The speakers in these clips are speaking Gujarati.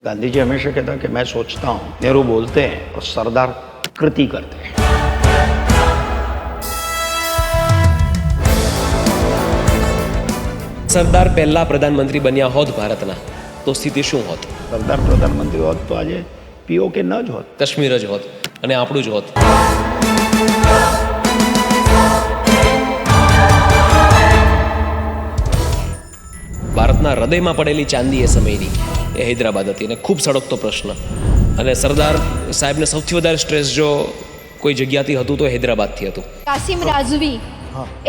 गांधी जी हमेशा कहता कि मैं सोचता हूँ, नेहरू बोलते हैं और सरदार कृति करते हैं। સરદાર પહેલા પ્રધાનમંત્રી બન્યા હોત ભારતના તો સ્થિતિ શું હોત? सरदार प्रधानमंत्री होत तो आज पीओके न જ હોત, કાશ્મીર જ હોત અને આપણું જ હોત. ભારતના હૃદયમાં પડેલી ચાંદી એ સમયની એ હૈદરાબાદ હતી અને ખૂબ સળગતો પ્રશ્ન. અને સરદાર સાહેબને સૌથી વધારે સ્ટ્રેસ જો કોઈ જગ્યાથી હતું તો હૈદરાબાદથી હતું. કાસિમ રાજવી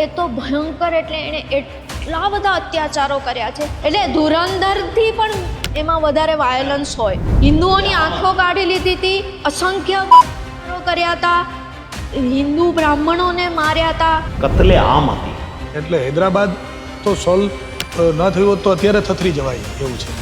એ તો ભયંકર, એટલે એણે એટલા બધા અત્યાચારો કર્યા છે, એટલે ધુરંધરથી પણ એમાં વધારે વાયોલન્સ હોય. હિન્દુઓની આંખો કાઢી લીધી હતી, અસંખ્ય કર્યા હતા, હિન્દુ બ્રાહ્મણોને માર્યા હતા. કતલે આમ હતી. એટલે હૈદરાબાદ તો સોલ્વ ન થયું હોત તો અત્યારે થથરી જવાય એવું છે.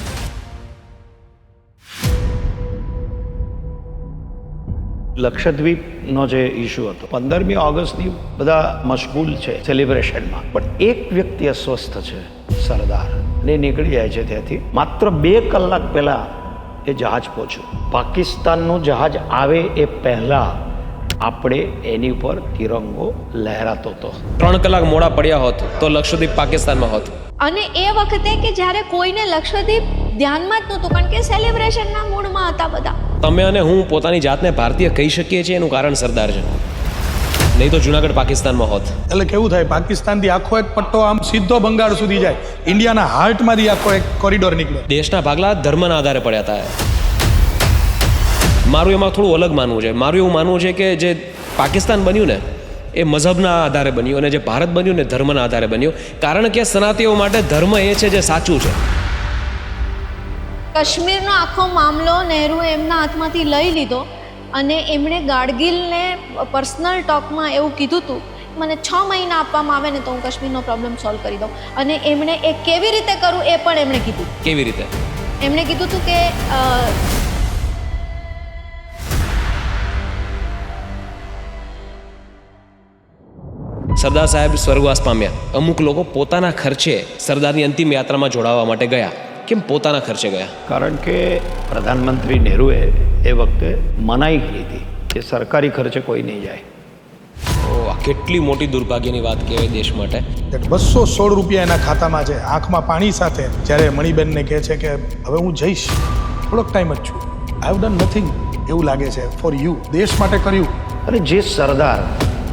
લક્ષદ્વીપનો જે ઇસ્યુ હતો, 15મી ઓગસ્ટની બધા મશગુલ છે સેલિબ્રેશનમાં, પણ એક વ્યક્તિ અસ્વસ્થ છે, સરદાર, અને નીકળી જાય છે ત્યાંથી. માત્ર 2 કલાક પહેલા એ જહાજ પહોંચ્યું. પાકિસ્તાનનું જહાજ આવે એ પહેલા આપણે એની ઉપર તિરંગો લહેરાતો હતો. 3 કલાક મોડા પડ્યા હોત તો લક્ષદ્વીપ પાકિસ્તાનમાં હોત. અને એ વખતે કે જ્યારે કોઈને લક્ષદ્વીપ ધ્યાનમાં જ નહોતું, કારણ કે સેલિબ્રેશનના મૂડમાં હતા બધા. તમે અને હું પોતાની જાતને ભારતીય કહી શકીએ છીએ એનું કારણ સરદાર છે, નહીં તો જુનાગઢ પાકિસ્તાનમાં હોત. એટલે કેવું થાય, પાકિસ્તાનથી આખો એક પટ્ટો આમ સીધો બંગાળ સુધી જાય, ઇન્ડિયાના હાર્ટમાંથી આખો એક કોરિડોર નીકળે. દેશના ભાગલા ધર્મના આધારે પડ્યા હતા. મારું એમાં થોડું અલગ માનવું છે. મારું એવું માનવું છે કે જે પાકિસ્તાન બન્યું ને એ મઝહબના આધારે બન્યું, અને જે ભારત બન્યું ને ધર્મના આધારે બન્યું. કારણ કે સનાતીઓ માટે ધર્મ એ છે જે સાચું છે. કાશ્મીરનો આખો મામલો નહેરુએ એમના હાથમાંથી લઈ લીધો, અને એમણે ગાડગિલને પર્સનલ ટોકમાં એવું કીધું હતું, મને 6 મહિના આપવામાં આવે ને તો હું કાશ્મીરનો પ્રોબ્લેમ સોલ્વ કરી દઉં. અને એમણે એ કેવી રીતે કરવું એ પણ એમણે કીધું. કેવી રીતે? એમણે કીધું હતું કે સરદાર સાહેબ સ્વર્ગવાસ પામ્યા. અમુક લોકો પોતાના ખર્ચે સરદારની અંતિમ યાત્રામાં જોડાવા માટે ગયા. કેમ પોતાના ખર્ચે ગયા? કારણ કે પ્રધાનમંત્રી નહેરુએ એ વખતે મનાઈ કરી હતી કે સરકારી ખર્ચે કોઈ નહીં જાય. આ કેટલી મોટી દુર્ભાગ્યની વાત કહેવાય દેશ માટે. 216 રૂપિયા એના ખાતામાં છે, આંખમાં પાણી સાથે. જ્યારે મણિબેનને કહે છે કે હવે હું જઈશ, થોડોક ટાઈમ જ છું, આઈ હેવ ડન નથિંગ, એવું લાગે છે ફોર યુ, દેશ માટે કર્યું. અને જે સરદાર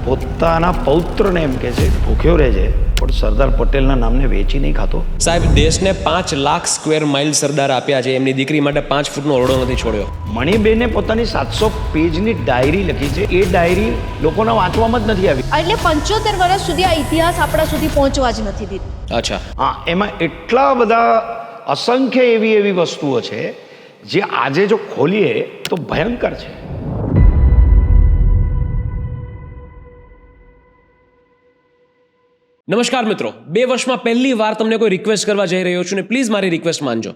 પોતાના પૌત્રને એમ કહે છે ભૂખ્યો રહે છે, પણ સરદાર પટેલના નામને વેચી નહીં ખાતો. સાહેબ દેશને 5 લાખ સ્ક્વેર માઇલ સરદાર આપ્યા છે, એમની દીકરી માટે 5 ફૂટનો ઓરડો નથી છોડ્યો. મણિબેને પોતાની 700 પેજની ડાયરી લખી છે, એ ડાયરી લોકોના વાંચવામાં જ નથી આવી. એટલે 75 વર્ષ સુધી આ ઇતિહાસ આપણા સુધી પહોંચવા જ નથી દીધું. અચ્છા, હા, એમાં એટલા બધા અસંખ્ય એવી વસ્તુઓ છે જે આજે જો ખોલીએ તો ભયંકર છે. નમસ્કાર મિત્રો, 2 વર્ષમાં પહેલી વાર તમને કોઈ રિક્વેસ્ટ કરવા જઈ રહ્યો છું, ને પ્લીઝ મારી રિક્વેસ્ટ માનજો.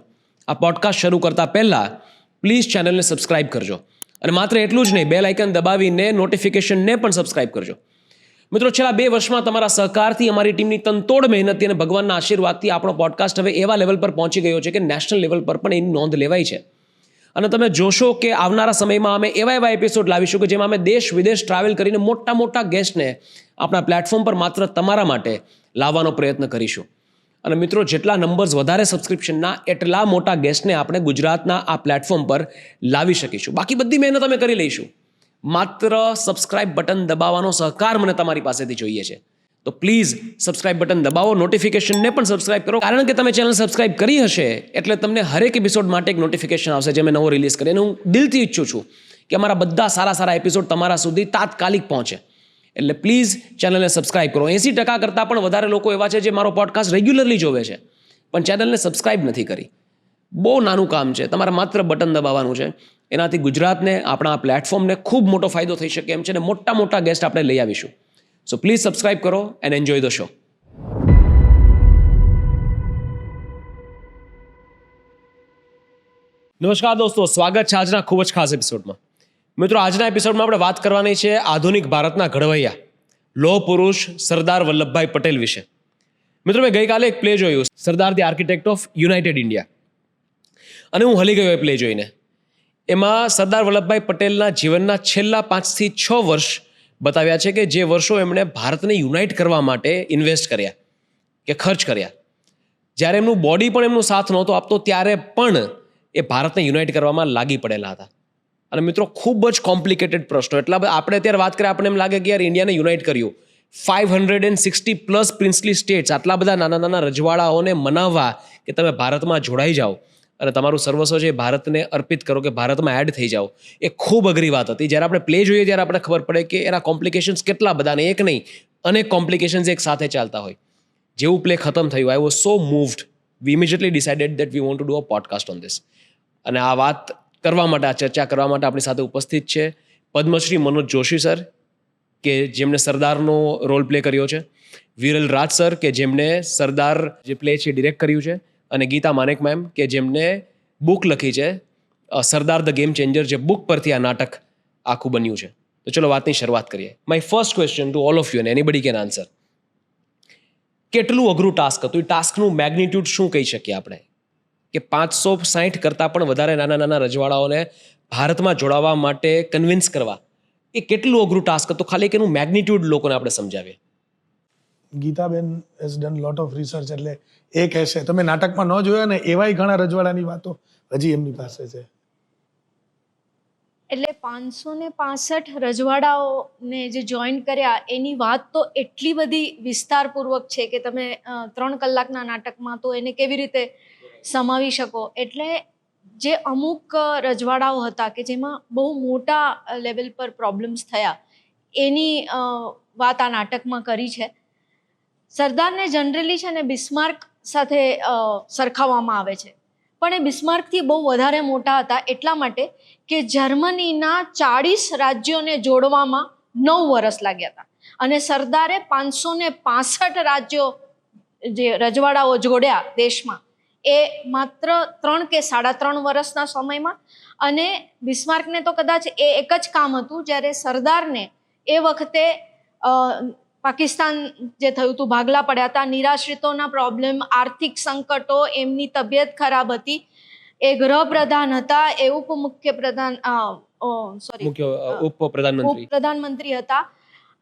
આ પોડકાસ્ટ શરૂ કરતા પહેલા પ્લીઝ ચેનલને સબસ્ક્રાઇબ કરજો, અને માત્ર એટલું જ નહીં, બેલ આઇકન દબાવીને નોટિફિકેશનને પણ સબસ્ક્રાઇબ કરજો. મિત્રો, છેલ્લા 2 વર્ષમાં તમારા સહકારથી, અમારી ટીમની તનતોડ મહેનતથી અને ભગવાનના આશીર્વાદથી આપણો પોડકાસ્ટ હવે એવા લેવલ પર પહોંચી ગયો છે કે નેશનલ લેવલ પર પણ એની નોંધ લેવાય છે. અને તમે જોશો કે આવનારા સમયમાં અમે એવા એપિસોડ લાવીશું કે જેમાં અમે દેશ વિદેશ ટ્રાવેલ કરીને મોટા ગેસ્ટને આપણા પ્લેટફોર્મ પર માત્ર તમારા માટે લાવવાનો પ્રયત્ન કરીશું. અને મિત્રો, જેટલા નંબર્સ વધારે સબસ્ક્રિપ્શનના એટલા મોટા ગેસ્ટને આપણે ગુજરાતના આ પ્લેટફોર્મ પર લાવી શકીશું. બાકી બધી મહેનત અમે કરી લઈશું. માત્ર સબસ્ક્રાઇબ બટન દબાવવાનો સહકાર મને તમારી પાસેથી જોઈએ છે. તો પ્લીઝ સબસ્ક્રાઇબ બટન દબાવો, નોટિફિકેશનને પણ સબસ્ક્રાઇબ કરો, કારણ કે તમે ચેનલ સબસ્ક્રાઇબ કરી હશે એટલે તમને હરેક એપિસોડ માટે એક નોટિફિકેશન આવશે જે મેં નવો રિલીઝ કરી. અને હું દિલથી ઈચ્છું છું કે અમારા બધા સારા એપિસોડ તમારા સુધી તાત્કાલિક પહોંચે. એટલે પ્લીઝ ચેનલને સબસ્ક્રાઇબ કરો. 80% કરતાં પણ વધારે લોકો એવા છે જે મારો પોડકાસ્ટ રેગ્યુલરલી જોવે છે પણ ચેનલને સબસ્ક્રાઇબ નથી કરી. બહુ નાનું કામ છે, તમારે માત્ર બટન દબાવવાનું છે. એનાથી ગુજરાતને, આપણા આ પ્લેટફોર્મને ખૂબ મોટો ફાયદો થઈ શકે એમ છે, અને મોટા ગેસ્ટ આપણે લઈ આવીશું. સો પ્લીઝ સબસ્ક્રાઇબ કરો એન્ડ એન્જોય ધ શો. નમસ્કાર દોસ્તો, સ્વાગત છે આજના ખૂબ જ ખાસ એપિસોડમાં. મિત્રો, આજના એપિસોડમાં આપણે વાત કરવાની છે આધુનિક ભારતના ઘડવૈયા, લોહ પુરુષ સરદાર વલ્લભભાઈ પટેલ વિશે. મિત્રો, મેં ગઈકાલે એક પ્લે જોયું, સરદાર the architect of United India. અને હું હલી ગયો એ પ્લે જોઈને. એમાં સરદાર વલ્લભભાઈ પટેલના જીવનના છેલ્લા 5 થી 6 વર્ષ બતાવ્યા છે કે જે વર્ષો એમણે ભારતને યુનાઇટ કરવા માટે ઇન્વેસ્ટ કર્યા કે ખર્ચ કર્યા. જ્યારે એમનું બોડી પણ એમનો સાથ નહોતો આપતો ત્યારે પણ એ ભારતને યુનાઇટ કરવામાં લાગી પડેલા હતા. અને મિત્રો ખૂબ જ કોમ્પ્લિકેટેડ પ્રશ્નો, એટલા આપણે અત્યારે વાત કરીએ આપણને એમ લાગે કે યાર ઇન્ડિયાને યુનાઇટ કર્યું, 560+ પ્રિન્સલી સ્ટેટ્સ, આટલા બધા નાના નાના રજવાડાઓને મનાવવા કે તમે ભારતમાં જોડાઈ જાઓ અને તમારું સર્વસ્વ છે ભારતને અર્પિત કરો કે ભારતમાં એડ થઈ જાઓ, એ ખૂબ અઘરી વાત હતી. જ્યારે આપણે પ્લે જોઈએ ત્યારે આપણે ખબર પડે કે એના કોમ્પ્લિકેશન્સ કેટલા બધા, અને એક નહીં અનેક કોમ્પ્લિકેશન્સ એક સાથે ચાલતા હોય. જેવું પ્લે ખતમ થયું, I was so moved, we immediately decided that we want to do a podcast on this. અને આ વાત કરવા માટે, આ ચર્ચા કરવા માટે આપણી સાથે ઉપસ્થિત છે પદ્મશ્રી મનોજ જોશી સર, કે જેમણે સરદારનો રોલ પ્લે કર્યો છે, વિરલ રાજ સર કે જેમણે સરદાર જે પ્લે છે ડિરેક્ટ કર્યું છે, અને ગીતા માનેક મેમ કે જેમણે બુક લખી છે સરદાર ધ ગેમ ચેન્જર, જે બુક પરથી આ નાટક આખું બન્યું છે. તો ચલો વાતની શરૂઆત કરીએ. My first question to all of you, and anybody can answer, કેટલું અઘરું ટાસ્ક હતું? એ ટાસ્કનું મેગ્નિટ્યુડ શું કહી શકીએ આપણે કે 560 કરતાં પણ વધારે નાના નાના રજવાડાઓને ભારતમાં જોડાવા માટે કન્વિન્સ કરવા, એ કેટલું અઘરું ટાસ્ક હતું? ખાલી કે એનું મેગ્નિટ્યુડ લોકોને આપણે સમજાવીએ. Geetaben has done lot of research, એટલે એ કહેશે તમે નાટકમાં ન જોયા ને એવાય ઘણા રજવાડાની વાતો હજી એમની પાસે છે. એટલે 565 રજવાડાઓને જે જોઈન કર્યા એની વાત તો એટલી બધી વિસ્તારપૂર્વક છે કે તમે 3 કલાકના નાટકમાં તો એને કેવી રીતે સમાવી શકો. એટલે જે અમુક રજવાડાઓ હતા કે જેમાં બહુ મોટા લેવલ પર પ્રોબ્લેમ્સ થયા, એની વાત આ નાટકમાં કરી છે. સરદારને જનરલી છે ને બિસ્માર્ક સાથે સરખાવવામાં આવે છે, પણ એ બિસ્માર્કથી બહુ વધારે મોટા હતા એટલા માટે કે જર્મનીના 40 રાજ્યોને જોડવામાં 9 વર્ષ લાગ્યા હતા, અને સરદારે 565 રાજ્યો જે રજવાડાઓ જોડ્યા દેશમાં એ માત્ર 3 કે 3.5 વર્ષના સમયમાં. અને બિસ્માર્કને તો કદાચ એ એક જ કામ હતું, જ્યારે સરદારને એ વખતે પાકિસ્તાન જે થયું હતું, ભાગલા પડ્યા હતા, નિરાશ્રિતોના પ્રોબ્લેમ, આર્થિક સંકટો, એમની તબિયત ખરાબ હતી, એ ગૃહપ્રધાન હતા, એ ઉપપ્રધાનમંત્રી હતા.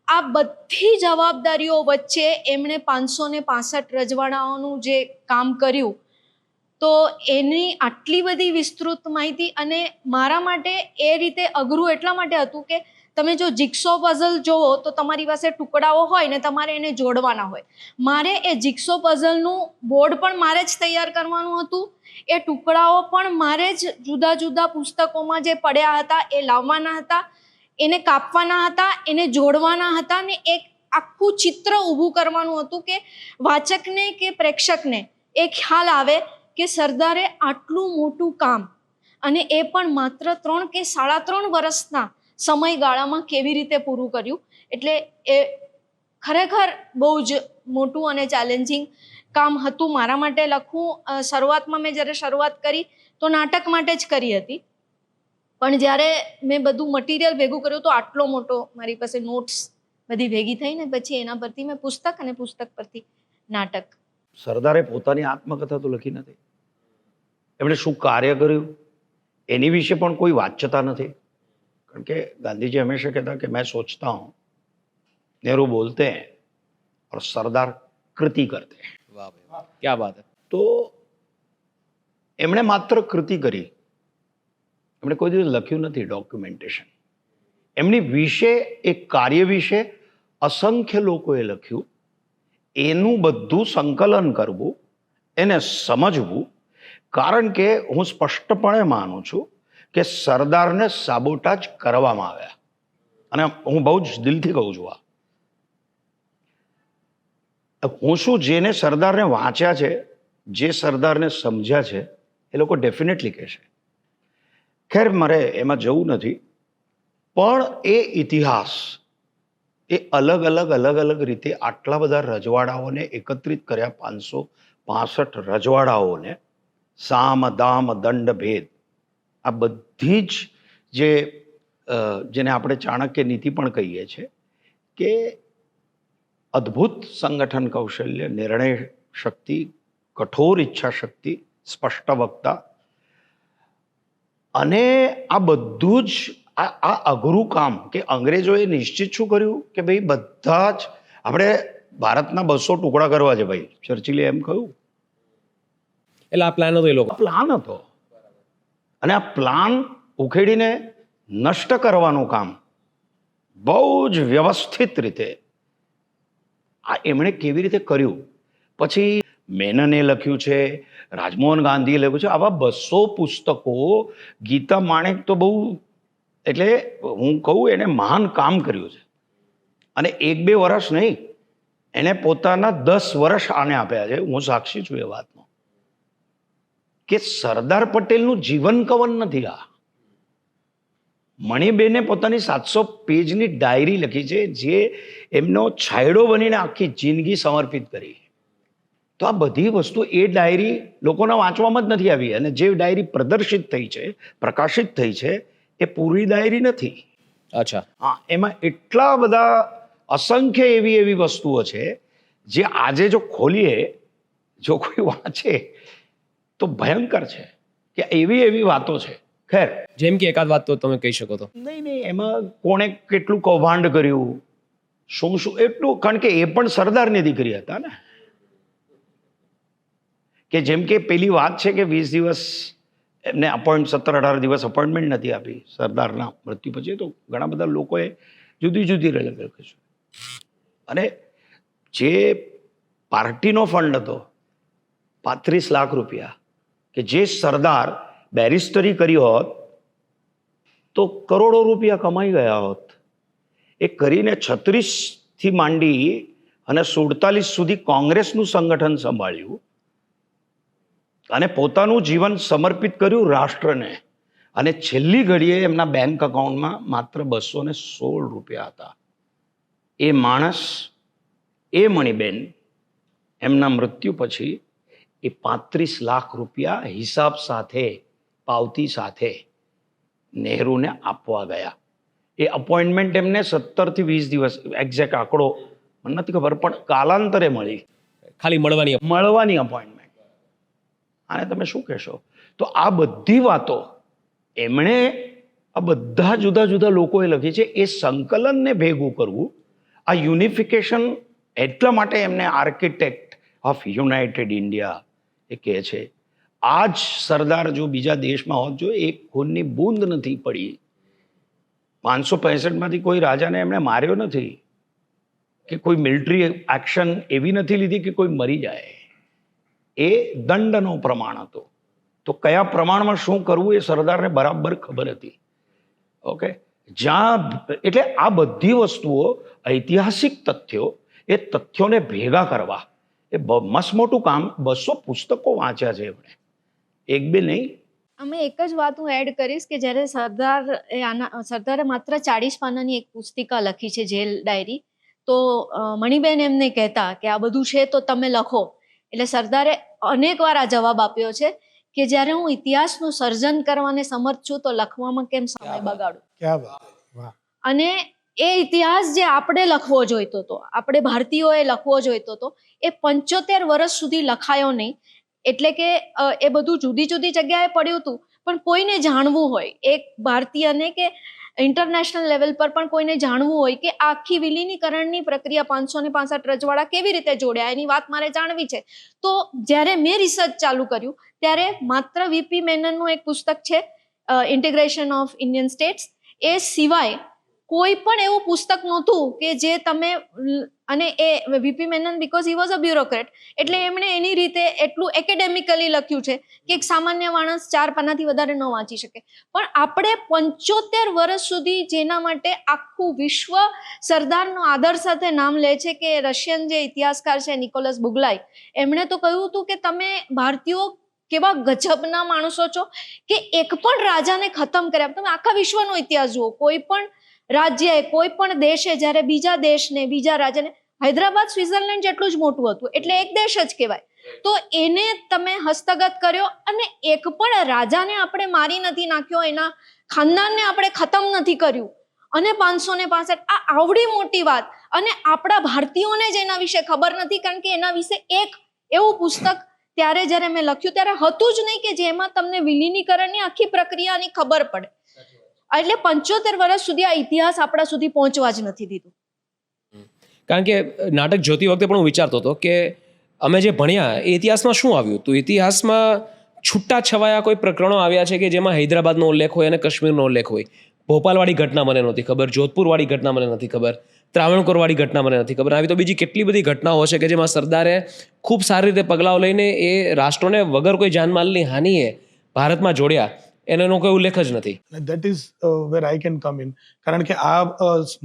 આ બધી જવાબદારીઓ વચ્ચે એમણે 565 રજવાડાઓનું જે કામ કર્યું, તો એની આટલી બધી વિસ્તૃત માહિતી, અને મારા માટે એ રીતે અઘરું એટલા માટે હતું કે તમે જો જિક્સો પઝલ જોવો તો તમારી પાસે ટુકડાઓ હોય ને તમારે એને જોડવાના હોય. મારે એ જિક્સો પઝલનું બોર્ડ પણ મારે જ તૈયાર કરવાનું હતું, એ ટુકડાઓ પણ મારે જ જુદા જુદા પુસ્તકોમાં જે પડ્યા હતા એ લાવવાના હતા, એને કાપવાના હતા, એને જોડવાના હતા, ને એક આખું ચિત્ર ઊભું કરવાનું હતું કે વાચકને કે પ્રેક્ષકને એ ખ્યાલ આવે કે સરદારે આટલું મોટું કામ, અને એ પણ માત્ર 3 કે 3.5 વર્ષના સમયગાળામાં કેવી રીતે પૂરું કર્યું. એટલે એ ખરેખર બહુ જ મોટું અને ચેલેન્જિંગ કામ હતું મારા માટે લખવું. શરૂઆતમાં મેં જ્યારે શરૂઆત કરી તો નાટક માટે જ કરી હતી, પણ જ્યારે મેં બધું મટીરિયલ ભેગું કર્યું તો આટલો મોટો મારી પાસે નોટ્સ બધી ભેગી થઈ, ને પછી એના પરથી મેં પુસ્તક, અને પુસ્તક પરથી નાટક. સરદારે પોતાની આત્મકથા તો લખી નથી, એમણે શું કાર્ય કર્યું એની વિશે પણ કોઈ વાંચતા નથી. કારણ કે ગાંધીજી હંમેશા કહેતા કે मैं सोचता हूँ, नेहरू बोलते हैं और सरदार कृति करते हैं. વાહ ભાઈ, ક્યા બાત હે. તો એમણે માત્ર કૃતિ કરી, એમણે કોઈ દિવસ લખ્યું નથી ડોક્યુમેન્ટેશન. એમની વિશે, એક કાર્ય વિશે અસંખ્ય લોકોએ લખ્યું. એનું બધું સંકલન કરવું, એને સમજવું, કારણ કે હું સ્પષ્ટપણે માનું છું કે સરદારને સાબોટાજ કરવામાં આવ્યા, અને હું બહુ જ દિલથી કહું છું. હું શું, જેને સરદારને વાંચ્યા છે, જે સરદારને સમજ્યા છે, એ લોકો ડેફિનેટલી કહેશે. ખેર, મારે એમાં જવું નથી, પણ એ ઇતિહાસ, એ અલગ અલગ રીતે આટલા બધા રજવાડાઓને એકત્રિત કર્યા, 565 રજવાડાઓને, સામ દામ દંડ ભેદ, આ બધી જ જેને આપણે ચાણક્ય નીતિ પણ કહીએ છીએ, કે અદ્ભુત સંગઠન કૌશલ્ય, નિર્ણય શક્તિ, કઠોર ઈચ્છા શક્તિ, સ્પષ્ટ વક્તા, અને આ બધું જ આ અઘરું કામ કે અંગ્રેજોએ નિશ્ચિત શું કર્યું કે ભાઈ બધા જ આપણે ભારતના 200 ટુકડા કરવા છે ભાઈ, ચર્ચિલે એમ કહ્યું. એટલે આ પ્લાન હતો એ લોકો. પ્લાન હતો અને આ પ્લાન ઉખેડીને નષ્ટ કરવાનું કામ બહુ જ વ્યવસ્થિત રીતે એમણે કેવી રીતે કર્યું. પછી મેનને લખ્યું છે, રાજમોહન ગાંધીએ લખ્યું છે. આવા 200 પુસ્તકો. ગીતા માણેક તો બહુ, એટલે હું કહું એને મહાન કામ કર્યું છે. અને 1-2 વર્ષ નહીં, એને પોતાના 10 વર્ષ આને આપ્યા છે. હું સાક્ષી છું એ વાતનો કે સરદાર પટેલનું જીવન કવન નથી આ. મણિબેને પોતાની 700 પેજની ડાયરી લખી છે, જે એમનો છાંયડો બનીને આખી જિંદગી સમર્પિત કરી. તો આ બધી વસ્તુ એ ડાયરી લોકોના વાંચવામાં જ નથી આવી. અને જે ડાયરી પ્રદર્શિત થઈ છે, પ્રકાશિત થઈ છે, એ પૂરી ડાયરી નથી. અચ્છા. હા, એમાં એટલા બધા અસંખ્ય એવી વસ્તુઓ છે જે આજે જો ખોલીએ, જો કોઈ વાંચે તો ભયંકર છે કે એવી વાતો છે. ખેર, જેમ કે એકાદ વાત તો તમે કહી શકો તો. નહીં, એમાં કોણે કેટલું કૌભાંડ કર્યું, શું એટલું, કારણ કે એ પણ સરદારની દીકરી હતા ને. કે જેમ કે પેલી વાત છે કે 20 દિવસ એમને 17-18 દિવસ અપોઇન્ટમેન્ટ નથી આપી સરદારના મૃત્યુ પછી. તો ઘણા બધા લોકોએ જુદી લખ્યું છે. અને જે પાર્ટીનો ફંડ હતો 35 લાખ રૂપિયા, કે જે સરદાર બેરિસ્ટરી કરી હોત તો કરોડો રૂપિયા કમાઈ ગયા હોત. એ કરીને 36 થી માંડી અને 47 સુધી કોંગ્રેસનું સંગઠન સંભાળ્યું અને પોતાનું જીવન સમર્પિત કર્યું રાષ્ટ્રને. અને છેલ્લી ઘડીએ એમના બેંક એકાઉન્ટમાં માત્ર 216 રૂપિયા હતા. એ માણસ, એ મણિબેન, એમના મૃત્યુ પછી એ 35 લાખ રૂપિયા હિસાબ સાથે, પાવતી સાથે નહેરુને આપવા ગયા. એ અપોઇન્ટમેન્ટ એમને 17 થી 20 દિવસ, એક્ઝેક્ટ આંકડો મને નથી ખબર, પણ કાલાંતરે મળી. ખાલી મળવાની અપોઇન્ટમેન્ટ. આને તમે શું કહેશો? તો આ બધી વાતો એમણે આ બધા જુદા લોકોએ લખી છે. એ સંકલનને ભેગું કરવું, આ યુનિફિકેશન, એટલા માટે એમને આર્કિટેક્ટ ઓફ યુનાઇટેડ ઇન્ડિયા એ કહે છે. આ જ સરદાર જો બીજા દેશમાં હોત, જો એક ખૂનની બૂંદ નથી પડી, 565માંથી કોઈ રાજાને એમણે માર્યો નથી, કે કોઈ મિલિટરી એક્શન એવી નથી લીધી કે કોઈ મરી જાય. એ દંડનો પ્રમાણ હતો. તો કયા પ્રમાણમાં શું કરવું એ સરદારને બરાબર ખબર હતી. ઓકે, જ્યાં, એટલે આ બધી વસ્તુઓ, ઐતિહાસિક તથ્યો, એ તથ્યોને ભેગા કરવા એ મસ્ત મોટું કામ. 200 પુસ્તકો વાંચ્યા છે એમણે, 1-2 નહીં. અમે એક જ વાત હું એડ કરીશ કે જ્યારે સરદારે માત્ર 40 પાનાની એક પુસ્તિકા લખી છે, જેલ ડાયરી. તો મણિબેન એમને કહેતા કે આ બધું છે તો તમે લખો. એટલે સરદારે અનેક વાર આ જવાબ આપ્યો છે કે જ્યારે હું ઇતિહાસનું સર્જન કરવાને સમર્થ છું તો લખવામાં કેમ સમય બગાડું. ક્યાં વાત, વાહ. અને એ ઇતિહાસ જે આપણે લખવો જોઈતો હતો, આપણે ભારતીયોએ લખવો જોઈતો હતો, એ 75 વર્ષ સુધી લખાયો નહીં. એટલે કે એ બધું જુદી જગ્યાએ પડ્યું હતું, પણ કોઈને જાણવું હોય, એક ભારતીયને કે ઇન્ટરનેશનલ લેવલ પર પણ કોઈને જાણવું હોય કે આખી વિલીનીકરણની પ્રક્રિયા 565 રજવાડા કેવી રીતે જોડ્યા, એની વાત મારે જાણવી છે. તો જ્યારે મેં રિસર્ચ ચાલુ કર્યું ત્યારે માત્ર વીપી મેનનનું એક પુસ્તક છે, ઇન્ટિગ્રેશન ઓફ ઇન્ડિયન સ્ટેટ્સ. એ સિવાય કોઈ પણ એવું પુસ્તક નહોતું કે જે તમે, અને એ VP Menon because he was a bureaucrat, એટલે એમણે એની રીતે એટલું એકેડેમિકલી લખ્યું છે કે એક સામાન્ય માણસ 4 પાનાથી વધારે ન વાંચી શકે. પણ આપણે 75 વર્ષ સુધી, જેના માટે આખું વિશ્વ સરદારનો આદર સાથે નામ લે છે, કે રશિયન જે ઇતિહાસકાર છે નિકોલસ બુગલાઈ, એમણે તો કહ્યું હતું કે તમે ભારતીયો કેવા ગજબના માણસો છો કે એક પણ રાજાને ખતમ કર્યા. તમે આખા વિશ્વનો ઇતિહાસ જુઓ, કોઈ પણ રાજ્યએ, કોઈ પણ દેશે જ્યારે બીજા દેશને, બીજા રાજ્યને, હૈદરાબાદ સ્વિટ્ઝરલેન્ડ જેટલું જ મોટું હતું, એટલે એક દેશ જ કહેવાય. તો એને તમે હસ્તગત કર્યો, અને એક પણ રાજાને આપણે મારી નથી નાખ્યો, એના ખાનદાનને આપણે ખતમ નથી કર્યું, અને 565 આ આવડી મોટી વાત. અને આપણા ભારતીયોને જ એના વિશે ખબર નથી, કારણ કે એના વિશે એક એવું પુસ્તક ત્યારે જ્યારે મેં લખ્યું ત્યારે હતું જ નહીં કે જેમાં તમને વિલીનીકરણની આખી પ્રક્રિયાની ખબર પડે. એટલે 75 વર્ષ સુધી આ ઇતિહાસ આપણા સુધી પહોંચવા જ નથી દીધું. કારણ કે નાટક જોતી વખતે પણ હું વિચારતો હતો કે અમે જે ભણ્યા એ ઇતિહાસમાં શું આવ્યું, તો ઇતિહાસમાં છૂટા છવાયા કોઈ પ્રકરણો આવ્યા છે કે જેમાં હૈદરાબાદનો ઉલ્લેખ હોય અને કાશ્મીરનો ઉલ્લેખ હોય. ભોપાલવાળી ઘટના મને નહોતી ખબર, જોધપુરવાળી ઘટના મને નથી ખબર, ત્રાવણકોરવાળી ઘટના મને નથી ખબર. આવી તો બીજી કેટલી બધી ઘટનાઓ છે કે જેમાં સરદારે ખૂબ સારી રીતે પગલાઓ લઈને એ રાષ્ટ્રોને વગર કોઈ જાનમાલની હાનિએ ભારતમાં જોડ્યા, એનો કોઈ ઉલ્લેખ જ નથી. That is where I can come in. કારણ કે આ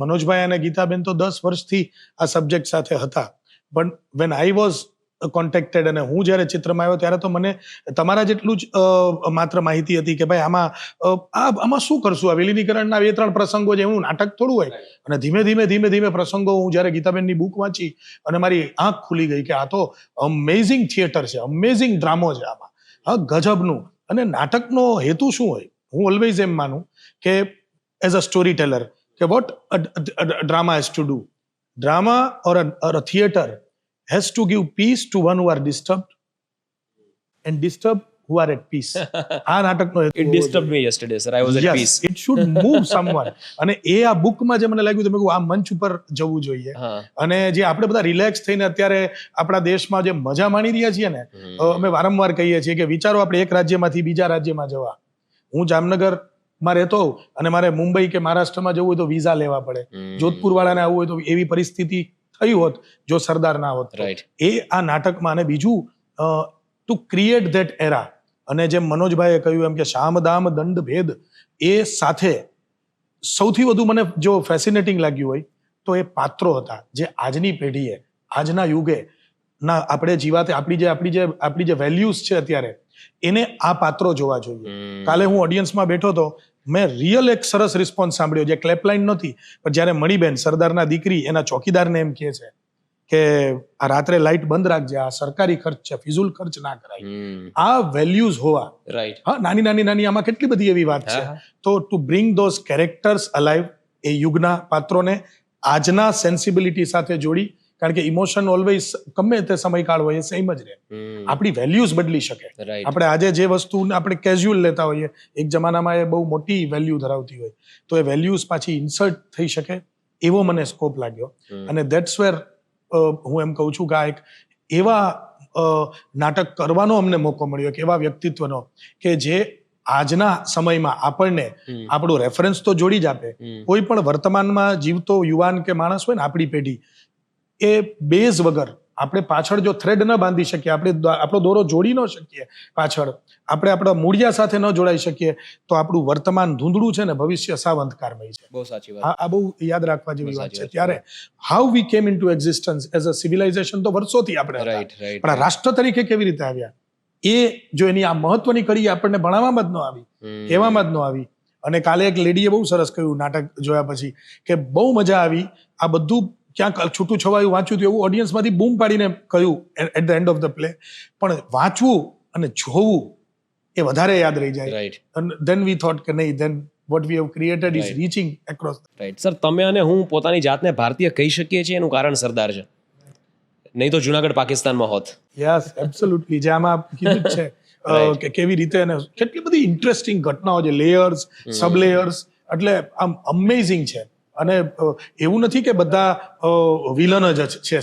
મનોજભાઈ અને ગીતાબેન તો 10 વર્ષથી આ સબ્જેક્ટ સાથે હતા, પણ વેન આઈ વોઝ કોન્ટેક્ટેડ અને હું જ્યારે ચિત્રમાં આવ્યો ત્યારે તો મને તમારા જેટલું જ માત્ર માહિતી હતી કે ભાઈ આમાં શું કરશું, આ વિલીનીકરણના 2-3 પ્રસંગો છે, એવું નાટક થોડું હોય. અને ધીમે ધીમે પ્રસંગો હું જ્યારે ગીતાબેનની બુક વાંચી અને મારી આંખ ખુલી ગઈ કે આ તો અમેઝિંગ થિયેટર છે, અમેઝિંગ ડ્રામો છે આમાં, હા ગજબનું. અને નાટકનો હેતુ શું હોય? હું ઓલવેઝ એમ માનું કે એઝ અ સ્ટોરી ટેલર કે what drama has to do. Drama or a theatre has to give peace to one who are disturbed and disturb who are at peace. આ નાટકનો It disturbed me yesterday, sir. I was at peace. It should move someone. અને એ આ બુકમાં જે મને લાગ્યું, તમે આ મંચ ઉપર જવું જોઈએ. અને જે આપણે બધા રિલેક્સ થઈને અત્યારે આપણા દેશમાં જે મજા માણી રહ્યા છીએ ને, અમે વારંવાર કહીએ છીએ કે વિચારો આપણે એક રાજ્યમાંથી બીજા રાજ્યમાં જવા. હું જામનગરમાં રહેતો અને મારે મુંબઈ કે મહારાષ્ટ્રમાં જવું હોય તો વિઝા લેવા પડે. જોધપુર વાળાને આવવું હોય તો એવી પરિસ્થિતિ થઈ હોત જો સરદાર ના હોત. એ આ નાટકમાં. અને બીજું ટુ ક્રિએટ ધેટ એરા. અને જેમ મનોજભાઈએ કહ્યું એમ કે શામ દામ દંડ ભેદ, એ સાથે સૌથી વધુ મને જો ફેસિનેટિંગ લાગ્યું હોય તો એ પાત્રો હતા જે આજની પેઢીએ, આજના યુગે ના આપણે જીવાતે આપણી જે વેલ્યુઝ છે અત્યારે એને આ પાત્રો જોવા જોઈએ. કાલે હું ઓડિયન્સમાં બેઠો હતો, મેં રિયલ એક સરસ રિસ્પોન્સ સાંભળ્યો, જે ક્લેપલાઇન નહોતી, પણ જ્યારે મણિબેન સરદારના દીકરી એના ચોકીદારને એમ કહે છે કે આ રાત્રે લાઇટ બંધ રાખજે, આ સરકારી ખર્ચ છે, ફિઝુલ ખર્ચ ના કરાય. આ વેલ્યુઝ હોવા. રાઈટ. હા, નાની આમાં કેટલી બધી એવી વાત છે. તો to bring those characters alive, એ યુગના પાત્રોને આજના સેન્સિબિલિટી સાથે જોડી, કારણ કે ઇમોશન ઓલવેઝ ગમે તે સમયકાળ હોય એ સેમ જ રહે. આપણી વેલ્યુઝ બદલી શકે. આપણે આજે જે વસ્તુ આપણે કેઝ્યુઅલ લેતા હોઈએ, એક જમાનામાં એ બહુ મોટી વેલ્યુ ધરાવતી હોય, તો એ વેલ્યુઝ પાછી ઇન્સર્ટ થઈ શકે એવો મને સ્કોપ લાગ્યો. અને દેટ્સ વેર હું એમ કહું છું કે આ એક એવા નાટક કરવાનો અમને મોકો મળ્યો, કે એવા વ્યક્તિત્વનો કે જે આજના સમયમાં આપણને આપણું રેફરન્સ તો જોડી જ આપે. કોઈ પણ વર્તમાનમાં જીવતો યુવાન કે માણસ હોય ને, આપણી પેઢી, એ બેઝ વગર આપણે પાછળ જો થ્રેડ ન બાંધી શકીએ, આપણે આપણો દોરો જોડી ન શકીએ પાછળ, આપણે આપણા મૂળિયા સાથે ન જોડાઈ શકીએ, તો આપણું વર્તમાન ધૂંધળું છે ને ભવિષ્ય સાવ અંધકારમય છે. બહુ સાચી વાત. આ બહુ યાદ રાખવા જેવી વાત છે. ત્યારે હાઉ વી કેમ into existence as a civilisation તો વર્ષોથી આપણે હતા, પણ આ રાષ્ટ્ર તરીકે કેવી રીતે આવ્યા, એ જો એની આ મહત્વની કડી આપણને ભણાવવામાં જ ન આવી, કહેવામાં જ ન આવી. અને કાલે એક લેડીએ બહુ સરસ કહ્યું નાટક જોયા પછી કે બહુ મજા આવી, આ બધું ક્યાંક છૂટું છવાયું વાંચ્યું હતું એવું ઓડિયન્સમાંથી બૂમ પાડીને કહ્યું at the end of the play, પણ વાંચવું અને જોવું એ વધારે યાદ રહી જાય. ધેન વી થોટ કે નહીં, then what we have created is reaching across. Right. Sir, તમે અને હું પોતાની જાતને ભારતીય કહી શકીએ છીએ એનું કારણ સરદાર છે, નહીં તો જુનાગઢ પાકિસ્તાનમાં હોત. Yes, absolutely. જે આમાં કીધું જ છે કે કેવી રીતે, અને કેટલી બધી ઇન્ટરેસ્ટિંગ ઘટનાઓ છે, લેયર્સ, સબ લેયર્સ, એટલે આમ અમેઝિંગ છે. અને એવું નથી કે બધા વિલન જ છે,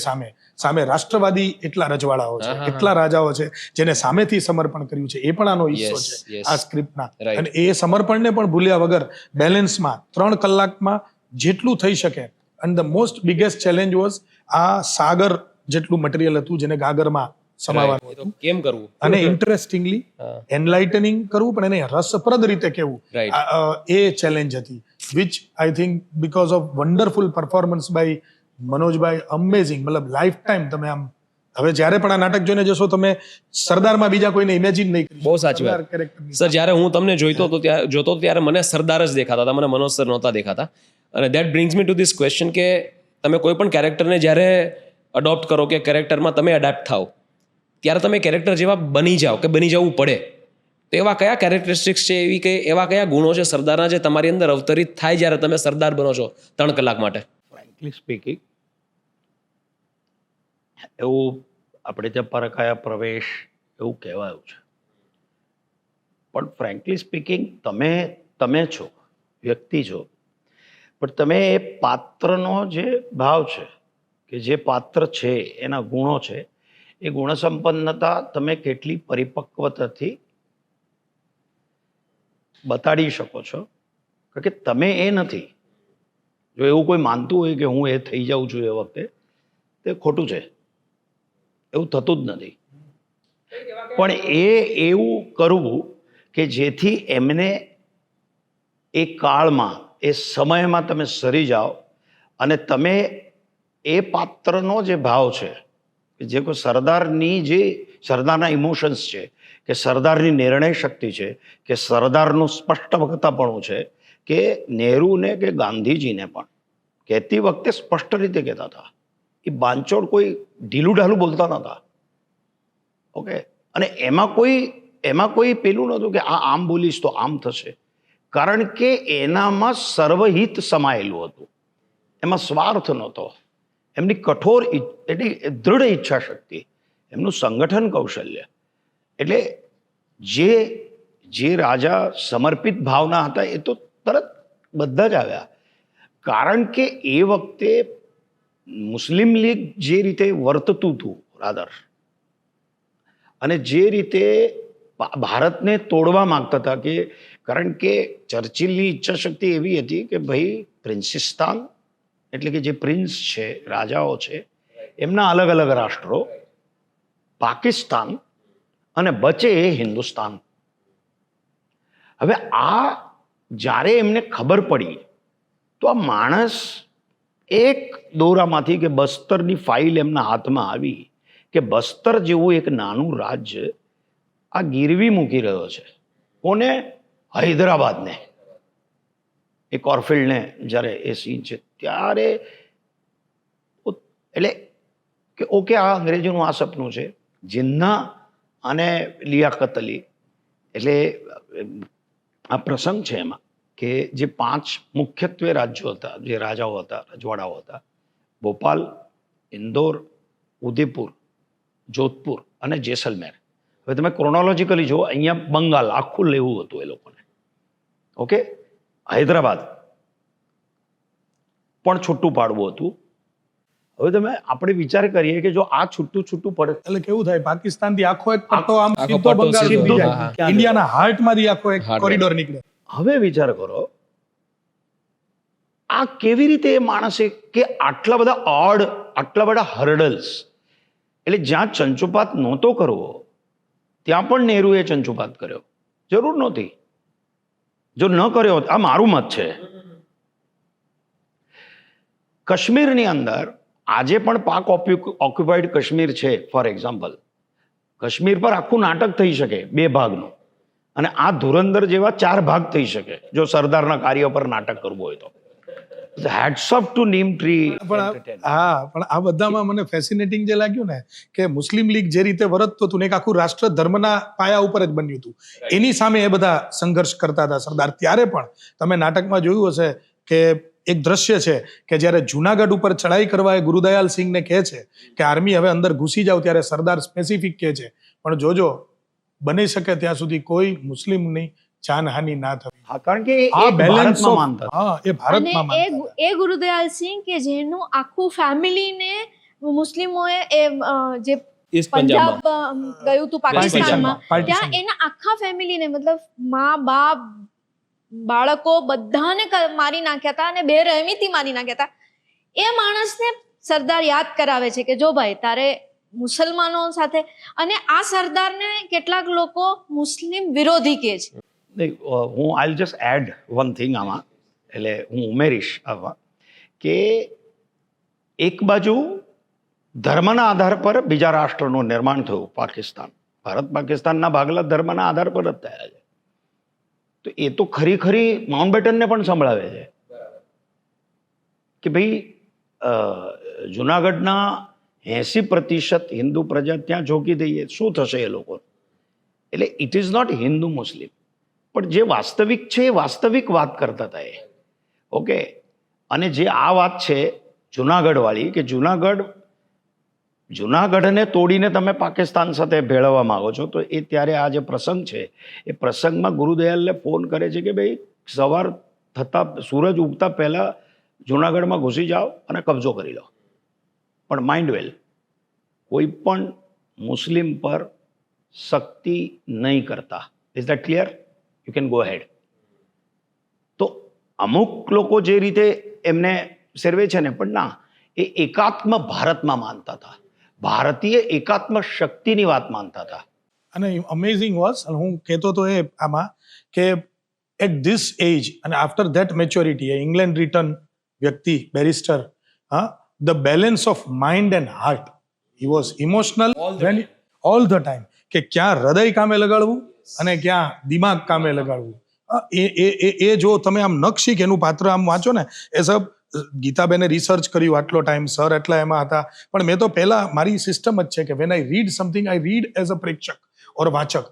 સામે રાષ્ટ્રવાદી એટલા રજવાડાઓ છે, એટલા રાજાઓ છે જેને સામેથી સમર્પણ કર્યું છે, એ પણ આનો હિસ્સો છે આ સ્ક્રિપ્ટના. અને એ સમર્પણને પણ ભૂલ્યા વગર બેલેન્સમાં 3 કલાકમાં જેટલું થઈ શકે. And the most biggest challenge was આ સાગર જેટલું મટીરિયલ હતું જેને ગાગરમાં સમાવવાનું હતું, કેમ કરવું અને ઇન્ટરેસ્ટિંગલી એનલાઇટનિંગ કરવું, પણ એને રસપ્રદ રીતે કેવું, એ ચેલેન્જ હતી. which I think because of wonderful performance by Manojbhai, amazing, મતલબ લાઈફ ટાઈમ તમે આમ હવે જ્યારે પણ આ નાટક જોઈને જશો તમે સરદારમાં બીજા કોઈને ઇમેજિન નહીં કરી. બહુ સાચી વાત. સર, જ્યારે હું તમને જોતો ત્યારે મને સરદાર જ દેખાતા હતા, મને મનોજ સર નહોતા દેખાતા. અને that brings me to this question કે તમે કોઈ પણ કેરેક્ટરને જ્યારે અડોપ્ટ કરો કે કેરેક્ટરમાં તમે એડેપ્ટ થાઓ, ત્યારે તમે કેરેક્ટર જેવા બની જાઓ કે બની જવું પડે, તો એવા કયા કેરેક્ટરિસ્ટિક્સ છે, એવા કયા ગુણો છે સરદારના જે તમારી અંદર અવતરિત થાય જ્યારે તમે સરદાર બનો છો 3 કલાક માટે? ફ્રેન્કલી સ્પીકિંગ, એવું આપણે ત્યાં પરકાયા પ્રવેશ એવું કહેવાયું છે. પણ ફ્રેન્કલી સ્પીકિંગ તમે છો, વ્યક્તિ છો, પણ તમે એ પાત્રનો જે ભાવ છે કે જે પાત્ર છે એના ગુણો છે એ ગુણસંપન્નતા તમે કેટલી પરિપક્વતાથી બતાડી શકો છો. કારણ કે તમે એ નથી. જો એવું કોઈ માનતું હોય કે હું એ થઈ જાઉં છું એ વખતે, તે ખોટું છે. એવું થતું જ નથી. પણ એવું કરવું કે જેથી એમને એ કાળમાં, એ સમયમાં તમે સરી જાઓ અને તમે એ પાત્રનો જે ભાવ છે, જે કોઈ સરદારના ઇમોશન્સ છે, કે સરદારની નિર્ણય શક્તિ છે, કે સરદારનું સ્પષ્ટ વક્તાપણું છે, કે નહેરુને કે ગાંધીજીને પણ કહેતી વખતે સ્પષ્ટ રીતે કહેતા હતા. એ બાંચોડ કોઈ ઢીલું ઢાલું બોલતા નહોતા. ઓકે. અને એમાં કોઈ પેલું નહોતું કે આ આમ બોલીશ તો આમ થશે. કારણ કે એનામાં સર્વહિત સમાયેલું હતું. એમાં સ્વાર્થ નહોતો. એમની કઠોર એટલી દૃઢ ઈચ્છા શક્તિ, એમનું સંગઠન કૌશલ્ય, એટલે જે રાજા સમર્પિત ભાવના હતા એ તો તરત બધા જ આવ્યા. કારણ કે એ વખતે મુસ્લિમ લીગ જે રીતે વર્તતું હતું રાધર, અને જે રીતે ભારતને તોડવા માંગતા હતા, કે કારણ કે ચર્ચિલની ઈચ્છા શક્તિ એવી હતી કે ભાઈ પ્રિન્સિસ્તાન એટલે કે જે પ્રિન્સ છે, રાજાઓ છે, એમના અલગ અલગ રાષ્ટ્રો, પાકિસ્તાન અને બચે એ હિન્દુસ્તાન. હવે આ જ્યારે એમને ખબર પડી તો આ માણસ એક દોરામાંથી કે બસ્તરની ફાઇલ એમના હાથમાં આવી કે બસ્તર જેવું એક નાનું રાજ્ય આ ગીરવી મૂકી રહ્યો છે. કોને? હૈદરાબાદને. એ કોરફિલ્ડને જ્યારે એ સીન છે ત્યારે એટલે કે ઓકે, આ અંગ્રેજોનું આ સપનું છે. જિન્ના અને લિયાકત અલી, એટલે આ પ્રસંગ છે એમાં કે જે 5 મુખ્યત્વે રાજ્યો હતા, જે રાજાઓ હતા, રજવાડાઓ હતા, ભોપાલ, ઇન્દોર, ઉદયપુર, જોધપુર અને જેસલમેર. હવે તમે ક્રોનોલોજીકલી જુઓ, અહીંયા બંગાળ આખું લેવું હતું એ લોકોને. ઓકે. હૈદરાબાદ પણ છૂટું પાડવું હતું. હવે આપણે વિચાર કરીએ કે જો આ છૂટું પડે એટલે કેવું થાય, પાકિસ્તાનથી આખો એક પટ્ટો આમ આખો સીધો પટ્ટો બંગાળ સીધો, સુધી હા, જાય. હા. ઇન્ડિયાના હાર્ટમાંથી આખો એક Heart કોરિડોર નીકળે. હવે વિચાર કરો આ કેવી રીતે એ માણસે કે આટલા બધા હર્ડલ્સ, એટલે જ્યાં ચંચુપાત નહોતો કરવો ત્યાં પણ નહેરુએ ચંચુપાત કર્યો. જરૂર નહોતી. જો ન કર્યો હોત, આ મારું મત છે. કાશ્મીરની અંદર આજે પણ પાક ઓક્યુપાઈડ કાશ્મીર છે, ફોર એક્ઝામ્પલ, કાશ્મીર પર આખું નાટક થઈ શકે 2 ભાગનું, અને આ ધુરંધર જેવા 4 ભાગ થઈ શકે જો સરદારના કાર્ય પર નાટક કરવું હોય તો. Hats off to neem tree. પણ આ બધામાં મને ફેસિનેટિંગ જે લાગ્યું ને કે મુસ્લિમ લીગ જે રીતે વર્તતો હતું ને એક આખું રાષ્ટ્ર ધર્મના પાયા ઉપર જ બન્યું હતું, એની સામે એ બધા સંઘર્ષ કરતા હતા સરદાર. ત્યારે પણ તમે નાટકમાં જોયું હશે કે એક દ્રશ્ય છે કે જ્યારે જુનાગઢ ઉપર ચડાઈ કરવા એ ગુરુદયાલ સિંહને કહે છે કે આર્મી હવે અંદર ઘૂસી જાવ, ત્યારે સરદાર સ્પેસિફિક કહે છે પણ જોજો બની શકે ત્યાં સુધી કોઈ મુસ્લિમની જાનહાનિ ના થવી. કારણ કે આ એ બેલેન્સ ભારતમાં માનતા હતા. હા, એ ભારતમાં અને માનતા એ ગુરુદયાલ સિંહ કે જેનું આખું ફેમિલીને મુસ્લિમોએ જે ઈસ્ટ પંજાબમાં. પંજાબ ગયું હતું પાકિસ્તાનમાં, Partition. ત્યાં એના આખા ફેમિલીને, મતલબ મા બાપ બાળકો બધાને મારી નાખ્યા હતા અને બેરહેમીથી મારી નાખ્યા હતા. એ માણસને સરદાર યાદ કરાવે છે કે જો ભાઈ તારે મુસલમાનો સાથે, અને આ સરદારને કેટલાક લોકો મુસ્લિમ વિરોધી કહે છે. નહીં, હું I just add one thing આમાં, એટલે હું ઉમેરીશ આમાં કે એક બાજુ ધર્મના આધાર પર બીજા રાષ્ટ્રનું નિર્માણ થયું પાકિસ્તાન. ભારત પાકિસ્તાનના ભાગલા ધર્મના આધાર પર જ થયા છે. તો એ તો ખરી માઉન્ટબેટનને પણ સંભળાવે છે કે ભાઈ જુનાગઢના 80% હિન્દુ પ્રજા ત્યાં ઝોકી દઈએ, શું થશે એ લોકો? એટલે ઇટ ઇઝ નોટ હિન્દુ મુસ્લિમ, પણ જે વાસ્તવિક છે એ વાસ્તવિક વાત કરતા હતા એ. ઓકે. અને જે આ વાત છે જુનાગઢ વાળી, કે જુનાગઢ જુનાગઢને તોડીને તમે પાકિસ્તાન સાથે ભેળવવા માંગો છો, તો એ ત્યારે આ જે પ્રસંગ છે એ પ્રસંગમાં ગુરુદયાલને ફોન કરે છે કે ભાઈ સવાર થતાં સૂરજ ઉગતા પહેલાં જુનાગઢમાં ઘૂસી જાઓ અને કબજો કરી લો. પણ માઇન્ડ વેલ, કોઈ પણ મુસ્લિમ પર સખ્તી નહીં કરતા. Is that clear? You can go head. તો અમુક લોકો જે રીતે એમને સેરવે છે ને, પણ ના, એ એકાત્મ ભારતમાં માનતા હતા, ભારતીય એકાત્મ શક્તિની વાત માનતા હતા. અને અમેઝિંગ વોઝ, અને હું કહેતો તો એ આમાં કે એટ ધીસ એજ અને આફ્ટર ધેટ મેચ્યોરિટી, એ ઇંગ્લેન્ડ રિટર્ન વ્યક્તિ, barrister, the balance of mind and heart, he was emotional all the time, કે ક્યાં હૃદય કામે લગાડવું અને ક્યાં દિમાગ કામે લગાડવું. એ જો તમે આમ નકશી કે એનું પાત્ર આમ વાંચો ને, એ સબ ગીતાબેને રિસર્ચ કર્યું આટલો ટાઈમ, સર એટલા એમાં હતા. પણ મેં તો પહેલા મારી સિસ્ટમ જ છે કે when I read something, I read as a પ્રેક્ષક ઓર વાચક.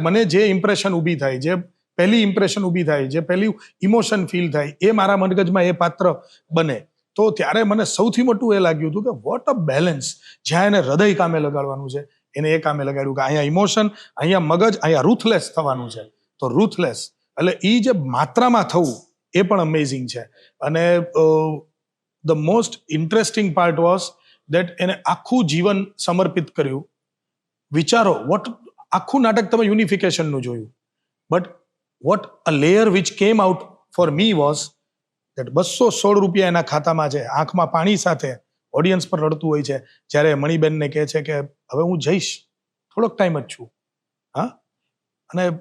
મને જે ઇમ્પ્રેશન ઊભી થાય, જે પહેલી ઇમ્પ્રેશન ઊભી થાય, જે પહેલી ઇમોશન ફીલ થાય, એ મારા મગજમાં એ પાત્ર બને. તો ત્યારે મને સૌથી મોટું એ લાગ્યું હતું કે વોટ અ બેલેન્સ. જ્યાં એને હૃદય કામે લગાડવાનું છે એને એ કામે લગાડ્યું, કે અહીંયા ઇમોશન, અહીંયા મગજ, અહીંયા રૂથલેસ થવાનું છે. તો રૂથલેસ એટલે એ જે માત્રામાં થવું એ પણ અમેઝિંગ છે. અને the most interesting part was that એને આખું જીવન સમર્પિત કર્યું. વિચારો, આખું નાટક તમે યુનિફિકેશનનું જોયું, but what a layer which came out for me was that 216 રૂપિયા એના ખાતામાં છે, આંખમાં પાણી સાથે, ઓડિયન્સ પર રડતું હોય છે જ્યારે મણિબેનને કહે છે કે હવે હું જઈશ, થોડોક ટાઈમ જ છું, હા, અને આઈ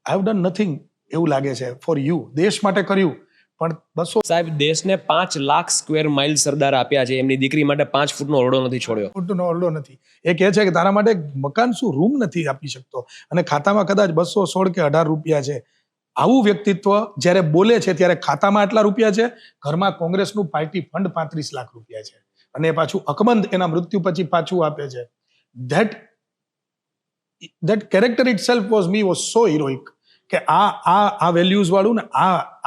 હેવ ડન નથિંગ, એવું લાગે છે ફોર યુ, દેશ માટે કર્યું, પણ 200 સાહેબ, દેશને 5 લાખ સ્ક્વેર માઇલ સરદાર આપ્યા છે, એમની દીકરી માટે 5 ફૂટનો ઓરડો નથી છોડ્યો. ફૂટનો ઓરડો નથી. એ કહે છે કે તારા માટે મકાન શું, રૂમ નથી આપી શકતો, અને ખાતામાં કદાચ 216 કે 18 રૂપિયા છે. આવું વ્યક્તિત્વ જ્યારે બોલે છે ત્યારે ખાતામાં આટલા રૂપિયા છે, ઘરમાં કોંગ્રેસનું પાર્ટી ફંડ 35 લાખ રૂપિયા છે, અને એ પાછું અકબંધ એના મૃત્યુ પછી પાછું આપે છે. that character itself was so heroic કે આ વેલ્યુઝ વાળું ને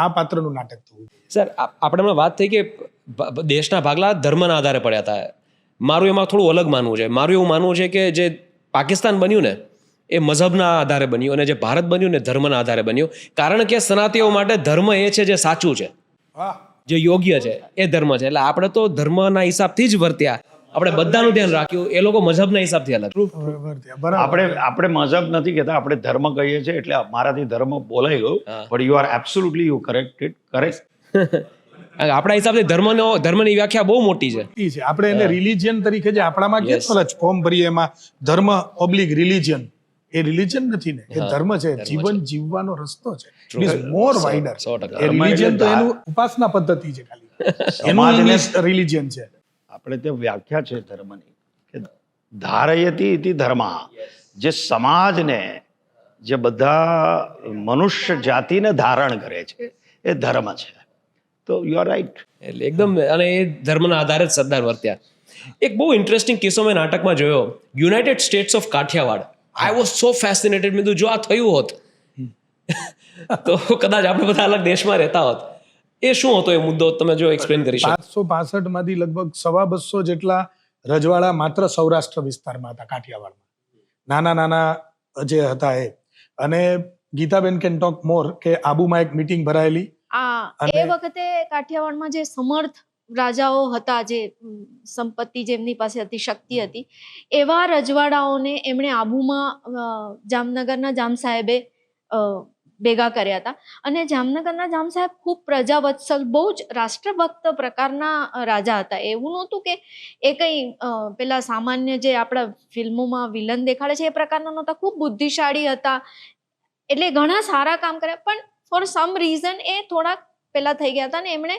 આ પાત્રનું નાટક થવું. સર, આપણે હમણાં વાત થઈ કે દેશના ભાગલા ધર્મના આધારે પડ્યા હતા. મારું એમાં થોડું અલગ માનવું છે. મારું એવું માનવું છે કે જે પાકિસ્તાન બન્યું ને એ મઝહબના આધારે બન્યું, અને જે ભારત બન્યું ને ધર્મના આધારે બન્યું. કારણ કે સનાતીઓ માટે ધર્મ એ છે જે સાચું છે, જે યોગ્ય છે, એ ધર્મ છે. એટલે આપણે તો ધર્મના હિસાબથી જ વર્ત્યા, આપણે બધાનું ધ્યાન રાખ્યું. એ લોકો મઝહબના હિસાબથી અલગ. આપણે મઝહબ નથી કહેતા, આપણે ધર્મ કહીએ છીએ, એટલે મારાથી ધર્મ બોલાઈ ગયું. But you are absolutely you correct. આપણા હિસાબથી ધર્મની વ્યાખ્યા બહુ મોટી છે. આપણે એને રિલિજિયન તરીકે જે આપણામાં કે ફોર્મ ભરીએ એમાં ધર્મ ઓબ્લિક રિલિજિયન, એ રિલિજન નથી ને, એ ધર્મ છે, જીવન જીવવાનો રસ્તો છે. It is more wider. A religion તો એનું ઉપાસના પદ્ધતિ છે, ખાલી એનું ઇંગ્લિશ રિલિજન છે. આપણે તે વ્યાખ્યા છે ધર્મની કે ધારયતિ ઇતિ ધર્મ, જે સમાજને, જે બધા મનુષ્ય જાતિને ધારણ કરે છે એ ધર્મ છે. તો યુ આર રાઈટ. એટલે એકદમ, અને એ ધર્મના આધારે જ સરદાર વર્ત્યા. એક બહુ ઇન્ટરેસ્ટિંગ કિસ્સો મેં નાટકમાં જોયો, United states of Kathiawad. I was સો ફેસિનેટેડ. મેં જો આ થયું હોત તો કદાચ આપણે બધા અલગ દેશમાં રહેતા હોત. એ શું હતો એ મુદ્દો, તમે જો એક્સપ્લેન કરી શકો? 565 માંથી લગભગ 250 જેટલા રજવાડા માત્ર સૌરાષ્ટ્ર વિસ્તારમાં હતા, કાઠિયાવાડમાં, નાના જે હતા એ. અને ગીતાબેન કેન ટોક મોર કે આબુમાં એક મીટિંગ ભરાયેલી. એ વખતે કાઠિયાવાડમાં જે સમર્થ રાજાઓ હતા, જે સંપત્તિ જેમની પાસે હતી, શક્તિ હતી, એવા રજવાડાઓને એમણે આબુમાં જામનગરના જામ સાહેબે ભેગા કર્યા હતા. અને જામનગરના જામ સાહેબ ખૂબ પ્રજાવત્સલ, બહુ જ રાષ્ટ્રભક્ત પ્રકારના રાજા હતા. એવું નહોતું કે એ કંઈ પેલા સામાન્ય જે આપણા ફિલ્મોમાં વિલન દેખાડે છે એ પ્રકારના નહોતા. ખૂબ બુદ્ધિશાળી હતા, એટલે ઘણા સારા કામ કર્યા. પણ ફોર સમ રીઝન એ થોડાક પેલા થઈ ગયા હતા, ને એમણે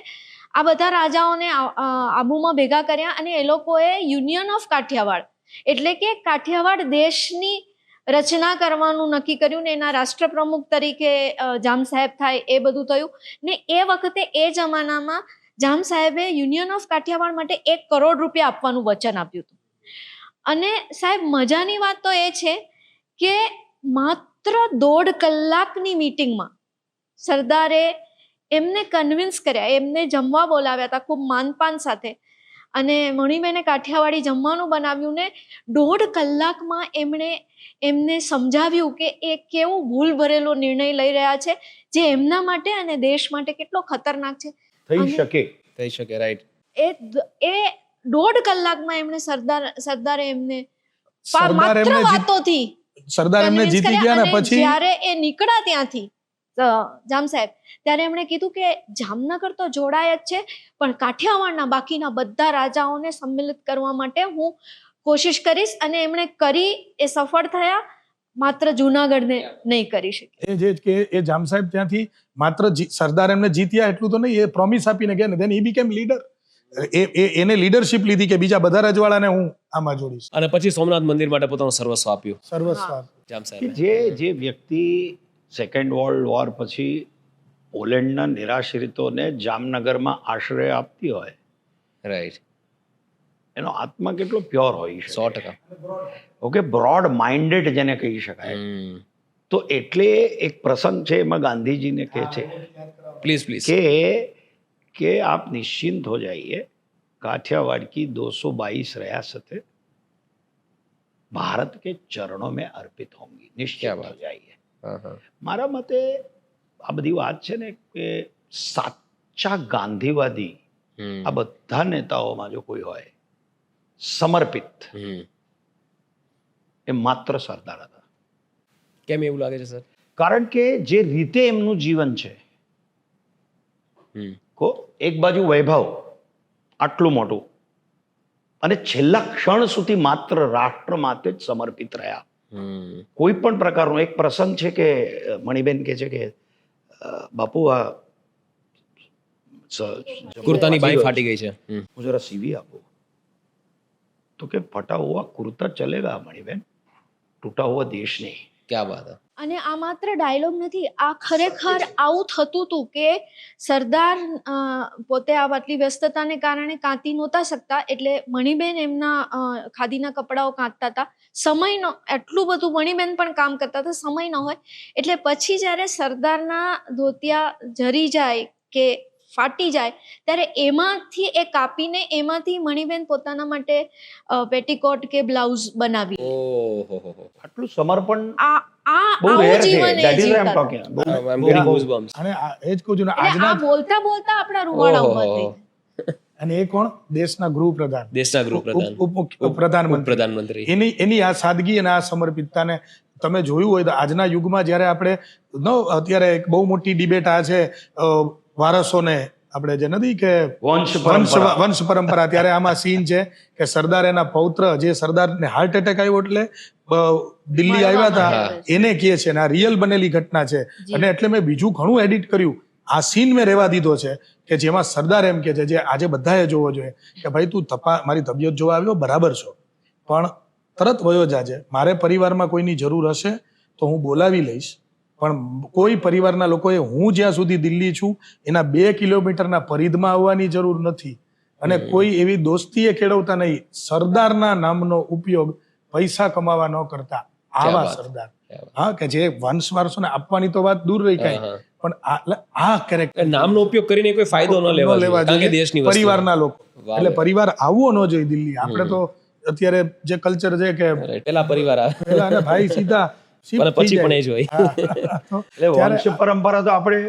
આ બધા રાજાઓને આબુમાં ભેગા કર્યા, અને એ લોકોએ યુનિયન ઓફ કાઠિયાવાડ, એટલે કે કાઠિયાવાડ દેશની રચના કરવાનું નક્કી કર્યું, ને એના રાષ્ટ્રપ્રમુખ તરીકે જામ સાહેબ થાય, એ બધું થયું. ને એ વખતે એ જમાનામાં જામ સાહેબે યુનિયન ઓફ કાઠિયાવાડ માટે 1 કરોડ રૂપિયા આપવાનું વચન આપ્યું હતું. અને સાહેબ, મજાની વાત તો એ છે કે માત્ર 1.5 કલાકની મીટિંગમાં સરદારે એમને કન્વિન્સ કર્યા, એમને જમવા બોલાવ્યા હતા ખૂબ માનપાન સાથે, અને મણિબેને કાઠિયાવાડી જમવાનું બનાવ્યું ને 1.5 કલાકમાં એમને સમજાવ્યું કે એ કેવો ભૂલ ભરેલો નિર્ણય લઈ રહ્યા છે જે એમના માટે અને દેશ માટે કેટલો ખતરનાક છે. થઈ શકે રાઈટ. એ 1.5 કલાકમાં એમણે સરદારે એમને સરદાર માત્ર એમને વાતોથી સરદાર એમને convince જીતી કર્યા. ગયા ને અને પછી જ્યારે એ નીકળ્યા ત્યાંથી જામ સાહેબ ત્યારે એમણે કીધું કે જામનગર તો જોડાય જ છે પણ કાઠિયાવાડના બાકીના બધા રાજાઓને સંમેલિત કરવા માટે હું કોશિશ કરીશ અને એમણે કરી, એ સફળ થયા, માત્ર જુનાગઢને નહીં કરી શકે. એ જે કે એ જામ સાહેબ ત્યાંથી માત્ર સરદાર એમને જીત્યા એટલું તો નહીં, એ પ્રોમિસ આપીને ગયા ને, then he became leader. એને લીડરશિપ લીધી કે બીજા બધા રજવાડાને હું આમાં જોડીશ. અને પછી સોમનાથ મંદિર માટે પોતાનું સર્વસ્વ આપ્યું સર્વસ્વ જામ સાહેબ. જે વ્યક્તિ સેકન્ડ વર્લ્ડ વોર પછી પોલેન્ડના નિરાશ્રિતોને જામનગરમાં આશ્રય આપતી હોય, રાઈટ. એનો આત્મા કેટલો પ્યોર હોય છે. 100%. ઓકે, બ્રોડ માઇન્ડેડ જેને કહી શકાય. તો એટલે એક પ્રસંગ છે, એમાં ગાંધીજીને કહે છે પ્લીઝ कि आप निश्चिंत हो जाइए, काठियावाड़ की 222 रियासतें भारत के चरणों में अर्पित होंगी, निश्चिंत हो जाइए. મારા મતે આ બધી વાત છે ને કે સાચા ગાંધીવાદી આ બધા નેતાઓમાં જો કોઈ હોય સમર્પિત, એ માત્ર સરદાર હતા. કેમ એવું લાગે છે સર? કારણ કે જે રીતે એમનું જીવન છે, કો એક બાજુ વૈભવ આટલું મોટું અને છેલ્લા ક્ષણ સુધી માત્ર રાષ્ટ્ર માટે જ સમર્પિત રહ્યા. કોઈ પણ પ્રકારનો એક પ્રસંગ છે કે મણિબેન કહે છે કે બાપુ આ કુર્તાની બાઈ ફાટી ગઈ છે, હું જરા સીવી આપો. તો કે ફટા હુઆ કુર્તા ચલેગા મણિબેન, ટૂટા હુઆ દેશ નહીં. ક્યાં વાત. અને આ માત્ર ડાયલોગ નથી, આ ખરેખર આવું થતું હતું કે સરદાર પોતે આ આટલી વ્યસ્તતાને કારણે કાંતી નહોતા શકતા, એટલે મણિબેન એમના ખાદીના કપડાઓ કાંતતા હતા. સમયનો એટલું બધું મણિબેન પણ કામ કરતા હતા, સમય ન હોય એટલે પછી જ્યારે સરદારના ધોતિયા જરી જાય કે ફાટી જાય ત્યારે એમાંથી એ કાપીને એમાંથી મણિબેન પોતાના માટે પેટીકોટ કે બ્લાઉઝ બનાવી. આટલું સમર્પણ આવું જીવન એ જીવતા. અને એ જ કહું છું ને, એટલે આજના આ બોલતા બોલતા આપણા રૂવાડા ઉભા થઈ. અને એ કોણ? દેશના ગૃહપ્રધાન, દેશના ગૃહપ્રધાન, પ્રધાનમંત્રી. એની આ સાદગી અને આ સમર્પિતતાને તમે જોયું હોય તો આજના યુગમાં જ્યારે આપણે અત્યારે એક બહુ મોટી ડિબેટ આ છે વારસોને આપણે જે નથી કે વંશ પરંપરા, ત્યારે આમાં સીન છે કે સરદાર એના પૌત્ર, જે સરદારને હાર્ટ એટેક આવ્યો એટલે દિલ્હી આવ્યા હતા, એને કહે છે ને આ રિયલ બનેલી ઘટના છે. અને એટલે મેં બીજું ઘણું એડિટ કર્યું. આ સીન મેં રહેવા દીધો છે કે જેમાં સરદાર એમ કે છે, જે આજે બધાએ જોવો જોઈએ કે ભાઈ તું મારી તબિયત જોવા આવ્યો બરાબર છો, પણ તરત વયો જાજે. મારે પરિવારમાં કોઈની જરૂર હશે તો હું બોલાવી લઈશ, પણ કોઈ પરિવારના લોકોએ હું જ્યાં સુધી દિલ્હી છું એના 2 કિલોમીટરના પરિધમાં આવવાની જરૂર નથી. અને કોઈ એવી દોસ્તીએ કેળવતા નહીં. સરદારના નામનો ઉપયોગ પૈસા કમાવા ન કરતા આવા સરદાર, હા, કે જે વંશ વારસોને આપવાની તો વાત દૂર રહી કાંઈ, પણ આ કેરેક્ટર નામનો ઉપયોગ કરીને કોઈ ફાયદો ન લેવા જોઈએ દેશની પરિવારના લોકો. એટલે પરિવાર આવવો ન જોઈએ દિલ્હી. આપણે તો અત્યારે જે કલ્ચર છે કે પેલા પરિવાર આવે, પેલા ભાઈ સીધા પછી પણ એ જ હોય. એટલે વંશ પરંપરા તો આપણે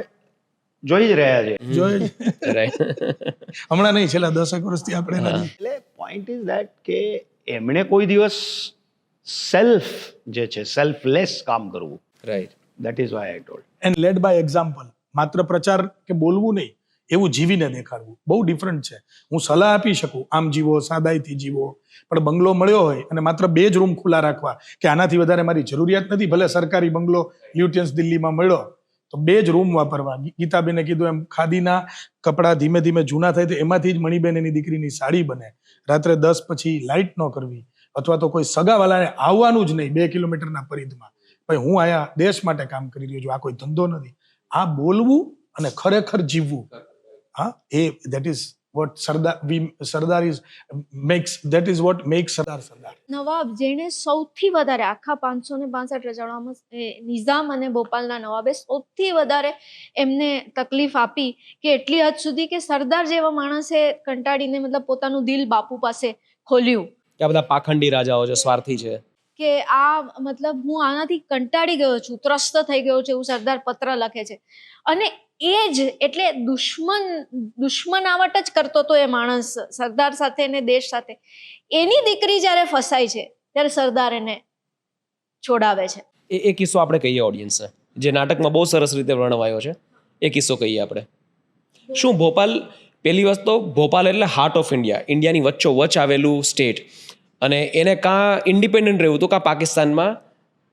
જોઈ જ રહ્યા છે. હમણાં નહીં, છેલ્લા 10 વર્ષથી આપણે નથી. એટલે પોઈન્ટ ઇઝ ધેટ કે એમણે કોઈ દિવસ સેલ્ફ જે છે સેલ્ફલેસ કામ કરવું. Right. That is why I told. And led by example. માત્ર પ્રચાર કે બોલવું નહીં, એવું જીવીને દેખાડવું બહુ ડિફરન્ટ છે. હું સલાહ આપી શકું આમ જીવો, સાદાઈથી જીવો, પણ બંગલો મળ્યો હોય અને માત્ર 2 જ રૂમ ખુલ્લા રાખવા કે આનાથી વધારે મારી જરૂરિયાત નથી, ભલે સરકારી બંગલો લ્યુટિયન્સ દિલ્હીમાં મળ્યો તો 2 જ રૂમ વાપરવા. ગીતાબેને કીધું એમ ખાદીના કપડાં ધીમે ધીમે જૂના થાય તો એમાંથી જ મણિબેન એની દીકરીની સાડી બને. રાત્રે 10 પછી લાઇટ ન કરવી, અથવા તો કોઈ સગાવાલાને આવવાનું જ નહીં 2 કિલોમીટરના પરિધમાં. ભાઈ હું આયા દેશ માટે કામ કરી રહ્યો છું, આ કોઈ ધંધો નથી. આ બોલવું અને ખરેખર જીવવું, હા, એ that is what Sardar is makes, that is what makes Sardar. નવાબ જેણે સૌથી વધારે આખા 562 રજવાડામાં નિઝામ અને ભોપાલના નવાબે સૌથી વધારે એમને તકલીફ આપી કે એટલી હદ સુધી કે સરદાર જેવા માણસે કંટાળીને મતલબ પોતાનું દિલ બાપુ પાસે ખોલ્યું કે આ બધા પાખંડી રાજાઓ છે, સ્વાર્થી છે. કે આ મતલબ હું આનાથી કંટાળી ગયો છું, ત્રસ્ત થઈ ગયો છું, એવું સરદાર પત્ર લખે છે. અને એ જ એટલે દુશ્મનાવટ જ કરતો હતો એ માણસ સરદાર સાથે ને દેશ સાથે. એની દીકરી જ્યારે ફસાય છે ત્યારે સરદાર એને છોડાવે છે. એ કિસ્સો આપણે કહીએ ઓડિયન્સને, જે નાટકમાં બહુ સરસ રીતે વર્ણવાયો છે. એ કિસ્સો કહીએ આપણે. શું ભોપાલ, પહેલી વસ્તુ, ભોપાલ એટલે હાર્ટ ઓફ ઇન્ડિયા, ઇન્ડિયાની વચ્ચોવચ્ચ આવેલું સ્ટેટ, અને એને કાં ઇન્ડિપેન્ડન્ટ રહેવું હતું કાં પાકિસ્તાનમાં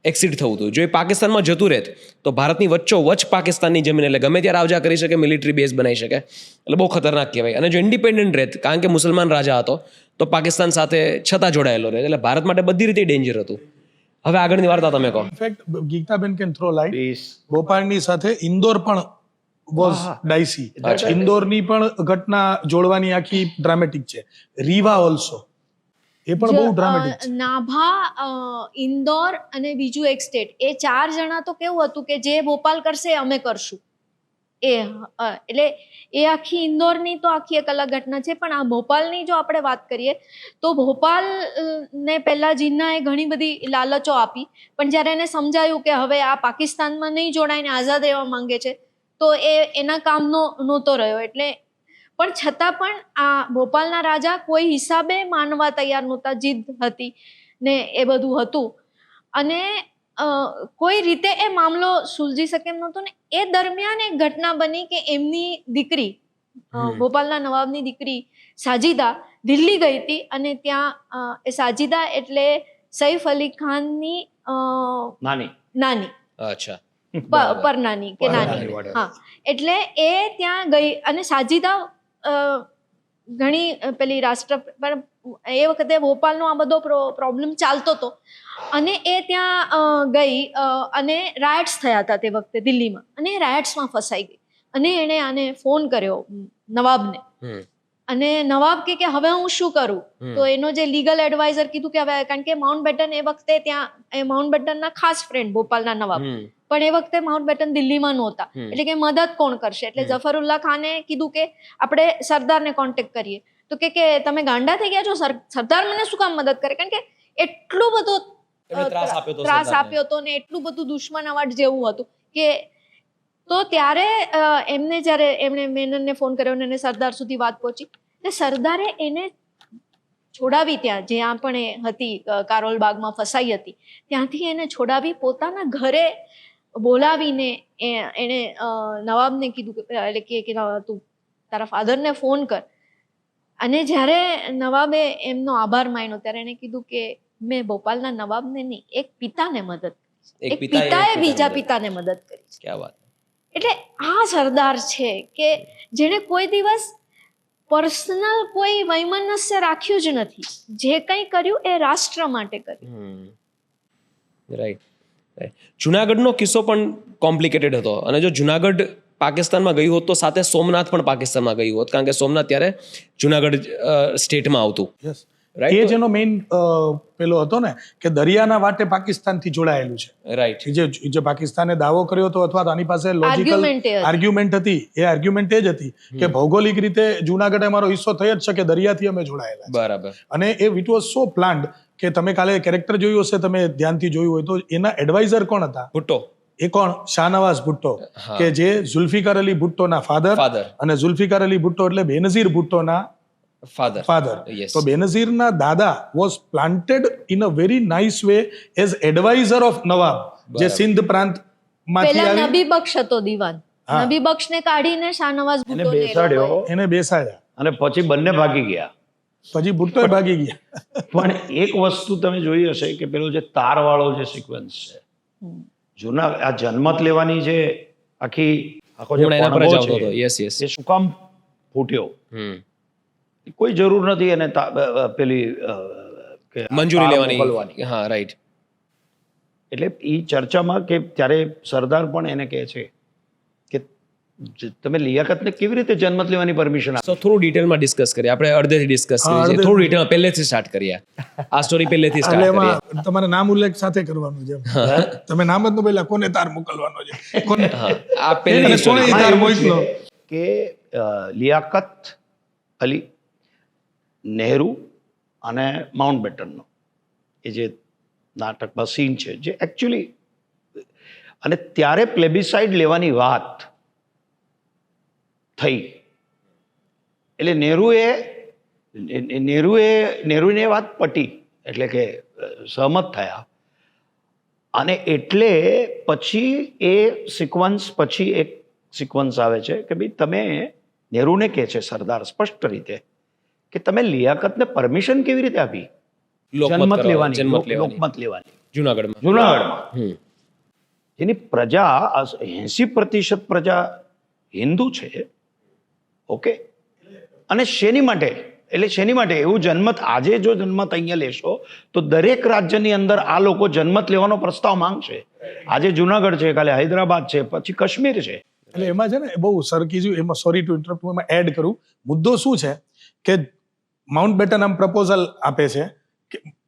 એક્સિટ થવું હતું. જો એ પાકિસ્તાનમાં જતું રહેત તો ભારતની વચ્ચોવચ્ચ પાકિસ્તાનની જમીન, એટલે ગમે ત્યારે આવજા કરી શકે, મિલિટરી બેઝ બનાવી શકે, એટલે બહુ ખતરનાક કહેવાય. અને જો ઇન્ડિપેન્ડન્ટ રહેત, કારણ કે મુસલમાન રાજા હતો, તો પાકિસ્તાન સાથે છતાં જોડાયેલો રહે, એટલે ભારત માટે બધી રીતે ડેન્જર હતું. હવે આગળની વાર્તા તમે કહો. In fact Geetaben can throw light, Please. ભોપાલની સાથે ઇન્દોર પણ વોઝ ડાઇસી. ઇન્દોરની પણ ઘટના જોડવાની આખી ડ્રામેટિક છે. રીવા ઓલ્સો, એ પણ બહુ ડ્રામેટિક છે. નાભા, ઇન્દોર અને બીજું એક સ્ટેટ, એ 4 જણા તો કેવું હતું કે જે ભોપાલ કરશે એ અમે કરશું. એટલે એ આખી ઇન્દોરની તો આખી એક અલગ ઘટના છે. પણ આ ભોપાલની જો આપણે વાત કરીએ તો ભોપાલ ને પહેલા જીન્નાએ ઘણી બધી લાલચો આપી, પણ જ્યારે એને સમજાયું કે હવે આ પાકિસ્તાનમાં નહીં જોડાઈને આઝાદ રહેવા માંગે છે તો એ એના કામનો નહોતો રહ્યો. એટલે પણ છતાં પણ આ ભોપાલના રાજા કોઈ હિસાબે માનવા તૈયાર નહોતા, જીદ હતી ને એ બધું હતું, અને કોઈ રીતે એ મામલો સુલઝી શકે એમ નહોતો. ને એ દરમિયાન એક ઘટના બની કે એમની દીકરી, ભોપાલના નવાબની દીકરી સાજિદા દિલ્હી ગઈ હતી, અને ત્યાં એ સાજિદા એટલે સૈફ અલી ખાનની નાની, અચ્છા, પરનાની કે નાની, હા. એટલે એ ત્યાં ગઈ, અને સાજિદા ઘણી પેલી રાષ્ટ્ર, પણ એ વખતે ભોપાલનો આ બધો પ્રોબ્લેમ ચાલતો હતો, અને એ ત્યાં ગઈ, અને રાયટ્સ થયા હતા તે વખતે દિલ્હીમાં, અને એ રાયટ્સમાં ફસાઈ ગઈ, અને એણે આને ફોન કર્યો નવાબને, અને નવાબ કે હવે હું શું કરું? તો એનો જે લીગલ એડવાઇઝર કીધું કે હવે, કારણ કે માઉન્ટ બેટન એ વખતે ત્યાં, એ માઉન્ટ બેટનના ખાસ ફ્રેન્ડ ભોપાલના નવાબ, પણ એ વખતે માઉન્ટ બેટન દિલ્હીમાં નહોતા, એટલે કે મદદ કોણ કરશે? એટલે ઝફરુલ્લા ખાને કીધું કે આપણે સરદારને કોન્ટેક્ટ કરીએ. તો કે તમે ગાંડા થઈ ગયા છો, સરદાર મને શું કામ મદદ કરે? કારણ કે એટલો બધો ત્રાસ આપ્યો હતો ને એટલું બધું દુશ્મનાવટ જેવું હતું કે. તો ત્યારે જ્યારે એમણે મેનનને ફોન કર્યો અને એને સરદાર સુધી વાત પહોંચી, એટલે સરદારે એને છોડાવી, ત્યાં જ્યાં પણ એ હતી કારોલ બાગમાં ફસાઈ હતી ત્યાંથી એને છોડાવી, પોતાના ઘરે બોલાવીને એણે નવાબને કીધું, એટલે કે તું તારા ફાધરને ફોન કર. અને જ્યારે નવાબે એમનો આભાર માન્યો ત્યારે એણે કીધું કે મેં ભોપાલના નવાબને નહીં, એક પિતાને મદદ કરી, એક પિતાએ બીજા પિતાને મદદ કરી. ક્યાં વાત! એટલે આ સરદાર છે કે જેણે કોઈ દિવસ પર્સનલ કોઈ વૈમનસ્ય રાખ્યું જ નથી, જે કંઈ કર્યું એ રાષ્ટ્ર માટે કર્યું. રાઈટ. જુનાગઢનો કિસ્સો પણ કોમ્પ્લિકેટેડ હતો, અને જો જુનાગઢ પાકિસ્તાનમાં ગયું હોત તો સાથે સોમનાથ પણ પાકિસ્તાનમાં ગયું હોત, કારણ કે સોમનાથ ત્યારે જુનાગઢ સ્ટેટમાં આવતું. એ જેનો મેઇન પેલો હતો ને કે દરિયાના વાટે પાકિસ્તાનથી જોડાયેલું છે. રાઈટ. જે પાકિસ્તાને દાવો કર્યો હતો, અથવા તો આની પાસે લોજિકલ આર્ગ્યુમેન્ટ હતી, એ આર્ગ્યુમેન્ટ એ જ હતી કે ભૌગોલિક રીતે જુનાગઢ અમારો હિસ્સો થઈ જ શકે, દરિયાથી અમે જોડાયેલા. બરાબર. અને એ ઇટ વોઝ સો પ્લાન્ડ કે તમે કાલે કેરેક્ટર જોયું હશે, તમે ધ્યાનથી જોયું હોય તો, એના એડવાઇઝર કોણ હતા? ભુટ્ટો. એ કોણ? શાહનવાઝ ભુટ્ટો, કે જે ઝુલ્ફિકાર અલી ભુટ્ટોના ફાધર, અને ઝુલ્ફિકાર અલી ભુટ્ટો એટલે બેનઝીર ભુટ્ટોના ફાધર. તો બેનઝીરના દાદા was planted in a very nice way as adviser of નવાબ, જે સિંધ પ્રાંતમાંથી પેલા નબી બક્ષ હતો દીવાન, નબી બક્ષને કાઢીને શાહનવાઝ ભુટ્ટો એને બેસાડ્યા, અને પછી બંને ભાગી ગયા. પછી ભુટ્ટો ભાગી ગયા. પણ એક વસ્તુ તમે જોઈ હશે કે પેલો જે તારવાળો જે સિક્વન્સ છે, જૂના આ જન્મત લેવાની જે આખો જે પણવો છે, એ શું કામ ફૂટ્યો? કોઈ જરૂર નથી એને પેલી મંજૂરી લેવાની. હા, રાઈટ. એટલે એ ચર્ચામાં કે ત્યારે સરદાર પણ એને કહે છે કે તમે લિયાકતને કેવી રીતે જન્મત લેવાની પરમિશન તો થોડું ડિટેલમાં ડિસ્કસ કરીએ. આપણે અડધેથી ડિસ્કસ કરીએ છીએ. થોડું ડિટેલમાં પહેલેથી સ્ટાર્ટ કરીએ. આ સ્ટોરી પહેલેથી એટલે સ્ટાર્ટ કરીએ. એમાં તમારે નામ ઉલ્લેખ સાથે કરવાનું છે. તમે નામ જ ન પહેલા કોને તાર મોકલવાનો છે, કોને આ પહેલેથી કોને ઈ તાર મોકલો. કે લિયાકત અલી, નહેરુ અને માઉન્ટ બેટનનો એ જે નાટકમાં સીન છે, જે એકચ્યુઅલી, અને ત્યારે પ્લેબિસાઇડ લેવાની વાત થઈ એટલે નહેરુને વાત પટી, એટલે કે સહમત થયા. અને એટલે પછી એ સિક્વન્સ, પછી એક સિક્વન્સ આવે છે કે ભાઈ તમે, નહેરુને કહે છે સરદાર સ્પષ્ટ રીતે કે તમે લિયાકતને પરમિશન કેવી રીતે આપી જન્મત લેવાની, લોકમત લેવાની જુનાગઢમાં. જેની પ્રજા 80% પ્રજા હિન્દુ છે. ઓકે, અને શેની માટે, એટલે શેની માટે એવું જન્મત, આજે જો જન્મત અહીંયા લેશો તો દરેક રાજ્યની અંદર આ લોકો જન્મત લેવાનો પ્રસ્તાવ માંગશે. આજે જુનાગઢ છે, કાલે હૈદરાબાદ છે, પછી કાશ્મીર છે. એટલે એમાં છે ને બહુ સરકીજું, એમાં સોરી ટુ ઇન્ટરપ્ટ, હું એમાં એડ કરું. મુદ્દો શું છે કે માઉન્ટ બેટન આમ પ્રપોઝલ આપે છે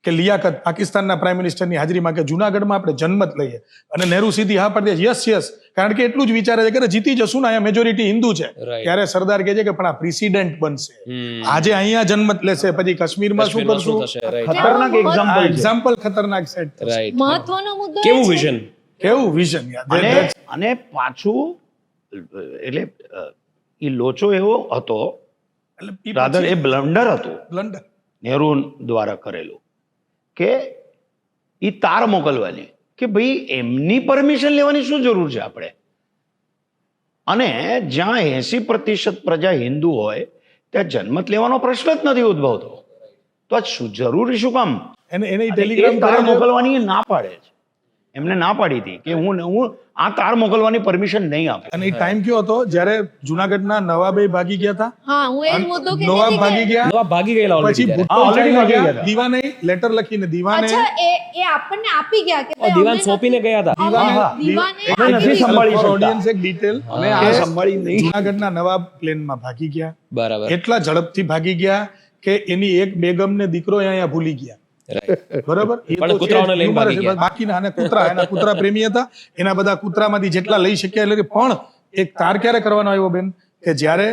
કે લિયાકત પાકિસ્તાનના પ્રાઇમ મિનિસ્ટરની હાજરીમાં કે જુનાગઢમાં આપણે જન્મત લઈએ, અને નહેરુ સીધી હા પાડી દે, યસ યસ, કારણ કે એટલું જ વિચારે છે કે જીતી જશું ને, અહીંયા મેજોરિટી હિન્દુ છે. ત્યારે સરદાર કહે છે કે પણ આ પ્રેસિડેન્ટ બનશે, આજે અહીંયા જન્મત લેશે, પછી કાશ્મીરમાં શું કરશું. ખતરનાક એક્ઝામ્પલ ખતરનાક સેટ. મહત્વનો મુદ્દો કેવું વિઝન, કેવું વિઝન. અને પાછું એટલે એ લોચો એવો હતો, રાધર એ બ્લન્ડર હતું બ્લન્ડર નહેરુ દ્વારા કરેલું, કે એ તાર મોકલવાની, કે ભાઈ એમની પરમિશન લેવાની શું જરૂર છે આપણે. અને જ્યાં 80% પ્રજા હિન્દુ હોય ત્યાં જન્મત લેવાનો પ્રશ્ન જ નથી ઉદ્ભવતો, તો આ શું જરૂરી શું કામ એને ટેલિગ્રામ તાર મોકલવાની ના પાડે છે. એમને ના પાડી હતી કે હું આ તાર મોકલવાની પરમિશન નહીં આપે. અને એ ટાઈમ કયો હતો જ્યારે જુનાગઢના નવાબે ભાગી ગયા હતા. હા, હું એ જ મુદ્દો કહેતી નવાબ હતી ભાગી ગયા, નવાબ ભાગી ગયેલા પછી already ભુટ્ટો already ચાલ્યા ભાગી ગયા, ગયા. દીવાને લેટર લખીને દીવાને અચ્છા, એ આપણને આપી ગયા કે ભાઈ દીવાન અમને સોંપીને ગયા હતા. દીવાને અમે નથી આપી સંભાળી For શકતા. audience એક ડિટેલ, અને આ સંભાળી નહીં. જુનાગઢના નવાબ પ્લેનમાં ભાગી ગયા, બરાબર, એટલા ઝડપથી ભાગી ગયા કે એની એક બેગમને દીકરો અહીંયા ભૂલી ગયા. બરાબર, એ પણ તો કૂતરાઓને લઈને humor ભાગી છે. ગયા. બાકીના અને એના કૂતરા પ્રેમી હતા, એના બધા કૂતરામાંથી જેટલા લઈ શક્યા એટલે. પણ એક તાર ક્યારે કરવાનો આવ્યો બેન, કે જ્યારે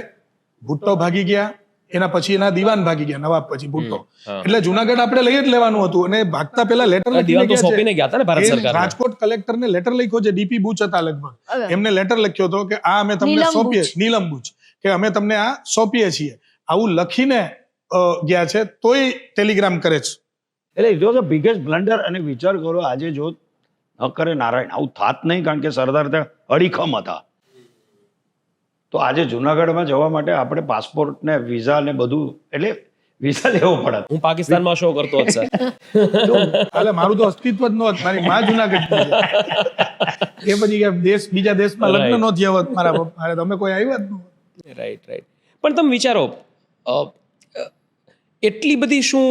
ભુટ્ટો ભાગી ગયા, એના પછી એના દીવાન ભાગી ગયા, નવાબ પછી ભુટ્ટો. એટલે જુનાગઢ આપણે લઈ જ લેવાનું હતું, અને ભાગતા પહેલા લેટર દીવાન તો સોંપીને ગયા હતા ને ભારત સરકાર. રાજકોટ કલેક્ટરને લેટર લખ્યો છે, ડીપી બુચ હતા લગભગ, હવે. એમને લેટર લખ્યો હતો કે આ અમે તમને નીલમ સોંપીએ, બુચ. નીલમ બુચ, કે અમે તમને આ સોંપીએ છીએ, આવું લખીને ગયા છે, તોય ટેલિગ્રામ કરે છે. એટલે it was a biggest blunder. અને વિચાર કરો, આજે જો ન કરે નારાયણ, આવું થાત નહીં, કારણ કે સરદાર ત્યાં અડીખમ હતા. તો આજે જુનાગઢમાં જવા માટે આપણે પાસપોર્ટ ને વિઝા ને બધું, એટલે વિઝા લેવો પડે. હું પાકિસ્તાનમાં શો કરતો હતો સર. એટલે મારું તો અસ્તિત્વ જ નહોતું, મારી માં જુનાગઢ એ પછી કે બીજા દેશમાં લગ્ન નો થયા હોત મારા પપ્પા, તમે કોઈ આવ્યા જ નહોત. Right right. પણ તમે વિચારો, એટલી બધી શું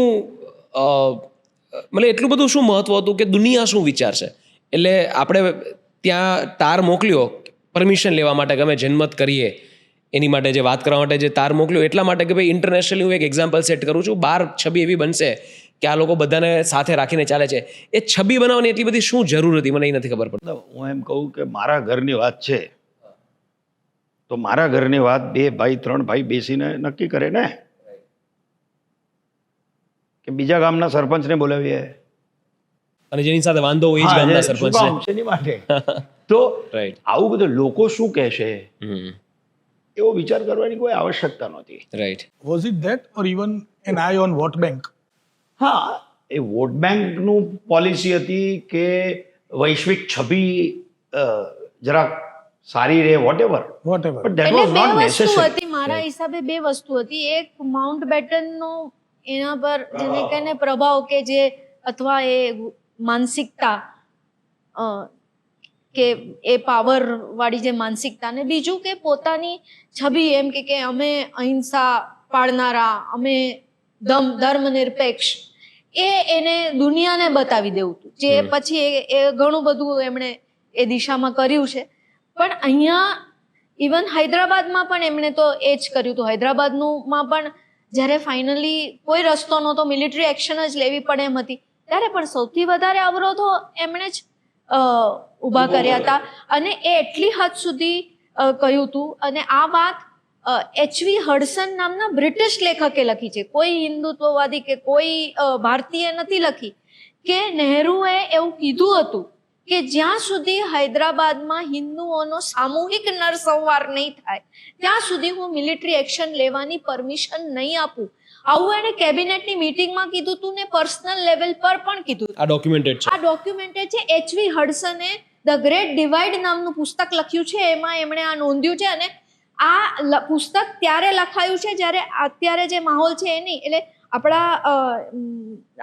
મતલબ એટલું બધું શું મહત્વ હતું કે દુનિયા શું વિચારશે. એટલે આપણે ત્યાં તાર મોકલ્યો પરમિશન લેવા માટે કે અમે જન્મત કરીએ, એની માટે જે વાત કરવા માટે જે તાર મોકલ્યો, એટલા માટે કે ભાઈ ઇન્ટરનેશનલી હું એક એક્ઝામ્પલ સેટ કરું છું, બહાર છબી એવી બનશે કે આ લોકો બધાને સાથે રાખીને ચાલે છે. એ છબી બનાવવાની એટલી બધી શું જરૂર હતી, મને એ નથી ખબર પડતી. હું એમ કહું કે મારા ઘરની વાત છે, તો મારા ઘરની વાત 2 ભાઈ 3 ભાઈ બેસીને નક્કી કરે ને, કે બીજા ગામના સરપંચને બોલાવીએ, અને જેની સાથે વાંધો હોય એ જ હા, ગામના શું સરપંચ કામ છે એની માટે. તો રાઈટ. આવું બધું લોકો શું કહેશે એવો વિચાર કરવાની કોઈ આવશ્યકતા નહોતી. Right. Was it that or even an eye on vote bank? હા, એ વોટ બેંકનું પોલિસી હતી કે વૈશ્વિક છબી જરાક સારી રહે, વોટેવર, Whatever. બટ ધેટ એટલે વોઝ નોટ બે વસ્તુ નેસેસરી. હતી મારા હિસાબે, 2 વસ્તુ હતી. એક માઉન્ટ બેટનનો એના પર જેને કહીને પ્રભાવ, કે જે અથવા એ માનસિકતા, કે એ પાવર વાળી જે માનસિકતા, ને બીજું કે પોતાની છબી, એમ કે અમે અહિંસા પાળનારા, અમે ધર્મનિરપેક્ષ, એને દુનિયાને બતાવી દેવું હતું. જે પછી એ ઘણું બધું એમણે એ દિશામાં કર્યું છે. પણ અહીંયા ઇવન હૈદરાબાદમાં પણ એમણે તો એ જ કર્યું હતું. હૈદરાબાદમાં પણ જ્યારે ફાઇનલી કોઈ રસ્તો નહોતો, મિલિટરી એક્શન જ લેવી પડે એમ હતી, ત્યારે પણ સૌથી વધારે અવરોધો એમણે જ ઊભા કર્યા હતા. અને એ એટલી હદ સુધી કહ્યું હતું. અને આ વાત એચવી હડસન નામના બ્રિટિશ લેખકે લખી છે, કોઈ હિન્દુત્વવાદી કે કોઈ ભારતીય નથી લખી, કે નહેરુએ એવું કીધું હતું કે જ્યાં સુધી હૈદરાબાદમાં હિન્દુઓનો સામૂહિક નરસંહાર નહીં થાય ત્યાં સુધી હું મિલિટરી એક્શન લેવાની પરમિશન નહીં આપું. આવું એણે કેબિનેટની મીટિંગમાં કીધું હતું ને પર્સનલ લેવલ પર પણ કીધું. આ ડોક્યુમેન્ટેડ છે. આ ડોક્યુમેન્ટેડ છે. એચવી હડસને ધ ગ્રેટ ડિવાઈડ નામનું પુસ્તક લખ્યું છે, એમાં એમણે આ નોંધ્યું છે. અને આ પુસ્તક ત્યારે લખાયું છે જ્યારે અત્યારે જે માહોલ છે એ નહીં, એટલે આપણા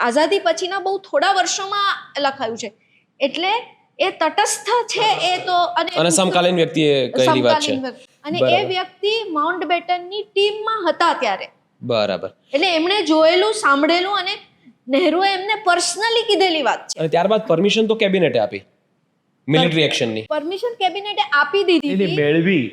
આઝાદી પછીના બહુ થોડા વર્ષોમાં લખાયું છે. એટલે એ તટસ્થ છે એ તો, અને સમકાલીન વ્યક્તિએ કહેલી વાત છે. અને એ વ્યક્તિ માઉન્ટ બેટનની ટીમમાં હતા ત્યારે. બરાબર. એટલે એમણે જોયેલું, સાંભળેલું અને નહેરુએ એમને પર્સનલી કીધેલી વાત છે. અને ત્યારબાદ પરમિશન તો કેબિનેટે આપી મિલિટરી એક્શનની. પરમિશન કેબિનેટે આપી દીધી એની હતી. મેળવી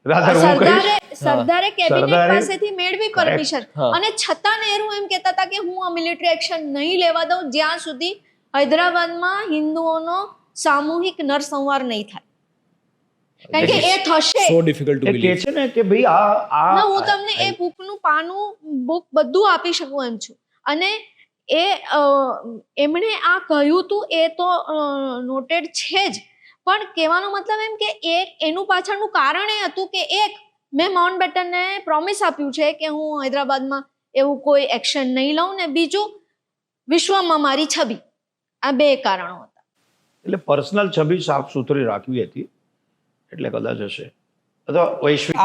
રાધર હું કહીશ સરદારે કેબિનેટ સરદારે પાસેથી મેળવી પરમિશન. અને છતાં નહેરુ એમ કહેતા હતા કે હું આ મિલિટરી એક્શન નહીં લેવા દઉં જ્યાં સુધી હૈદરાબાદમાં હિન્દુઓનો સામૂહિક નરસંહાર નહીં થાય. કારણ કે એ થશે. સો ડિફિકલ્ટ ટુ એ કહે બિલીવ. છે ને કે ભાઈ આ હું તમને એ બુકનું પાનું બુક બધું આપી શકું એમ છું. અને એ એમણે આ કહ્યું હતું એ તો નોટેડ છે જ, પણ કહેવાનો મતલબ એમ કે એનું પાછળનું કારણ એ હતું કે એક, મેં માઉન્ટ બેટનને પ્રોમિસ આપ્યું છે કે હું હૈદરાબાદમાં એવું કોઈ એક્શન નહીં લઉં, ને બીજું વિશ્વમાં મારી છબી. આ બે કારણો હતા. એટલે પર્સનલ છબી સાફ સુથરી રાખવી હતી, એટલે કદાચ હશે. અથવા વૈશ્વિક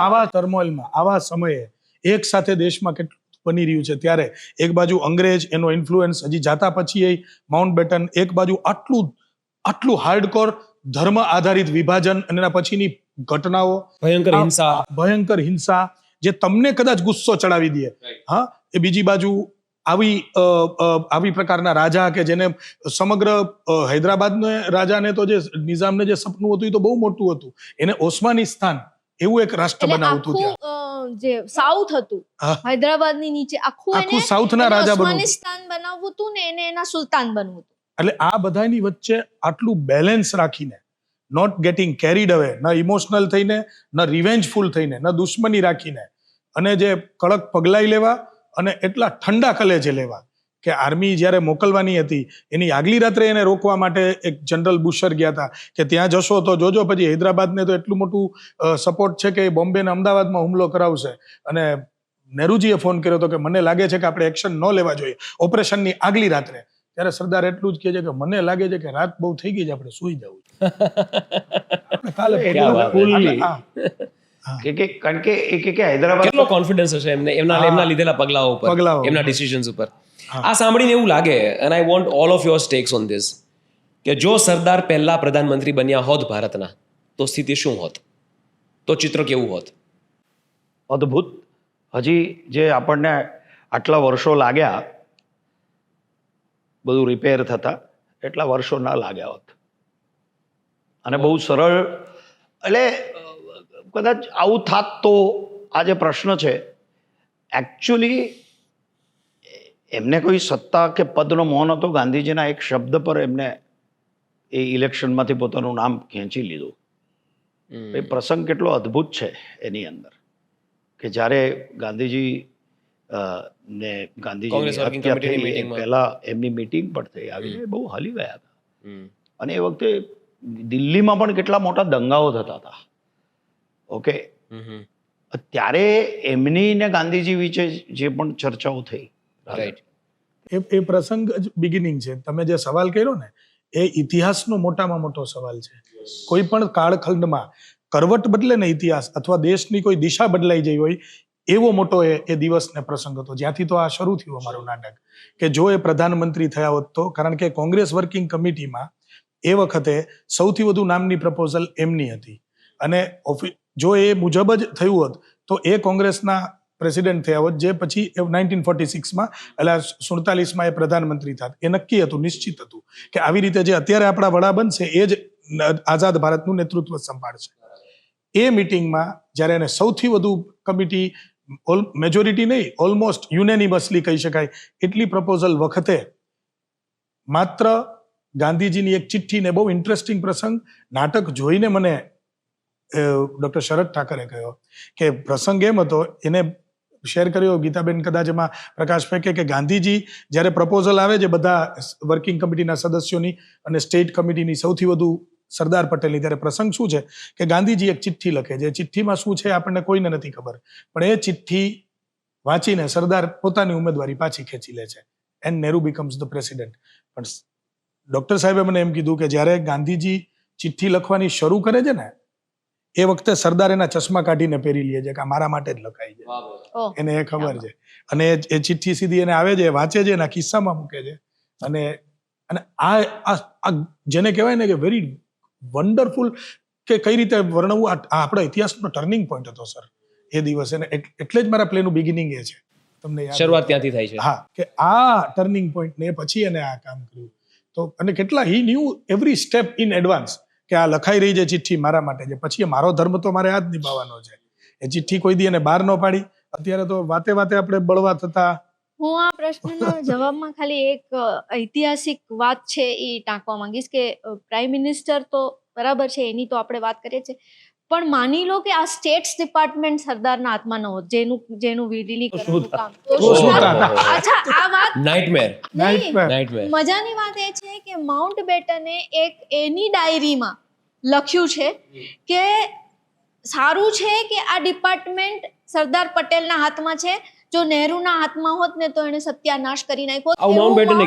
આવા ટર્મોઇલમાં, આવા સમયે એક સાથે દેશમાં કેટલું બની રહ્યું છે, ત્યારે એક બાજુ અંગ્રેજ, એનો ઇન્ફ્લુઅન્સ હજી જાતા પછી એ માઉન્ટ બેટન, એક બાજુ આટલું હાર્ડકોર ધર્મ આધારિત વિભાજન અને એના પછીની ઘટનાઓ, ભયંકર હિંસા જે તમને કદાચ ગુસ્સો ચડાવી દે. હા, એ બીજી બાજુ આવી પ્રકારના રાજા કે જેને સમગ્ર હૈદરાબાદને રાજાને તો જે નિઝામને જે સપનું હતું એ તો બહુ મોટું હતું, એને ઓસ્માનિસ્તાન એવું એક રાષ્ટ્ર બનાવતું હતું. જે સાઉથ હતું હૈદરાબાદની નીચે આખું સાઉથના રાજા ઓસ્માનિસ્તાન બનાવવું હતું ને એને એના સુલતાન બનવું હતું. એટલે આ બધાની વચ્ચે આટલું બેલેન્સ રાખીને, નોટ ગેટિંગ કેરીડ અવે, ન ઇમોશનલ થઈને, ન રિવેન્જફુલ થઈને, ન દુશ્મની રાખીને, અને જે કડક પગલાં લેવા અને એટલા ઠંડા કલેજે લેવા કે આર્મી જ્યારે મોકલવાની હતી એની આગલી રાત્રે એને રોકવા માટે એક જનરલ બુશર ગયા હતા કે ત્યાં જશો તો જોજો પછી હૈદરાબાદને તો એટલું મોટું સપોર્ટ છે કે બોમ્બે ને અમદાવાદમાં હુમલો કરાવશે. અને નહેરુજીએ ફોન કર્યો હતો કે મને લાગે છે કે આપણે એક્શન ન લેવા જોઈએ ઓપરેશનની આગલી રાત્રે. ત્યારે સરદાર એટલું જ કહે છે કે મને લાગે છે કે રાત બહુ થઈ ગઈ છે, આપણે સૂઈ જવું કારણ કે હૈદરાબાદ કેટલો કોન્ફિડન્સ હશે એમના લીધેલા પગલાઓ ઉપર, એમના ડિસિઝન્સ ઉપર. આ સાંભળીને એવું લાગે, and I want all of your tax on this, કે જો સરદાર પહેલા પ્રધાનમંત્રી બન્યા હોત ભારતના, તો સ્થિતિ શું હોત, તો ચિત્ર કેવું હોત? અદ્ભુત. હજી જે આપણને આટલા વર્ષો લાગ્યા બધું રિપેર થતા, એટલા વર્ષો ના લાગ્યા હોત. અને બહુ સરળ, એટલે કદાચ આવું થાત તો આ જે પ્રશ્ન છે, એકચ્યુઅલી એમને કોઈ સત્તા કે પદનો મોહ નહોતો. ગાંધીજીના એક શબ્દ પર એમને એ ઇલેક્શનમાંથી પોતાનું નામ ખેંચી લીધું. એ પ્રસંગ કેટલો અદ્ભુત છે એની અંદર, કે જ્યારે ગાંધીજી ને ગાંધીજી પહેલા એમની મીટિંગ પણ થઈ, આવીને બહુ હલી ગયા હતા. અને એ વખતે દિલ્હીમાં પણ કેટલા મોટા દંગાઓ થતા હતા. ઓકે, ત્યારે એમની ને ગાંધીજી વિશે જે પણ ચર્ચાઓ થઈ, એ પ્રસંગ જ બિગિનિંગ છે. તમે જે સવાલ કર્યો ને એ ઇતિહાસનો મોટામાં મોટો સવાલ છે. કોઈ પણ કાળખંડમાં કરવટ બદલે ને ઇતિહાસ, અથવા દેશની કોઈ દિશા બદલાઈ જઈ હોય, એવો મોટો એ દિવસ ને પ્રસંગ હતો. જ્યાંથી તો આ શરૂ થયું અમારું નાટક, કે જો એ પ્રધાનમંત્રી થયા હોત તો, કારણ કે કોંગ્રેસ વર્કિંગ કમિટીમાં એ વખતે સૌથી વધુ નામની પ્રપોઝલ એમની હતી. અને જો એ મુજબ જ થયું હોત તો એ કોંગ્રેસના પ્રેસિડેન્ટ થયા હોત, જે પછી 1946માં એટલે 47માં એ પ્રધાનમંત્રી થાત. એ નક્કી હતું, નિશ્ચિત હતું કે આવી રીતે જે અત્યારે આપણા વડા બનશે એ જ આઝાદ ભારતનું નેતૃત્વ સંભાળશે. એ મિટિંગમાં જ્યારે એને સૌથી વધુ કમિટી મેજોરિટી નહીં, ઓલમોસ્ટ યુનેનિમસલી કહી શકાય એટલી પ્રપોઝલ વખતે માત્ર ગાંધીજીની એક ચિઠ્ઠીને, બહુ ઇન્ટરેસ્ટિંગ પ્રસંગ, નાટક જોઈને મને ડૉક્ટર શરદ ઠાકરે કહ્યો કે પ્રસંગ એમ હતો, એને શેર કર્યો ગીતાબેન, કદાચ એમાં પ્રકાશ ફેંકે, કે ગાંધીજી જ્યારે પ્રપોઝલ આવે છે બધા વર્કિંગ કમિટીના સદસ્યોની અને સ્ટેટ કમિટીની સૌથી વધુ સરદાર પટેલની, ત્યારે પ્રસંગ શું છે કે ગાંધીજી એક ચિઠ્ઠી લખે છે. ચિઠ્ઠીમાં શું છે આપણને કોઈને નથી ખબર, પણ એ ચિઠ્ઠી વાંચીને સરદાર પોતાની ઉમેદવારી પાછી ખેંચી લે છે and Nehru becomes the president. પણ ડૉક્ટર સાહેબે મને એમ કીધું કે જ્યારે ગાંધીજી ચિઠ્ઠી લખવાની શરૂ કરે છે ને, એ વખતે સરદાર એના ચશ્મા કાઢીને પહેરી લે છે કે આ મારા માટે જ લખાય છે, એને એ ખબર છે. અને એ ચિઠ્ઠી સીધી એને આવે છે, વાંચે છે, એના ખિસ્સામાં મૂકે છે. અને આ જેને કહેવાય ને કે વેરી વન્ડરફુલ, કે કઈ રીતે વર્ણવું, આ આપણા ઇતિહાસનો ટર્નિંગ પોઈન્ટ હતો સર એ દિવસે. એટલે જ મારા પ્લેનું બિગિનિંગ એ છે, તમને શરૂઆત ત્યાંથી થાય છે. હા, કે આ ટર્નિંગ પોઈન્ટ ને પછી એને આ કામ કર્યું. તો અને કેટલા he knew every step in advance કે આ લખાઈ રહી છે ચિઠ્ઠી મારા માટે છે, પછી એ મારો ધર્મ તો મારે આ જ નિભાવવાનો છે. એ ચિઠ્ઠી કોઈ દી એને બહાર ન પાડી. અત્યારે તો વાતે વાતે આપણે બળવા થતા. હું આ પ્રશ્નના જવાબમાં ખાલી એક ઐતિહાસિક વાત છે એ ટાંકવા માંગીશ કે પ્રાઇમ મિનિસ્ટર તો બરાબર છે, એની તો આપણે વાત કરીએ છીએ, પણ માની લો કે આ સ્ટેટ્સ ડિપાર્ટમેન્ટ સરદારના હાથમાં ન હોત, જેનું વિલીનીકરણનું કામ, તો શું થાત? અચ્છા, આ વાત નાઇટમેર. મજાની વાત એ છે કે માઉન્ટ બેટને એક એની ડાયરીમાં લખ્યું છે કે સારું છે કે આ ડિપાર્ટમેન્ટ સરદાર પટેલના હાથમાં છે, જો નહેરુના હાથમાં હોત ને તો એને સત્યાનાશ કરી નાખ્યો. માઉન્ટ બેટને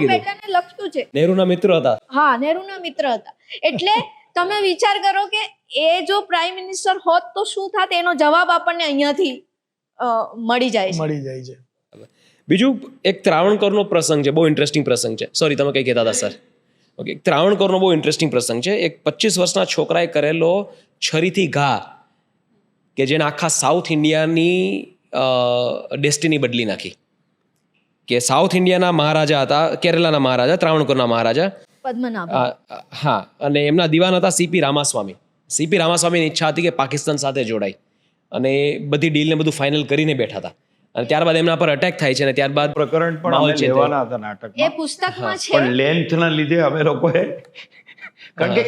લખ્યું છે. નહેરુના મિત્ર હતા. હા, નહેરુના મિત્ર હતા. એટલે તમે વિચાર કરો કે એ જો પ્રાઇમ મિનિસ્ટર હોત તો શું થાત, એનો જવાબ આપણને અહીંયાથી મળી જાય છે. બીજું એક ત્રાવણકોરનો પ્રસંગ છે, બહુ ઇન્ટરેસ્ટિંગ પ્રસંગ છે. સોરી, તમે કઈ કહેતા હતા સર? ઓકે, ત્રાવણકોરનો બહુ ઇન્ટરેસ્ટિંગ પ્રસંગ છે. એક 25 વર્ષના છોકરાએ કરેલો છરીથી ઘા, કે જેને આખા સાઉથ ઇન્ડિયાની ડેસ્ટિની બદલી નાખી. કે સાઉથ ઇન્ડિયાના મહારાજા હતા, કેરલાના મહારાજા, ત્રાવણકોરના મહારાજા પદ્મનાભ. હા, અને એમના દિવાન હતા સીપી રામાસ્વામી. સીપી રામાસ્વામીની ઈચ્છા હતી કે પાકિસ્તાન સાથે જોડાય, અને બધી ડીલને બધું ફાઇનલ કરીને બેઠા હતા. અને ત્યારબાદ એમના પર અટેક થાય છે, અને ત્યારબાદ પ્રકરણ પણ અમે લેવાના હતા નાટકમાં, એ પુસ્તકમાં છે, પણ લેન્થના લીધે અમે લોકોએ, કારણ કે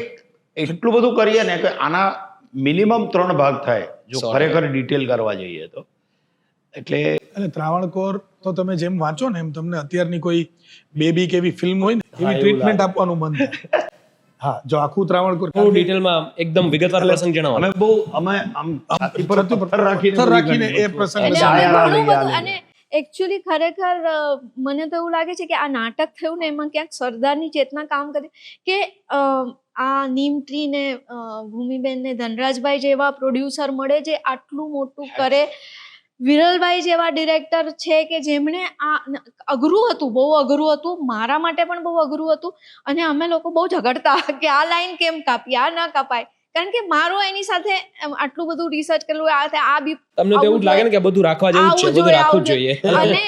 એટલું બધું કરીએ ને કે આના મિનિમમ 3 ભાગ થાય જો ખરેખર ડિટેલ કરવા જઈએ તો. એટલે અને ત્રાવણકોર તો તમે જેમ વાંચો ને એમ તમને અત્યારની કોઈ બેબી કે એવી ફિલ્મ હોય ને એવી ટ્રીટમેન્ટ આપવાનું મન થાય. હા, જો આખું ત્રાવણકોર બહુ ડિટેલમાં એકદમ વિગતવાર પ્રસંગ જણાવો. અમે આમ છાતી પર પથ્થર રાખીને એ પ્રસંગ. એટલે અમે ઘણું બધું, અને એકચ્યુઅલી ખરેખર મને તો એવું લાગે છે કે આ નાટક થયું ને એમાં ક્યાંક સરદારની ચેતના કામ કરી, કે આ નીમ ટ્રી ને ભૂમિબેન ને ધનરાજભાઈ જેવા પ્રોડ્યુસર મળે જે આટલું મોટું કરે, વિરલભાઈ જેવા ડિરેક્ટર છે કે જેમણે આ અઘરું હતું, બહુ અઘરું હતું, મારા માટે પણ બહુ અઘરું હતું. અને અમે લોકો બહુ ઝઘડતા કે આ લાઈન કેમ કાપી, આ ના કપાય, કારણ કે મારો એની સાથે આટલું બધું રિસર્ચ કરેલું, આ બી તમને તો એવું જ લાગે ને કે બધું રાખવા જેવું છે, બધું રાખવું જ જોઈએ. અને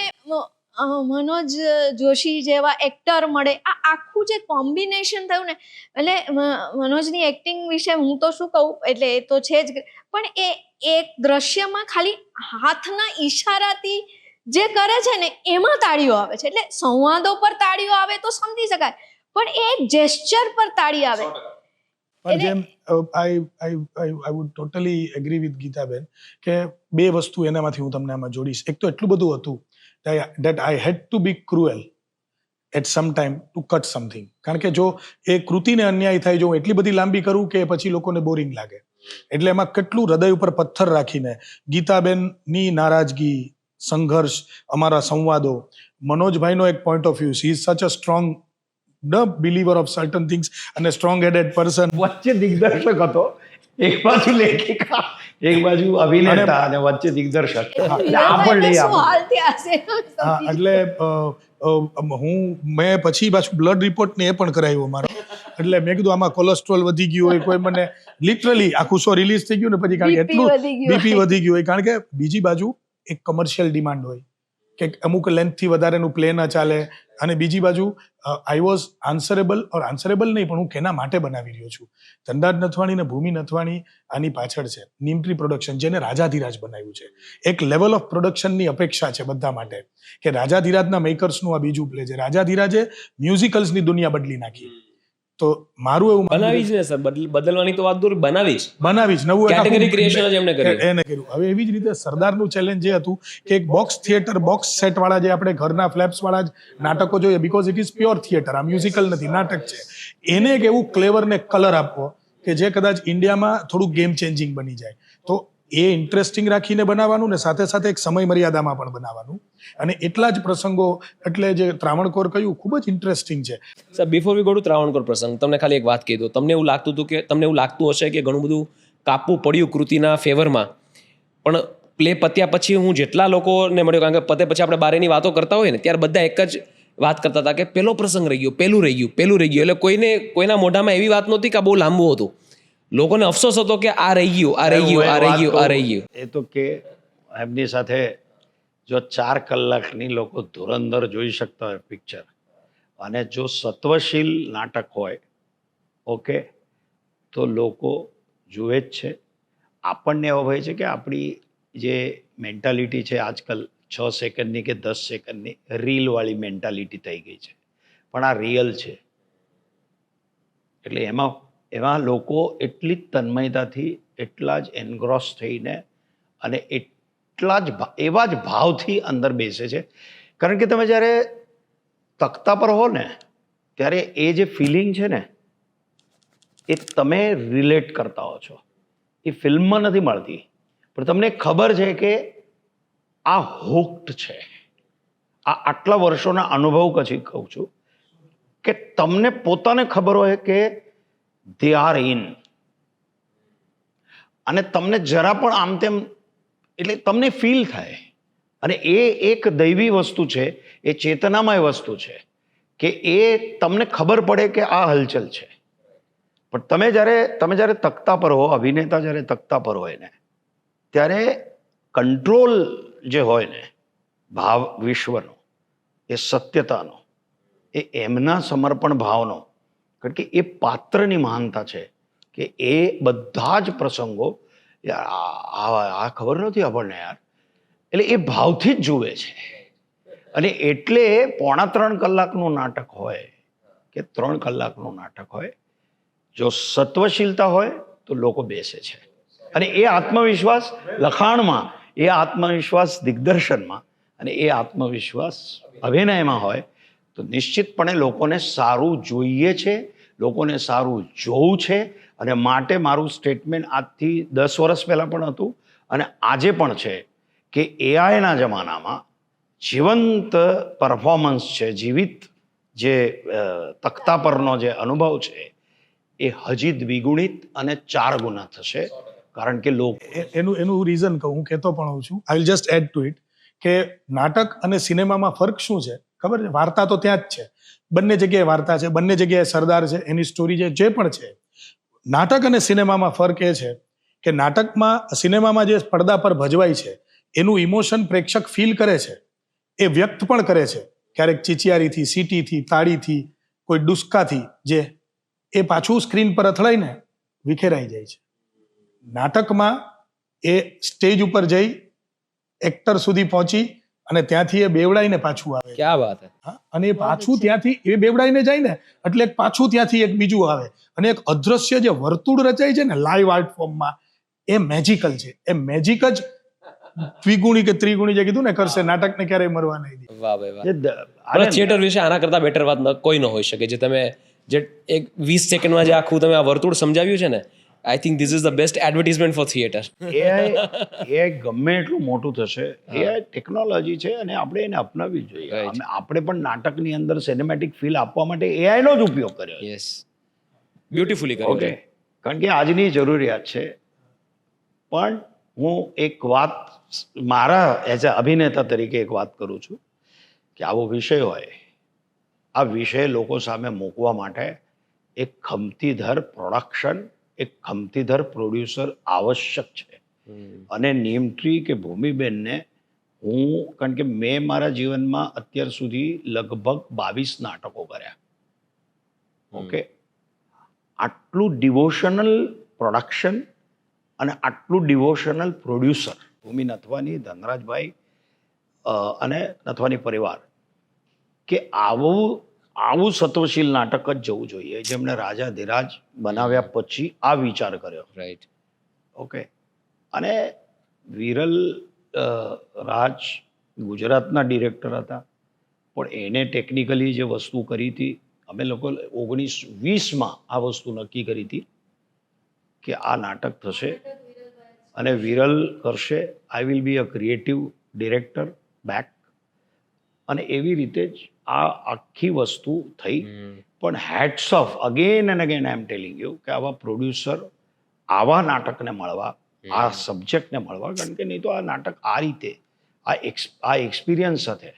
મનોજ જોશી જેવા એક્ટર મળે, આ આખું જે કોમ્બિનેશન થયું ને, એટલે મનોજની એક્ટિંગ વિશે હું તો શું કહું, એટલે એ તો છે જ, પણ એ એક દ્રશ્યમાં ખાલી હાથના ઈશારાથી જે કરે છે ને એમાં તાળીઓ આવે છે. એટલે સંવાદો પર તાળીઓ આવે તો સમજી શકાય, પણ એ જેસ્ચર પર તાળી આવે. પણ જેમ I would totally agree with Gitaben કે 2 વસ્તુ એનામાંથી હું તમને આમાં જોડીશ. એક તો એટલું બધું હતું that I had to be cruel at some time to cut something. કારણ કે જો એ કૃતિને અન્યાય થાય, જો હું એટલી બધી લાંબી કરું કે પછી લોકોને બોરિંગ લાગે, એટલે એમાં કેટલું હૃદય ઉપર પથ્થર રાખીને ગીતાબેનની નારાજગી, સંઘર્ષ, અમારા સંવાદો, મનોજભાઈનો એક point of view, he is સચ a strong believer of certain things અને સ્ટ્રોંગ હેડેડ પર્સન. વચ્ચે દિગ્દર્શક હતો, એક બાજુ લેખિકા, એક બાજુ અભિનેતા અને વચ્ચે દિગ્દર્શક. એટલે મેં પછી પાછું બ્લડ રિપોર્ટ ને એ પણ કરાવ્યો મારો. એટલે મેં કીધું આમાં કોલેસ્ટ્રોલ વધી ગયું હોય, કોઈ મને લિટરલી આખું શો રિલીઝ થઈ ગયું ને પછી, કારણ કે એટલું બીપી વધી ગયું હોય, કારણ કે બીજી બાજુ એક કમર્શિયલ ડિમાન્ડ હોય કે અમુક લેન્થથી વધારેનું પ્લે ન ચાલે, અને બીજી બાજુ આઈ વોઝ આન્સરેબલ નહીં, પણ હું કેના માટે બનાવી રહ્યો છું. ધનરાજ નથવાણી ને ભૂમિ નથવાણી આની પાછળ છે. નીમટ્રી પ્રોડક્શન, જેને રાજાધીરાજ બનાવ્યું છે. એક લેવલ ઓફ પ્રોડક્શનની અપેક્ષા છે બધા માટે કે રાજાધીરાજના મેકર્સનું આ બીજું પ્લે છે. રાજાધીરાજે મ્યુઝિકલ્સની દુનિયા બદલી નાખી. તો મારું એવું બનાવી જ ને સર, બદલવાની તો વાત દૂર, બનાવી જ નવું કેટેગરી ક્રિએશન જ એમને કર્યું. એને કર્યું. હવે એવી જ રીતે સરદારનું ચેલેન્જ જે હતું કે એક બોક્સ થિયેટર, બોક્સ સેટ વાળા, જે આપણે ઘરના ફ્લેપ્સ વાળા જ નાટકો જોઈએ, because it is pure theatre, આ મ્યુઝિકલ નથી, નાટક છે. એને એક એવું ક્લેવર ને કલર આપવો કે જે કદાચ ઇન્ડિયામાં થોડું ગેમ ચેન્જિંગ બની જાય. તો એ ઇન્ટરેસ્ટિંગ રાખીને બનાવવાનું ને સાથે સાથે એક સમય મર્યાદામાં પણ બનાવવાનું. અને એટલા જ પ્રસંગો, એટલે જે ત્રાવણકોર કહ્યું ખૂબ જ ઇન્ટરેસ્ટિંગ છે. Sir, before we go to Travancore પ્રસંગ, તમને ખાલી એક વાત કહી દઉં. તમને એવું લાગતું હશે કે ઘણું બધું કાપવું પડ્યું કૃતિના ફેવરમાં, પણ પ્લે પત્યા પછી હું જેટલા લોકોને મળ્યો, કારણ કે પતે પછી આપણે બારેની વાતો કરતા હોય ને, ત્યારે બધા એક જ વાત કરતા હતા કે પેલો પ્રસંગ રહી ગયો, પેલું રહી ગયું. એટલે કોઈના મોઢામાં એવી વાત નહોતી કે આ બહુ લાંબુ હતું. લોકોને અફસોસ હતો કે આ રહી ગયું. એ તો કે એમની સાથે જો 4 કલાકની લોકો ધુરંધર જોઈ શકતા હોય પિક્ચર, અને જો સત્વશીલ નાટક હોય, ઓકે, તો લોકો જુએ જ છે. આપણને એવો ભય છે કે આપણી જે મેન્ટાલિટી છે આજકાલ 6 સેકન્ડની કે 10 સેકન્ડની રીલવાળી મેન્ટાલિટી થઈ ગઈ છે, પણ આ રિયલ છે. એટલે એમાં લોકો એટલી જ તન્મયતાથી, એટલા જ એનગ્રોસ થઈને અને એવા જ ભાવથી અંદર બેસે છે. કારણ કે તમે જ્યારે તખ્તા પર હો ને, ત્યારે એ જે ફિલિંગ છે ને, એ તમે રિલેટ કરતા હો છો. એ ફિલ્મમાં નથી મળતી, પણ તમને ખબર છે કે આ હુક્ડ છે. આટલા વર્ષોના અનુભવ પછી કહું છું કે તમને પોતાને ખબર હોય કે they are in, અને તમને જરા પણ આમ તેમ, એટલે તમને ફીલ થાય. અને એ એક દૈવી વસ્તુ છે, એ ચેતનામય વસ્તુ છે કે એ તમને ખબર પડે કે આ હલચલ છે. પણ તમે જ્યારે તખ્તા પર હો, અભિનેતા જ્યારે તખ્તા પર હોય ને, ત્યારે કંટ્રોલ જે હોય ને ભાવ વિશ્વનો, એ સત્યતાનો, એ એમના સમર્પણ ભાવનો, કારણ કે એ પાત્રની મહાનતા છે કે એ બધા જ પ્રસંગો, આ ખબર નથી આપણને યાર, એટલે એ ભાવથી જ જુએ છે. અને એટલે 3.5 કલાકનું નાટક હોય કે 3 કલાકનું નાટક હોય, જો સત્વશીલતા હોય તો લોકો બેસે છે. અને એ આત્મવિશ્વાસ લખાણમાં, એ આત્મવિશ્વાસ દિગ્દર્શનમાં, અને એ આત્મવિશ્વાસ અભિનયમાં હોય તો નિશ્ચિતપણે લોકોને સારું જોઈએ છે, લોકોને સારું જોવું છે. અને માટે મારું સ્ટેટમેન્ટ આજથી 10 વર્ષ પહેલાં પણ હતું અને આજે પણ છે કે એઆઈના જમાનામાં જીવંત પરફોર્મન્સ છે, જીવિત જે તખ્તા પરનો જે અનુભવ છે, એ હજી દ્વિગુણિત અને 4 ગુણા થશે. કારણ કે એનું રીઝન કહું, હું કહેતો પણ હોઉં છું, I will just add to it, કે નાટક અને સિનેમામાં ફર્ક શું છે ખબર છે? વાર્તા તો ત્યાં જ છે, બંને જગ્યાએ વાર્તા છે, બંને જગ્યાએ સરદાર છે, એની સ્ટોરી છે, જે પણ છે. નાટક અને સિનેમામાં ફર્ક એ છે કે નાટકમાં, સિનેમામાં જે પડદા પર ભજવાય છે એનું ઇમોશન પ્રેક્ષક ફીલ કરે છે, એ વ્યક્ત પણ કરે છે, ક્યારેક ચીચિયારીથી, સીટીથી, તાળીથી, કોઈ ડુસ્કાથી, જે એ પાછું સ્ક્રીન પર અથડાઈને વિખેરાઈ જાય છે. નાટકમાં એ સ્ટેજ ઉપર જઈ એક્ટર સુધી પહોંચી અને ત્યાંથી એ બેવડાઈને પાછું આવે. ક્યાં વાત હે. અને એ પાછું ત્યાંથી એ બેવડાઈને જાય ને, એટલે પાછું ત્યાંથી એક બીજું આવે, અને એક અદ્રશ્ય જે વર્તુળ રચાય છે ને લાઈવ આર્ટ ફોર્મમાં, એ મેજિકલ છે. એ મેજિક જ દ્વિગુણી કે ત્રિગુણી જે કીધું ને કરશે, નાટકને ક્યારેય મરવા નહીં દે. વાહ ભાઈ વાહ. થિયેટર વિશે આના કરતા બેટર વાત કોઈ ન હોઈ શકે. જે તમે જે એક 20 સેકન્ડમાં જે આખું તમે આ વર્તુળ સમજાવ્યું છે ને, I think this is the best advertisement for theatre. એ ગમે એટલું મોટું થશે, એ ટેકનોલોજી છે અને આપણે એને અપનાવવી જોઈએ. આપણે પણ નાટકની અંદર સિનેમેટિક ફીલ આપવા માટે એઆઈનો જ ઉપયોગ કર્યો. યસ, બ્યુટીફુલી કર્યો. ઓકે, કારણ કે આજની જરૂરિયાત છે. પણ હું એક વાત મારા એઝ અ અભિનેતા તરીકે એક વાત કરું છું કે આવો વિષય હોય, આ વિષય લોકો સામે મૂકવા માટે એક ખમતીધર પ્રોડક્શન, એક ખમતીધર પ્રોડ્યુસર આવશ્યક છે. અને નીમટ્રી કે ભૂમિબેનને કારણ કે મેં મારા જીવનમાં અત્યાર સુધી લગભગ 22 નાટકો કર્યા. ઓકે, આટલું ડિવોશનલ પ્રોડક્શન અને આટલું ડિવોશનલ પ્રોડ્યુસર ભૂમિ નથવાની, ધનરાજભાઈ અને નથવાની પરિવાર, કે આવું સત્વશીલ નાટક જ જવું જોઈએ, જેમણે રાજા ધીરાજ બનાવ્યા પછી આ વિચાર કર્યો. રાઈટ. ઓકે, અને વિરલ રાજ ગુજરાતના ડિરેક્ટર હતા, પણ એને ટેકનિકલી જે વસ્તુ કરી હતી, અમે લોકો 1920માં આ વસ્તુ નક્કી કરી હતી કે આ નાટક થશે અને વિરલ કરશે. I will be a creative director back. અને એવી રીતે જ આ આખી વસ્તુ થઈ. પણ heads of again and again I M telling you કે આવા પ્રોડ્યુસર આવા નાટકને મળવા, આ સબ્જેક્ટને મળવા, કારણ કે નહીં તો આ નાટક આ રીતે આ એક્સપિરિયન્સ સાથે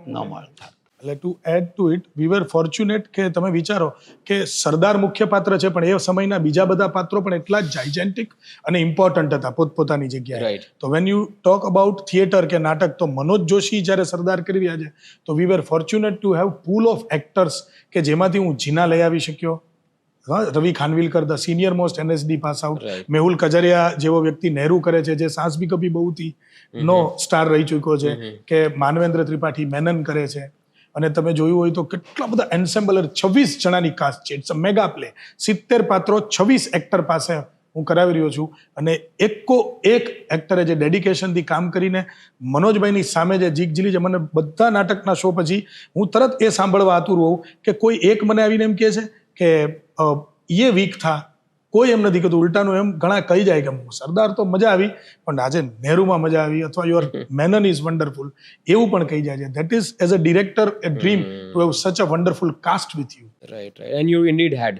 ન મળતા. એટલે to add to it, we were fortunate કે તમે વિચારો કે સરદાર મુખ્ય પાત્ર છે, પણ એ સમયના બીજા બધા પાત્રો પણ એટલા જ જાયજેન્ટિક અને ઇમ્પોર્ટન્ટ હતા પોતપોતાની જગ્યાએ. Right. તો when you talk about theatre કે નાટક, તો મનોજ જોશી જ્યારે સરદાર કરી રહ્યા છે, તો we were fortunate to have pool of actors કે જેમાંથી હું જીના લઈ આવી શક્યો. Ravi Khanvilkar, the senior most NSD pass out. Right. Mehul Kajaria જેવો વ્યક્તિ નહેરુ કરે છે, જે સાસ ભી કભી બહુથી નો સ્ટાર રહી ચૂક્યો છે, કે માનવેન્દ્ર ત્રિપાઠી મેનન કરે છે. અને તમે જોયું હોય તો કેટલા બધા એન્સેમ્બલર, 26 જણાની કાસ્ટ છે. It's a mega play. 70 પાત્રો 26 એક્ટર પાસે હું કરાવી રહ્યો છું. અને એક એક્ટરે જે ડેડિકેશનથી કામ કરીને મનોજભાઈની સામે જે જીગજીલી છે, મને બધા નાટકના શો પછી હું તરત એ સાંભળવા આતુર હોઉં કે કોઈ એક મને આવીને એમ કહે છે કે એ વીક થા, કોઈ એમ નથી કહેતું. ઉલટાનું એમ ઘણા કહી જાય કે સરદાર તો મજા આવી, પણ આજે નહેરુમાં મજા આવી, અથવા યોર મેનન ઇઝ વન્ડરફુલ, એવું પણ કહી જાય છે. That is as a director a dream to have such a wonderful cast with you. Right. And you indeed had.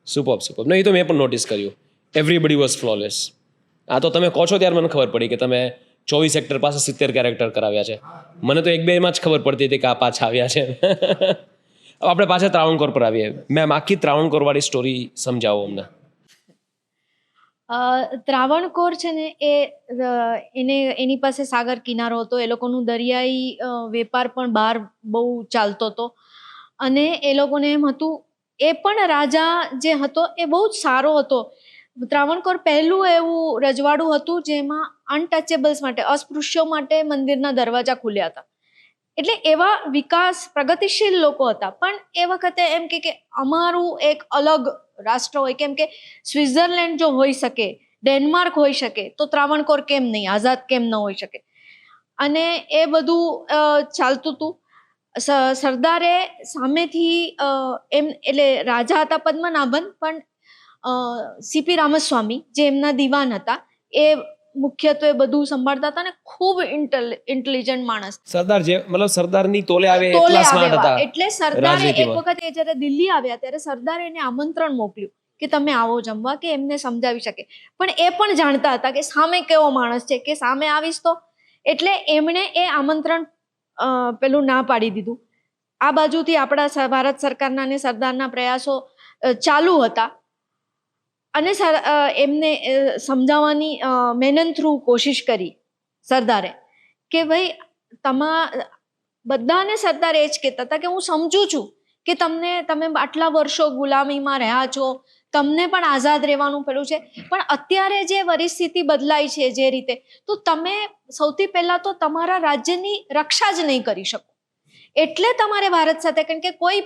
Super. નહીં, એ તો મેં પણ નોટિસ કર્યું. Everybody was flawless. આ તો તમે કહો છો ત્યારે મને ખબર પડી કે તમે 24 એક્ટર પાસે 70 કેરેક્ટર કરાવ્યા છે. મને તો 1-2 માં જ ખબર પડતી હતી કે આ પાછા આવ્યા છે. આપણે પાછા ત્રાવણકોર પર આવીએ. મેમ, આખી ત્રાવણકોર વાળી સ્ટોરી સમજાવો અમને. ત્રાવણકોર છે ને, એની પાસે સાગર કિનારો હતો, એ લોકોનું દરિયાઈ વેપાર પણ બહાર બહુ ચાલતો હતો. અને એ લોકોને એમ હતું, એ પણ રાજા જે હતો એ બહુ જ સારો હતો. ત્રાવણકોર પહેલું એવું રજવાડું હતું જેમાં અનટચેબલ્સ માટે, અસ્પૃશ્યો માટે મંદિરના દરવાજા ખુલ્યા હતા. એટલે એવા વિકાસ પ્રગતિશીલ લોકો હતા. પણ એ વખતે એમ કે અમારું એક અલગ રાષ્ટ્ર હોય, કેમ કે સ્વિટ્ઝરલેન્ડ જો હોઈ શકે, ડેનમાર્ક હોઈ શકે, તો ત્રાવણકોર કેમ નહીં, આઝાદ કેમ ન હોઈ શકે. અને એ બધું ચાલતું હતું. સરદારે સામેથી એમ, એટલે રાજા હતા પદ્મનાભન, પણ CP રામસ્વામી જે એમના દિવાન હતા, એ મુખ્યત્વે બધું સંભાળતા હતા, ને ખૂબ ઇન્ટેલિજન્ટ માણસ. સરદાર જે મતલબ સરદારની તોલે આવે એટલા સ્માર્ટ હતા. એટલે સરદારે એક વખત એ જ્યારે દિલ્હી આવ્યા ત્યારે સરદારે એને આમંત્રણ મોકલ્યું કે તમે આવો જમવા, કે એમને સમજાવી શકે. પણ એ પણ જાણતા હતા કે સામે કેવો માણસ છે, કે સામે આવીશ તો, એટલે એમણે એ આમંત્રણ પેલું ના પાડી દીધું. આ બાજુથી આપણા ભારત સરકારના અને સરદારના પ્રયાસો ચાલુ હતા. અને એમને સમજાવવાની મેનન થ્રુ કોશિશ કરી સરદારે, કે ભાઈ બધાને સરદાર એ જ કહેતા હતા કે હું સમજુ છું કે તમે આટલા વર્ષો ગુલામીમાં રહ્યા છો, તમને પણ આઝાદ રહેવાનું પેલું છે, પણ અત્યારે જે પરિસ્થિતિ બદલાઈ છે જે રીતે, તો તમે સૌથી પહેલા તો તમારા રાજ્યની રક્ષા જ નહીં કરી શકો. એટલે તમારે ભારત સાથે, કારણ કે કોઈ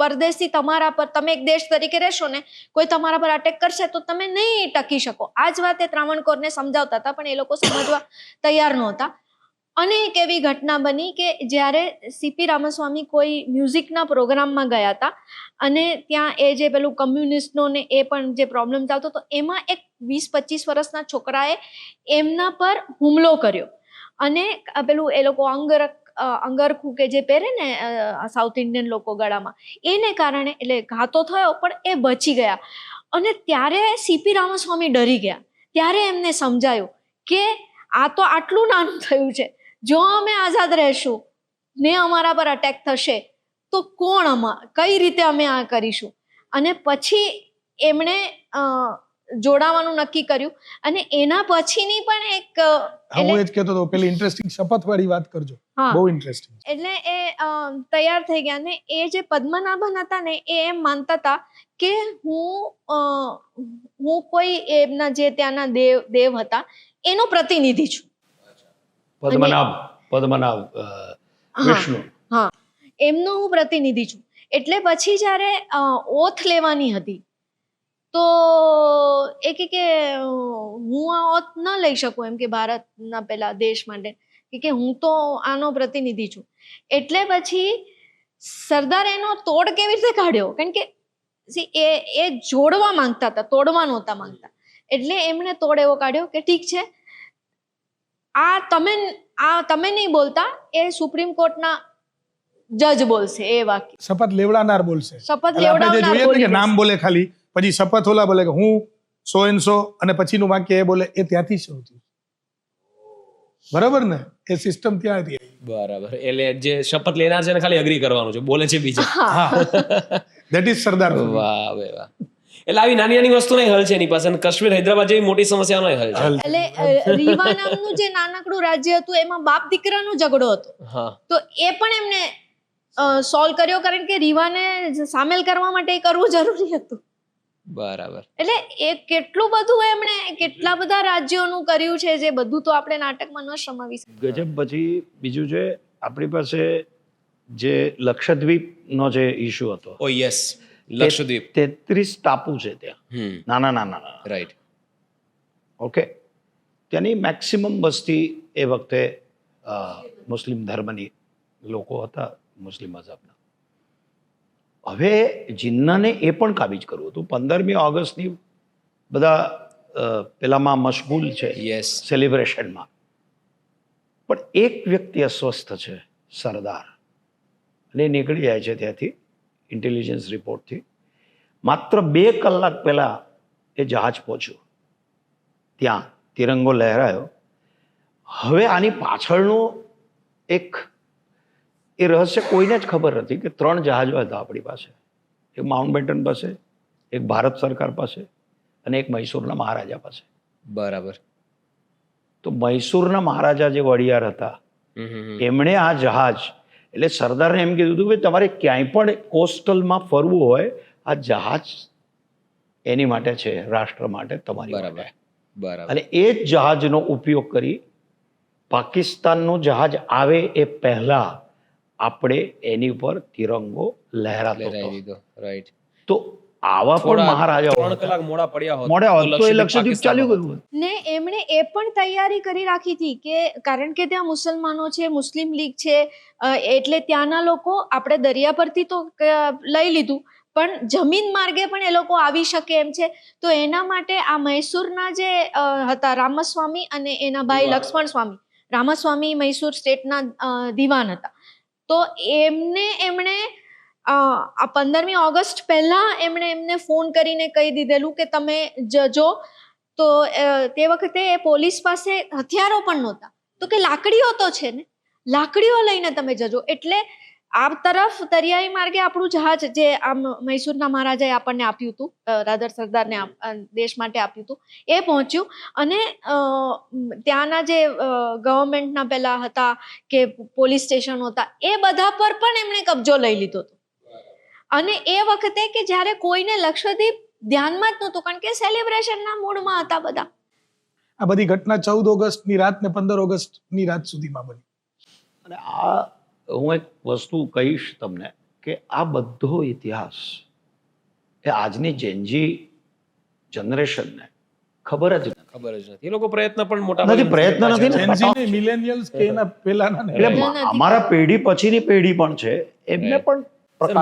પરદેશી તમારા પર, તમે એક દેશ તરીકે રહેશો ને, કોઈ તમારા પર અટેક કરશે તો તમે નહીં ટકી શકો. આ જ વાત એ ત્રાવણકોરને સમજાવતા હતા, પણ એ લોકો સમજવા તૈયાર નહોતા. અને એક એવી ઘટના બની કે જ્યારે CP રામસ્વામી કોઈ મ્યુઝિકના પ્રોગ્રામમાં ગયા હતા, અને ત્યાં એ જે પેલું કમ્યુનિસ્ટનો ને એ પણ જે પ્રોબ્લેમ ચાલતો હતો, એમાં એક 20-25 વર્ષના છોકરાએ એમના પર હુમલો કર્યો. અને પેલું એ લોકો અંગરખું કે જે પહેરે ને સાઉથ ઇન્ડિયન લોકો ગળામાં, એને કારણે એટલે ઘાતો થયો, પણ એ બચી ગયા. અને ત્યારે CP રામસ્વામી ડરી ગયા. ત્યારે એમને સમજાયું કે આ તો આટલું નાનું થયું છે, જો અમે આઝાદ રહેશું ને અમારા પર અટેક થશે તો કઈ રીતે અમે આ કરીશું. અને પછી એમણે જોડાવાનું નક્કી કર્યું અને એના પછીની પણ એક હું એ જ કહેતો હતો, પેલી ઇન્ટરેસ્ટિંગ શપથ વાળી વાત કરજો, હા. બહુ ઇન્ટરેસ્ટિંગ. એટલે એ તૈયાર થઈ ગયા ને એ જે પદ્મનાભન હતા ને એ એમ માનતા હતા કે હું કોઈ એમના જે ત્યાંના દેવ હતા એનો પ્રતિનિધિ છું. પદ્મનાભ વિષ્ણુ, હા, એમનો હું પ્રતિનિધિ છું. એટલે પછી જ્યારે ઓથ લેવાની હતી તો એ કે હું આ ઓથ ન લઈ શકું એમ કે ભારતના પેલા દેશ માટે કે હું તો આનો પ્રતિનિધિ છું. એટલે પછી સરદાર એનો તોડ કેવી રીતે કાઢ્યો, કારણ કે એ જોડવા માંગતા હતા, તોડવા નહોતા માંગતા. એટલે એમણે તોડ એવો કાઢ્યો કે ઠીક છે, તમે નહીં બોલતા, એ સુપ્રીમ કોર્ટના જજ બોલશે એ વાક્ય. શપથ લેવડાનાર બોલશે. શપથ એટલે આપણે જે લેવડાવનાર જોઈએ ને કે બોલી નામ બોલે ખાલી, પછી શપથ ઓલા બોલે કે હું સો એન સો, અને પછીનું વાક્ય એ બોલે, એ ત્યાંથી શરૂ થયું. બરાબર ને? એ સિસ્ટમ ત્યાંથી આવી. બરાબર. એટલે જે શપથ લેનાર છે ને ખાલી અગ્રી કરવાનું છે, બોલે છે બીજા. ધેટ ઇઝ સરદાર. વાહ બે વાહ. એટલે આવી નાની નાની વસ્તુ નહીં હલ છે એની પાસે. કાશ્મીર હૈદરાબાદ જેવી મોટી સમસ્યાનો હલ છે. એટલે રીવા નામનું જે નાનકડું રાજ્ય હતું એમાં બાપ દીકરાનો ઝઘડો હતો. હા, તો એ પણ એમને સોલ્વ કર્યો, કારણ કે રીવાને સામેલ કરવા માટે એ કરવું જરૂરી હતું. બરાબર. એટલે એ કેટલું બધું એમણે કેટલા બધા રાજ્યોનું કર્યું છે, જે બધું તો આપણે નાટકમાં ન સમાવી શકીએ. ગજબ. પછી બીજું છે આપણી પાસે જે લક્ષદ્વીપનો જે ઇશ્યુ હતો. ઓ યસ, લક્ષદ્વીપ. 33 ટાપુ છે ત્યાં, નાના નાના. રાઈટ. ઓકે. ત્યાંની મેક્સિમમ વસ્તી એ વખતે મુસ્લિમ ધર્મની લોકો હતા, મુસ્લિમ મઝહબના. હવે જિન્નાને એ પણ કાબીજ કરવું હતું. 15મી ઓગસ્ટની બધા પેલામાં મશગુલ છે, યસ, સેલિબ્રેશનમાં. પણ એક વ્યક્તિ અસ્વસ્થ છે, સરદાર, અને નીકળી જાય છે ત્યાંથી ઇન્ટેલિજન્સ રિપોર્ટથી. માત્ર 2 કલાક પહેલા એ જહાજ પહોંચ્યું, ત્યાં તિરંગો લહેરાયો. હવે આની પાછળનું એક એ રહસ્ય કોઈને જ ખબર નથી કે 3 જહાજો હતા આપણી પાસે. એક માઉન્ટબેટન પાસે, એક ભારત સરકાર પાસે, અને એક મૈસૂરના મહારાજા પાસે. બરાબર. તો મૈસૂરના મહારાજા જે વડિયાર હતા, એમણે આ જહાજ, એટલે સરદારને એમ કીધું હતું કે તમારે ક્યાંય પણ કોસ્ટલમાં ફરવું હોય, આ જહાજ એની માટે છે, રાષ્ટ્ર માટે, તમારી માટે. બરાબર. અને એ જ જહાજનો ઉપયોગ કરી પાકિસ્તાનનું જહાજ આવે એ પહેલા આપણે એની ઉપર તિરંગો લહેરાતો હતો. રાઈટ. તો આવા પણ મહારાજાઓ 3 કલાક મોડા પડ્યા હોત તો એ લક્ષદ્વીપ ચાલ્યું ગયું. ને એમણે એ પણ તૈયારી કરી રાખી હતી કે કારણ કે ત્યાં મુસલમાનો છે, મુસ્લિમ લીગ છે, એટલે ત્યાંના લોકો આપણે દરિયા પરથી તો લઈ લીધું, પણ જમીન માર્ગે પણ એ લોકો આવી શકે એમ છે. તો એના માટે આ મૈસૂરના જે હતા રામસ્વામી અને એના ભાઈ લક્ષ્મણ સ્વામી, રામસ્વામી મૈસૂર સ્ટેટના દિવાન હતા. તો એમણે આ 15મી ઓગસ્ટ પહેલા એમને ફોન કરીને કહી દીધેલું કે તમે જજો. તો તે વખતે એ પોલીસ પાસે હથિયારો પણ નહોતા, તો કે લાકડીઓ તો છે ને, લાકડીઓ લઈને તમે જજો. એટલે આ તરફ દરિયાઈ માર્ગે આપણું જહાજ જે આમ મૈસૂરના મહારાજાએ આપણને આપ્યું હતું, રાધર સરદારને દેશ માટે આપ્યું હતું, એ પહોંચ્યું. અને ત્યાંના જે ગવર્મેન્ટના પેલા હતા કે પોલીસ સ્ટેશનો હતા, એ બધા પર પણ એમણે કબજો લઈ લીધો હતો. અને એ વખતે કે જ્યારે કોઈને લક્ષદ્વીપ ધ્યાનમાં જ નહોતું, કારણ કે સેલિબ્રેશનના મૂડમાં હતા બધા. આ બધી ઘટના 14 ઓગસ્ટની રાત ને 15 ઓગસ્ટની રાત સુધીમાં બની. અને આ હું એક વસ્તુ કહીશ તમને કે આ બધો ઇતિહાસ એ આજની જેનજી જનરેશનને ખબર જ નથી. એ લોકો પ્રયત્ન પણ મોટા નથી, પ્રયત્ન નથી ને. જેન્ઝીને મિલેનિયલ્સ કે એના પહેલાના ને. એટલે અમારા પેઢી પછીની પેઢી પણ છે, એમને પણ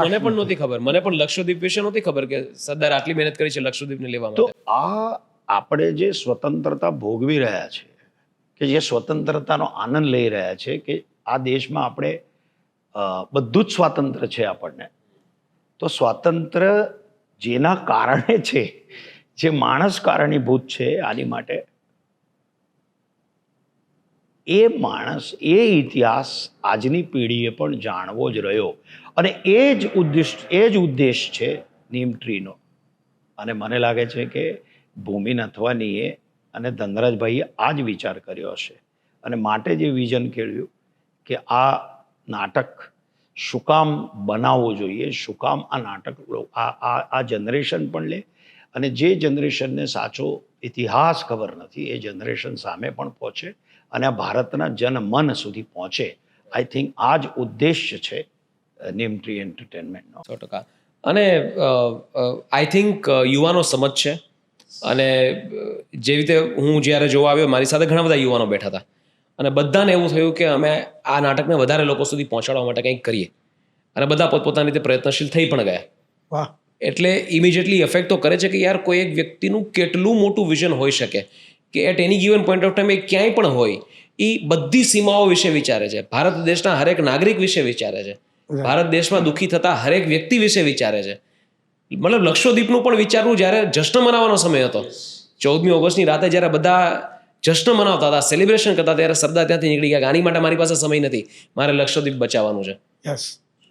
મને પણ નહોતી ખબર. મને પણ લક્ષદ્વીપ વિશે નહોતી ખબર કે સરદાર આટલી મહેનત કરી છે લક્ષદ્વીપને લેવા તો માટે. આ આપણે જે સ્વતંત્રતા ભોગવી રહ્યા છે, કે જે સ્વતંત્રતાનો આનંદ લઈ રહ્યા છે, કે આ દેશમાં આપણે બધું જ સ્વાતંત્ર્ય છે આપણને, તો સ્વાતંત્ર્ય જેના કારણે છે, જે માણસ કારણીભૂત છે આની માટે, એ માણસ, એ ઇતિહાસ આજની પેઢીએ પણ જાણવો જ રહ્યો. અને એ જ ઉદ્દેશ છે નીમ ટ્રીનો. અને મને લાગે છે કે ભૂમિ નથવાનીએ અને ધનરાજભાઈએ આ જ વિચાર કર્યો હશે અને માટે જે વિઝન કેળવ્યું કે આ નાટક શું કામ બનાવવું જોઈએ, શું કામ આ નાટક આ જનરેશન પણ લે અને જે જનરેશનને સાચો ઇતિહાસ ખબર નથી એ જનરેશન સામે પણ પહોંચે અને આ ભારતના જનમન સુધી પહોંચે. આઈ થિંક આ જ ઉદ્દેશ્ય છે નીમ ટ્રી એન્ટરટેનમેન્ટનો. 100%. અને આઈ થિંક યુવાનો સમજ છે અને જે રીતે હું જ્યારે જોવા આવ્યો મારી સાથે ઘણા બધા યુવાનો બેઠા હતા અને બધાને એવું થયું કે અમે આ નાટકને વધારે લોકો સુધી પહોંચાડવા માટે કંઈક કરીએ અને બધા પોતપોતાની રીતે પ્રયત્નશીલ થઈ પણ ગયા. વાહ. એટલે ઇમિડિયેટલી એફેક્ટ તો કરે છે કે યાર કોઈ એક વ્યક્તિનું કેટલું મોટું વિઝન હોઈ શકે કે at any given point of time એ ક્યાંય પણ હોય એ બધી સીમાઓ વિશે વિચારે છે, ભારત દેશના હરેક નાગરિક વિશે વિચારે છે, ભારત દેશમાં દુઃખી થતા હરેક વ્યક્તિ વિશે વિચારે છે. મતલબ લક્ષદ્વીપનું પણ વિચારવું જ્યારે જશ્ન મનાવવાનો સમય હતો 14મી ઓગસ્ટની રાતે જ્યારે બધા જશ્ન મનાવતા હતા, સેલિબ્રેશન કરતા ત્યારે સરદાર ત્યાંથી નીકળી ગયા કે આની માટે મારી પાસે સમય નથી, મારે લક્ષદ્વીપ બચાવવાનું છે. Yes,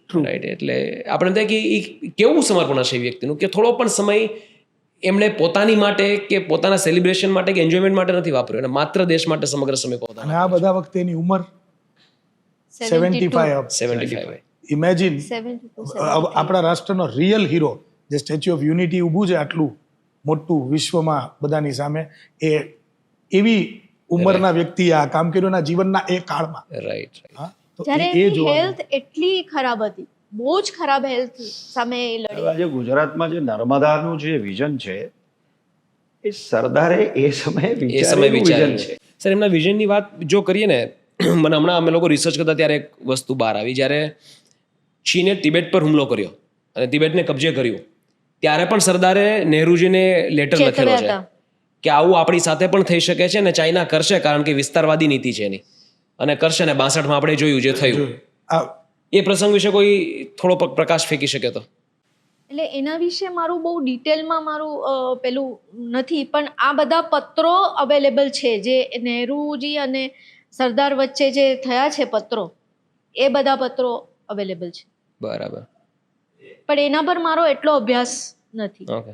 right. એટલે આપણે થાય કે એ કેવું સમર્પણ હશે એ વ્યક્તિનું કે થોડો પણ સમય એમણે પોતાની માટે કે પોતાના સેલિબ્રેશન માટે કે એન્જોયમેન્ટ માટે નથી વાપર્યો અને માત્ર દેશ માટે સમગ્ર સમય અને પોતાના. આ બધા વખતે એની ઉંમર 75. ઇમેજિન 72. આપણા રાષ્ટ્રનો રિયલ હીરો જે સ્ટેચ્યુ ઓફ યુનિટી ઊભું છે આટલું મોટું વિશ્વમાં બધાની સામે, એ એવી ઉંમરના વ્યક્તિ આ કામ કર્યું એના જીવનના એ કાળમાં. રાઈટ. હા, તો જ્યારે એ એની જોવાનું. હેલ્થ એટલી ખરાબ હતી, બહુ જ ખરાબ હેલ્થ સામે એ લડી. હવે આજે ગુજરાતમાં જે નર્મદાનું જે વિઝન છે એ સરદારે એ સમયે એ સમય વિચારેલું વિચારેલું vision છે. સર એમના વિઝનની વાત જો કરીએ ને, મને હમણાં અમે લોકો રિસર્ચ કરતા ત્યારે એક વસ્તુ બહાર આવી, જ્યારે ચીને તિબેટ પર હુમલો કર્યો અને તિબેટને કબજે કર્યું ત્યારે પણ સરદારે નહેરુજીને લેટર લખેલો ચેતવ્યા છે હતા. કે આવું આપણી સાથે પણ થઈ શકે છે અને ચાઇના કરશે કારણ કે વિસ્તારવાદી નીતિ છે એની અને કરશે ને 62માં આપણે જોયું જે થયું. આ એ પ્રસંગ વિશે કોઈ થોડો પ્રકાશ ફેંકી શકે તો? એટલે એના વિશે મારું બહુ ડિટેલમાં મારું પેલું નથી, પણ આ બધા પત્રો અવેલેબલ છે જે નહેરુજી અને સરદાર વચ્ચે જે થયા છે પત્રો, એ બધા પત્રો અવેલેબલ છે. બરાબર. પણ એના પર મારો એટલો અભ્યાસ નથી. ઓકે.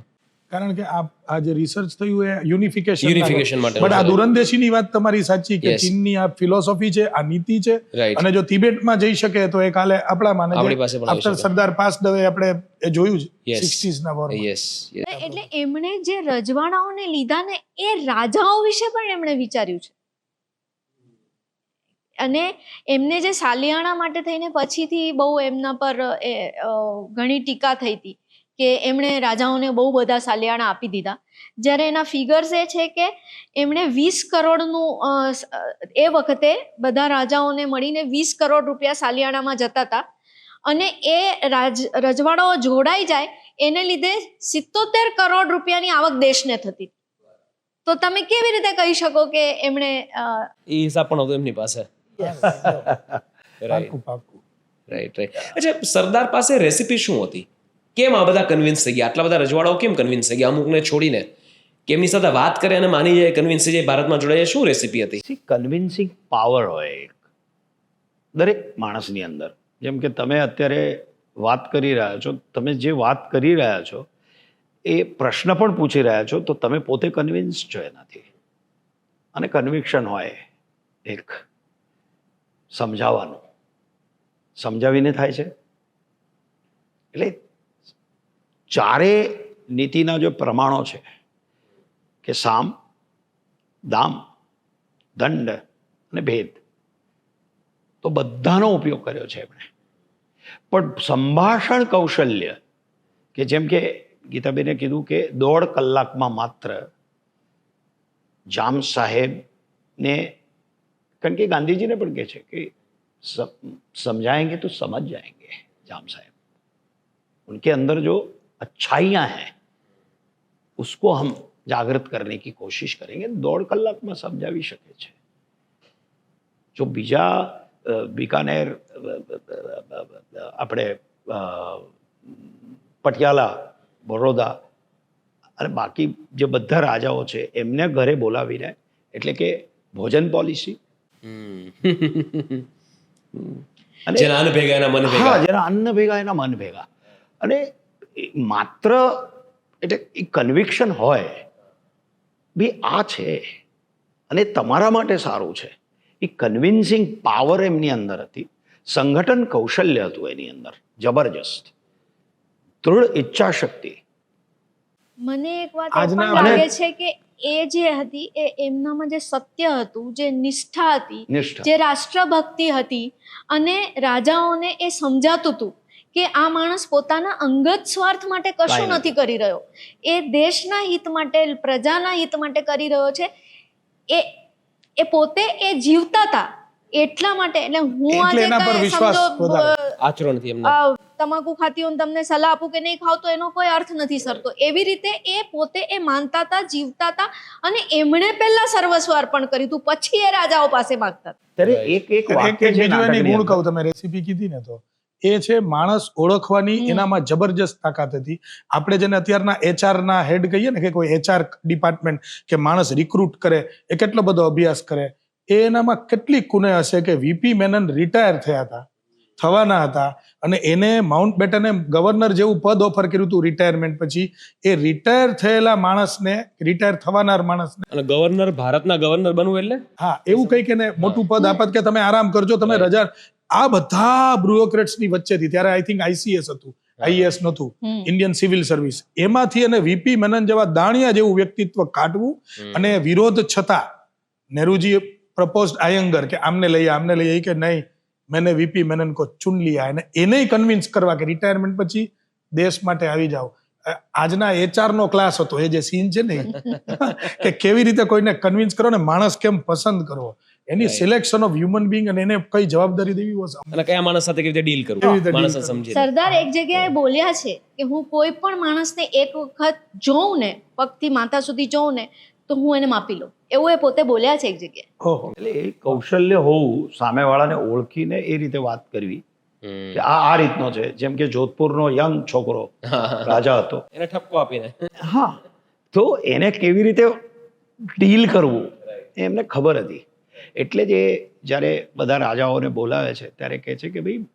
કારણ કે આ જે રિસર્ચ થયું એ યુનિફિકેશન Unification માટે. બટ આ દૂરંદેશીની વાત તમારી સાચી કે Yes. ચીનની આ ફિલોસોફી છે, આ નીતિ છે. Right. અને જો તિબેટમાં જઈ શકે તો એ કાલે આપણામાં આપણી પાસે પણ આવી આફ્ટર શકે. સરદાર પાસ હવે આપણે એ જોયું જ Yes. 60s ના વોરમાં. યસ. એટલે એમણે જે રજવાડાઓને લીધા ને એ રાજાઓ વિશે પણ એમણે વિચાર્યું છે. અને એમને જે સાલિયાણા માટે થઈને પછીથી બહુ એમના પર ઘણી ટીકા થઈ હતી કે એમણે રાજાઓને બહુ બધા સાલિયાણા આપી દીધા, જ્યારે એના ફિગર્સ એ છે કે એમણે 20 કરોડનું એ વખતે બધા રાજાઓને મળીને 20 કરોડ રૂપિયા સાલિયાણામાં જતા હતા અને એ રજવાડાઓ જોડાઈ જાય એને લીધે 77 કરોડ રૂપિયાની આવક દેશને થતી. તો તમે કેવી રીતે કહી શકો કે એમણે એ હિસાબ પણ હતો એમની પાસે. રાઈટ. પાક્કું. રાઈટ. અચ્છા, સરદાર પાસે રેસીપી શું હતી? કેમ આ બધા કન્વિન્સ થઈ ગયા? આટલા બધા રજવાડાઓ કેમ કન્વિન્સ થઈ ગયા અમુકને છોડીને? કે એમની સાથે વાત કરે અને માની જાય, કન્વિન્સ થઈ જાય, ભારતમાં જોડાય? શું રેસીપી હતી? કન્વિન્સિંગ પાવર હોય એક દરેક માણસની અંદર. જેમ કે તમે અત્યારે વાત કરી રહ્યા છો, તમે જે વાત કરી રહ્યા છો એ પ્રશ્ન પણ પૂછી રહ્યા છો, તો તમે પોતે કન્વિન્સ છો એનાથી. અને કન્વિક્શન હોય એક સમજાવવાનું, સમજાવીને થાય છે. એટલે ચારે નીતિના જે પ્રમાણો છે કે સામ, દામ, દંડ અને ભેદ, તો બધાનો ઉપયોગ કર્યો છે એમણે. પણ સંભાષણ કૌશલ્ય કે જેમ કે ગીતાબેને કીધું કે 1.5 કલાકમાં માત્ર જામ સાહેબને, કારણ કે ગાંધીજીને પણ કહે છે કે સમझाएंगे तो समझ जाएंगे जाम साहब, उनके अंदर जो अच्छाइयाँ हैं उसको हम जागृत करने की कोशिश करेंगे. 1.5 કલાકમાં સમજાવી શકે છે. જો બીજા બિકાનેર, આપણે પટિયાલા, બરોડા અને બાકી જે બધા રાજાઓ છે એમને ઘરે બોલાવીને, એટલે કે ભોજન પોલિસી, જેના અન્ન ભેગા એના મન ભેગા. હા, જેના અન્ન ભેગા એના મન ભેગા. અને માત્ર એટલે એ કન્વિક્શન હોય ભાઈ આ છે અને તમારા માટે સારું છે. એ કન્વિન્સિંગ પાવર એમની અંદર હતી, સંગઠન કૌશલ્ય હતું એની અંદર જબરજસ્ત, દૃઢ ઈચ્છા શક્તિ. મને એક વાત એ પણ આજના- લાગે છે કે એ જે હતી એ એમનામાં જે સત્ય હતું, જે નિષ્ઠા હતી, નિષ્ઠા. જે રાષ્ટ્રભક્તિ હતી, અને રાજાઓને એ સમજાતું હતું કે આ માણસ પોતાના અંગત સ્વાર્થ માટે કશું કાંઈ નથી કરી રહ્યો, એ દેશના હિત માટે, પ્રજાના હિત માટે કરી રહ્યો છે. એ પોતે એ જીવતા હતા એટલા માટે. એટલે હું એટલે આજે એના પર કાંઈ વિશ્વાસ સમજો, વધારે. આચરણથી એમને તમાકુ ખાતી હોય ને તમને સલાહ આપું કે નહીં ખાવ તો એનો કોઈ અર્થ નથી સરતો. એવી રીતે એ પોતે એ માનતા હતા, જીવતા હતા, અને એમણે પહેલા સર્વસ્વ અર્પણ કર્યું હતું, પછી એ રાજાઓ પાસે માંગતા હતા. ત્યારે એક વાક્ય છે બીજું એની નાટકની ગુણ અંદર. કહું, તમે રેસીપી કીધી ને, તો એ છે માણસ ઓળખવાની એનામાં જબરજસ્ત તાકાત હતી. આપણે જેને અત્યારના HR ના હેડ કહીએ ને, કે કોઈ HR ડિપાર્ટમેન્ટ કે માણસ રિક્રુટ કરે, એ કેટલો બધો અભ્યાસ કરે, એ એનામાં કેટલી કુને હશે કે VP મેનન રિટાયર થવાના હતા, અને એને માઉન્ટ બેટને ગવર્નર જેવું પદ ઓફર કર્યું હતું રિટાયરમેન્ટ પછી. એ રિટાયર થયેલા માણસને, રિટાયર થવાનાર માણસને, અને ગવર્નર, ભારતના ગવર્નર બનવું એટલે હા એવું કંઈક એને મોટું પદ આપત કે તમે આરામ કરજો, તમે રજા. આ બધા બ્યુરોક્રેટ્સ ની વચ્ચેથી, ત્યારે આઈ થિંક ICS હતું, IAS નહોતું, ઇન્ડિયન સિવિલ સર્વિસ, એમાંથી એને VP મેનન જેવા દાણિયા જેવું વ્યક્તિત્વ કાઢવું, અને વિરોધ છતાં નહેરુજી પ્રપોઝડ આયંગર કે આમને લઈએ કે નહીં, મેને VP મેનન કો ચુન લિયા, અને એને કન્વિન્સ કરવા કે રિટાયરમેન્ટ પછી દેશ માટે આવી જાઓ. આજના HR નો ક્લાસ હતો એ જે સીન છે ને, કે કેવી રીતે કોઈને કન્વિન્સ કરો ને માણસ કેમ પસંદ કરવો, એની સિલેક્શન ઓફ હ્યુમન બિંગ, અને એને કઈ જવાબદારી દેવી હોય. અને કયા માણસ સાથે કેવી રીતે ડીલ કેવી કરવું, રીતે deal માણસને કરવું. સમજી સરદાર એક જગ્યાએ બોલ્યા છે કે હું કોઈ પણ માણસને એક વખત જોઉં ને, પગથી માથા સુધી જોઉં ને, તો હું એને માપી લઉં. એવું એ પોતે બોલ્યા છે એક જગ્યાએ. ઓહો. એટલે એ કૌશલ્ય હોવું, સામેવાળાને ઓળખીને એ રીતે વાત કરવી કે આ રીતનો છે. જેમ કે જોધપુરનો યંગ છોકરો રાજા હતો, એને ઠપકો આપીને. હા, તો એને કેવી રીતે ડીલ કરવું એ એમને ખબર હતી. એટલે જ એ જ્યારે બધા રાજાઓને બોલાવે છે ત્યારે કહે છે કે ભાઈ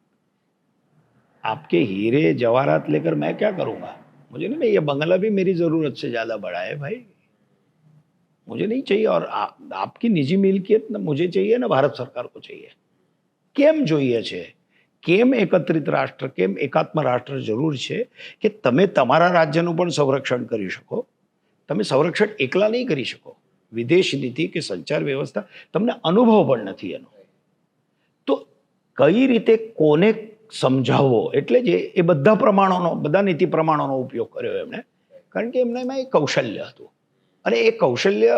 आपके हीरे जवाहरात लेकर मैं क्या करूँगा, मुझे नहीं, ये बंगला भी मेरी ज़रूरत से ज़्यादा बड़ा है भाई, मुझे नहीं चाहिए, और आपकी निजी मिल्कियत न मुझे चाहिए ना भारत सरकार को चाहिए. કેમ જોઈએ છે, કેમ એકત્રિત રાષ્ટ્ર, કેમ એકાત્મ રાષ્ટ્ર જરૂર છે કે તમે તમારા રાજ્યનું પણ સંરક્ષણ કરી શકો. તમે સંરક્ષણ એકલા નહીં કરી શકો, વિદેશ નીતિ કે સંચાર વ્યવસ્થા તમને અનુભવ પણ નથી એનો. તો કઈ રીતે કોને સમજાવવો, એટલે જ એ બધા પ્રમાણોનો, બધા નીતિ પ્રમાણોનો ઉપયોગ કર્યો એમણે, કારણ કે એમનામાં એ કૌશલ્ય હતું, અને એ કૌશલ્ય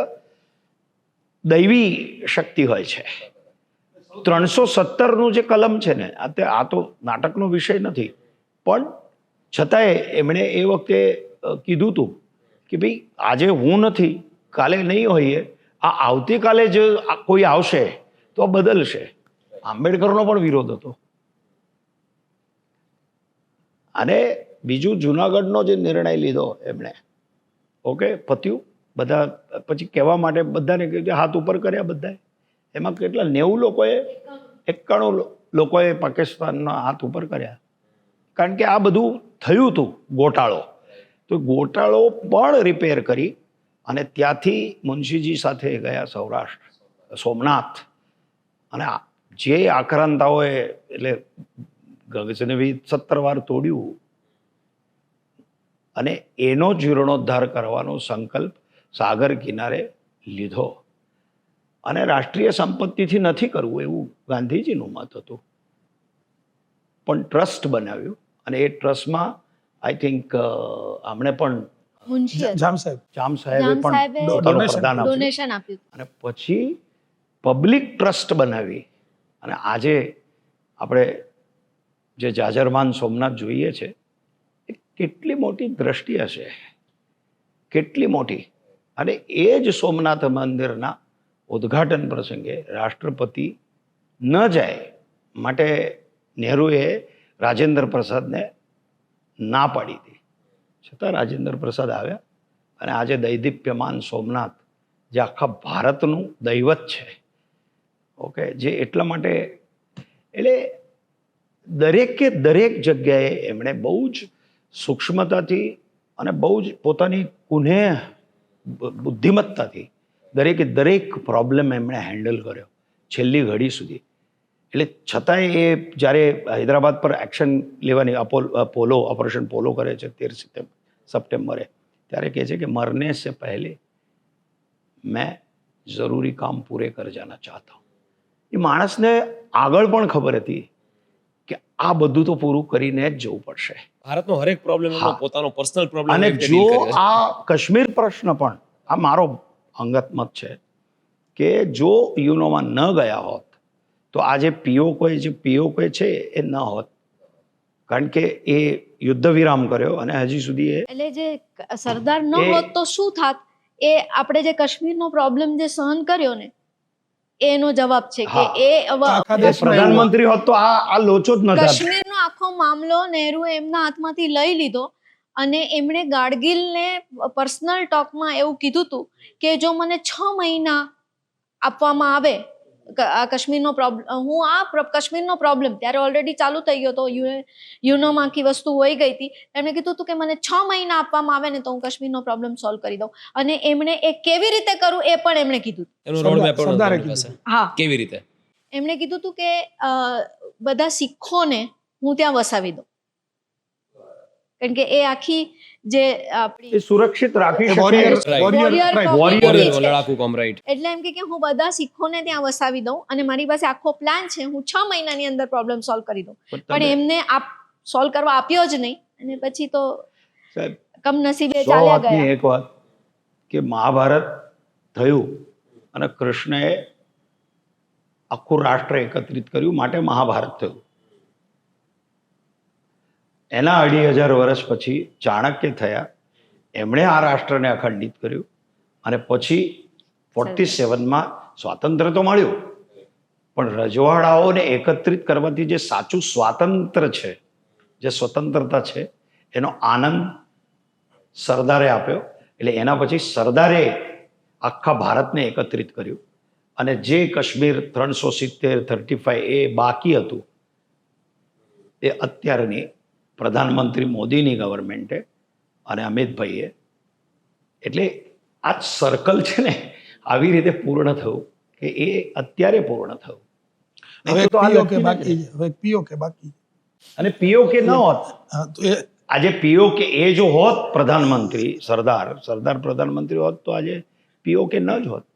દૈવી શક્તિ હોય છે. 317નું જે કલમ છે ને, આ તો નાટકનો વિષય નથી, પણ છતાંય એમણે એ વખતે કીધું હતું કે ભાઈ આજે હું નથી, કાલે નહીં હોઈએ, આ આવતીકાલે જ કોઈ આવશે તો બદલશે. આંબેડકરનો પણ વિરોધ હતો. અને બીજું, જુનાગઢનો જે નિર્ણય લીધો એમણે, ઓકે, પત્યું, બધા પછી કહેવા માટે બધાને હાથ ઉપર કર્યા બધાએ. એમાં કેટલા 90 લોકોએ, 91 લોકોએ પાકિસ્તાનના હાથ ઉપર કર્યા, કારણ કે આ બધું થયું હતું ગોટાળો. તો ગોટાળો પણ રિપેર કરી અને ત્યાંથી મુનશીજી સાથે ગયા સૌરાષ્ટ્ર, સોમનાથ, અને જે આક્રાંતાઓએ, એટલે ગગનભેદી 17 વાર તોડ્યું, અને એનો જીર્ણોદ્ધાર કરવાનો સંકલ્પ સાગર કિનારે લીધો. અને રાષ્ટ્રીય સંપત્તિથી નથી કરવું એવું ગાંધીજીનું મત હતું, પણ ટ્રસ્ટ બનાવ્યું, અને એ ટ્રસ્ટમાં આઈ થિંક આમણે પણ મુનશી જામ સાહેબ જામ સાહેબે પણ પોતાનું પ્રદાન આપ્યું, ડોનેશન આપ્યું. અને પછી પબ્લિક ટ્રસ્ટ બનાવી. અને આજે આપણે જે જાજરમાન સોમનાથ જોઈએ છે, એ કેટલી મોટી દ્રષ્ટિ હશે, કેટલી મોટી. અને એ જ સોમનાથ મંદિરના ઉદ્ઘાટન પ્રસંગે રાષ્ટ્રપતિ ન જાય માટે નહેરુએ રાજેન્દ્ર પ્રસાદને ના પાડી હતી, છતાં રાજેન્દ્ર પ્રસાદ આવ્યા. અને આજે દૈદીપ્યમાન સોમનાથ, જે આખા ભારતનું દૈવત છે, ઓકે, જે એટલા માટે, એટલે દરેકે દરેક જગ્યાએ એમણે બહુ જ સૂક્ષ્મતાથી અને બહુ જ પોતાની કુનેહ બુદ્ધિમત્તાથી દરેક પ્રોબ્લેમ એમણે હેન્ડલ કર્યો છેલ્લી ઘડી સુધી. એટલે છતાંય એ જ્યારે હૈદરાબાદ પર એક્શન લેવાની પોલો ઓપરેશન પોલો કરે છે 13 સપ્ટેમ્બરે, ત્યારે કહે છે કે મરને સે પહેલે મેં જરૂરી કામ પૂરે કર જાના ચાહતા હું. એ માણસને આગળ પણ ખબર હતી કે આ બધું તો પૂરું કરીને જ જવું પડશે. ભારતનો હરેક પ્રોબ્લેમ એમનો પોતાનો પર્સનલ પ્રોબ્લેમ અને જો આ કાશ્મીર પ્રશ્ન પણ, આ મારો અંગત મત છે કે જો યુનોમાં ન ગયા હોત તો આજે પીઓકે છે એ ન હોત, કારણ કે એ યુદ્ધ વિરામ કર્યો અને હજી સુધી એટલે જે સરદાર ન હોત તો શું થાત, એ આપણે જે કાશ્મીરનો પ્રોબ્લેમ જે સહન કર્યો ને એનો જવાબ છે કે એ પ્રધાનમંત્રી હોત તો આ લોચો જ ન થાત. કાશ્મીરનો આખો મામલો નહેરુએ એમના હાથમાંથી લઈ લીધો અને એમણે ગાડગીલને પર્સનલ ટોકમાં એવું કીધું હતું કે જો મને 6 મહિના આપવામાં આવે આ કાશ્મીરનો પ્રોબ્લેમ, હું આ કાશ્મીરનો પ્રોબ્લેમ ત્યારે ઓલરેડી ચાલુ થઈ ગયો હતો, યુનોમાં આખી વસ્તુ હોઈ ગઈ હતી, એમણે કીધું હતું કે મને 6 મહિના આપવામાં આવે ને તો હું કાશ્મીરનો પ્રોબ્લેમ સોલ્વ કરી દઉં. અને એમણે એ કેવી રીતે કરવું એ પણ એમણે કીધું. એનો રોડ મેપ પણ સરદારે એમની પાસે. હા, કેવી રીતે? એમણે કીધું હતું કે બધા શીખોને હું ત્યાં વસાવી દઉં, કારણ કે એ આખી જે આપણી સુરક્ષિત રાખી વોરિયર શકે. Warrior વોરિયર છે. લડાકુ કોમ, રાઈટ. એટલે એમ કે હું બધા શીખોને ત્યાં વસાવી દઉં અને મારી પાસે આખો પ્લાન છે, હું 6 મહિનાની અંદર પ્રોબ્લેમ સોલ્વ કરી દઉં. પણ એમને સોલ્વ કરવા આપ્યો જ નહીં અને પછી તો કમનસીબે ચાલ્યા ગયા. એક વાત કે મહાભારત થયું અને કૃષ્ણએ આખું રાષ્ટ્ર એકત્રિત કર્યું માટે મહાભારત થયું. એના 2500 વર્ષ પછી ચાણક્ય થયા, એમણે આ રાષ્ટ્રને અખંડિત કર્યું અને પછી 47માં સ્વાતંત્ર્ય તો મળ્યું, પણ રજવાડાઓને એકત્રિત કરવાથી જે સાચું સ્વાતંત્ર્ય છે, જે સ્વતંત્રતા છે, એનો આનંદ સરદારે આપ્યો. એટલે એના પછી સરદારે આખા ભારતને એકત્રિત કર્યું અને જે કાશ્મીર 370-35 એ બાકી હતું એ અત્યારની પ્રધાનમંત્રી મોદીની ગવર્મેન્ટે અને અમિતભાઈએ, એટલે આ સર્કલ છે ને આવી રીતે પૂર્ણ થયું કે એ અત્યારે પૂર્ણ થયું. હવે તો આ પીઓકે લખી બાકી છે, હવે પીઓકે બાકી. અને પીઓકે ન હોત, હા, તો એ આજે પીઓકે એ જો હોત પ્રધાનમંત્રી સરદાર પ્રધાનમંત્રી હોત તો આજે પીઓકે ન જ હોત,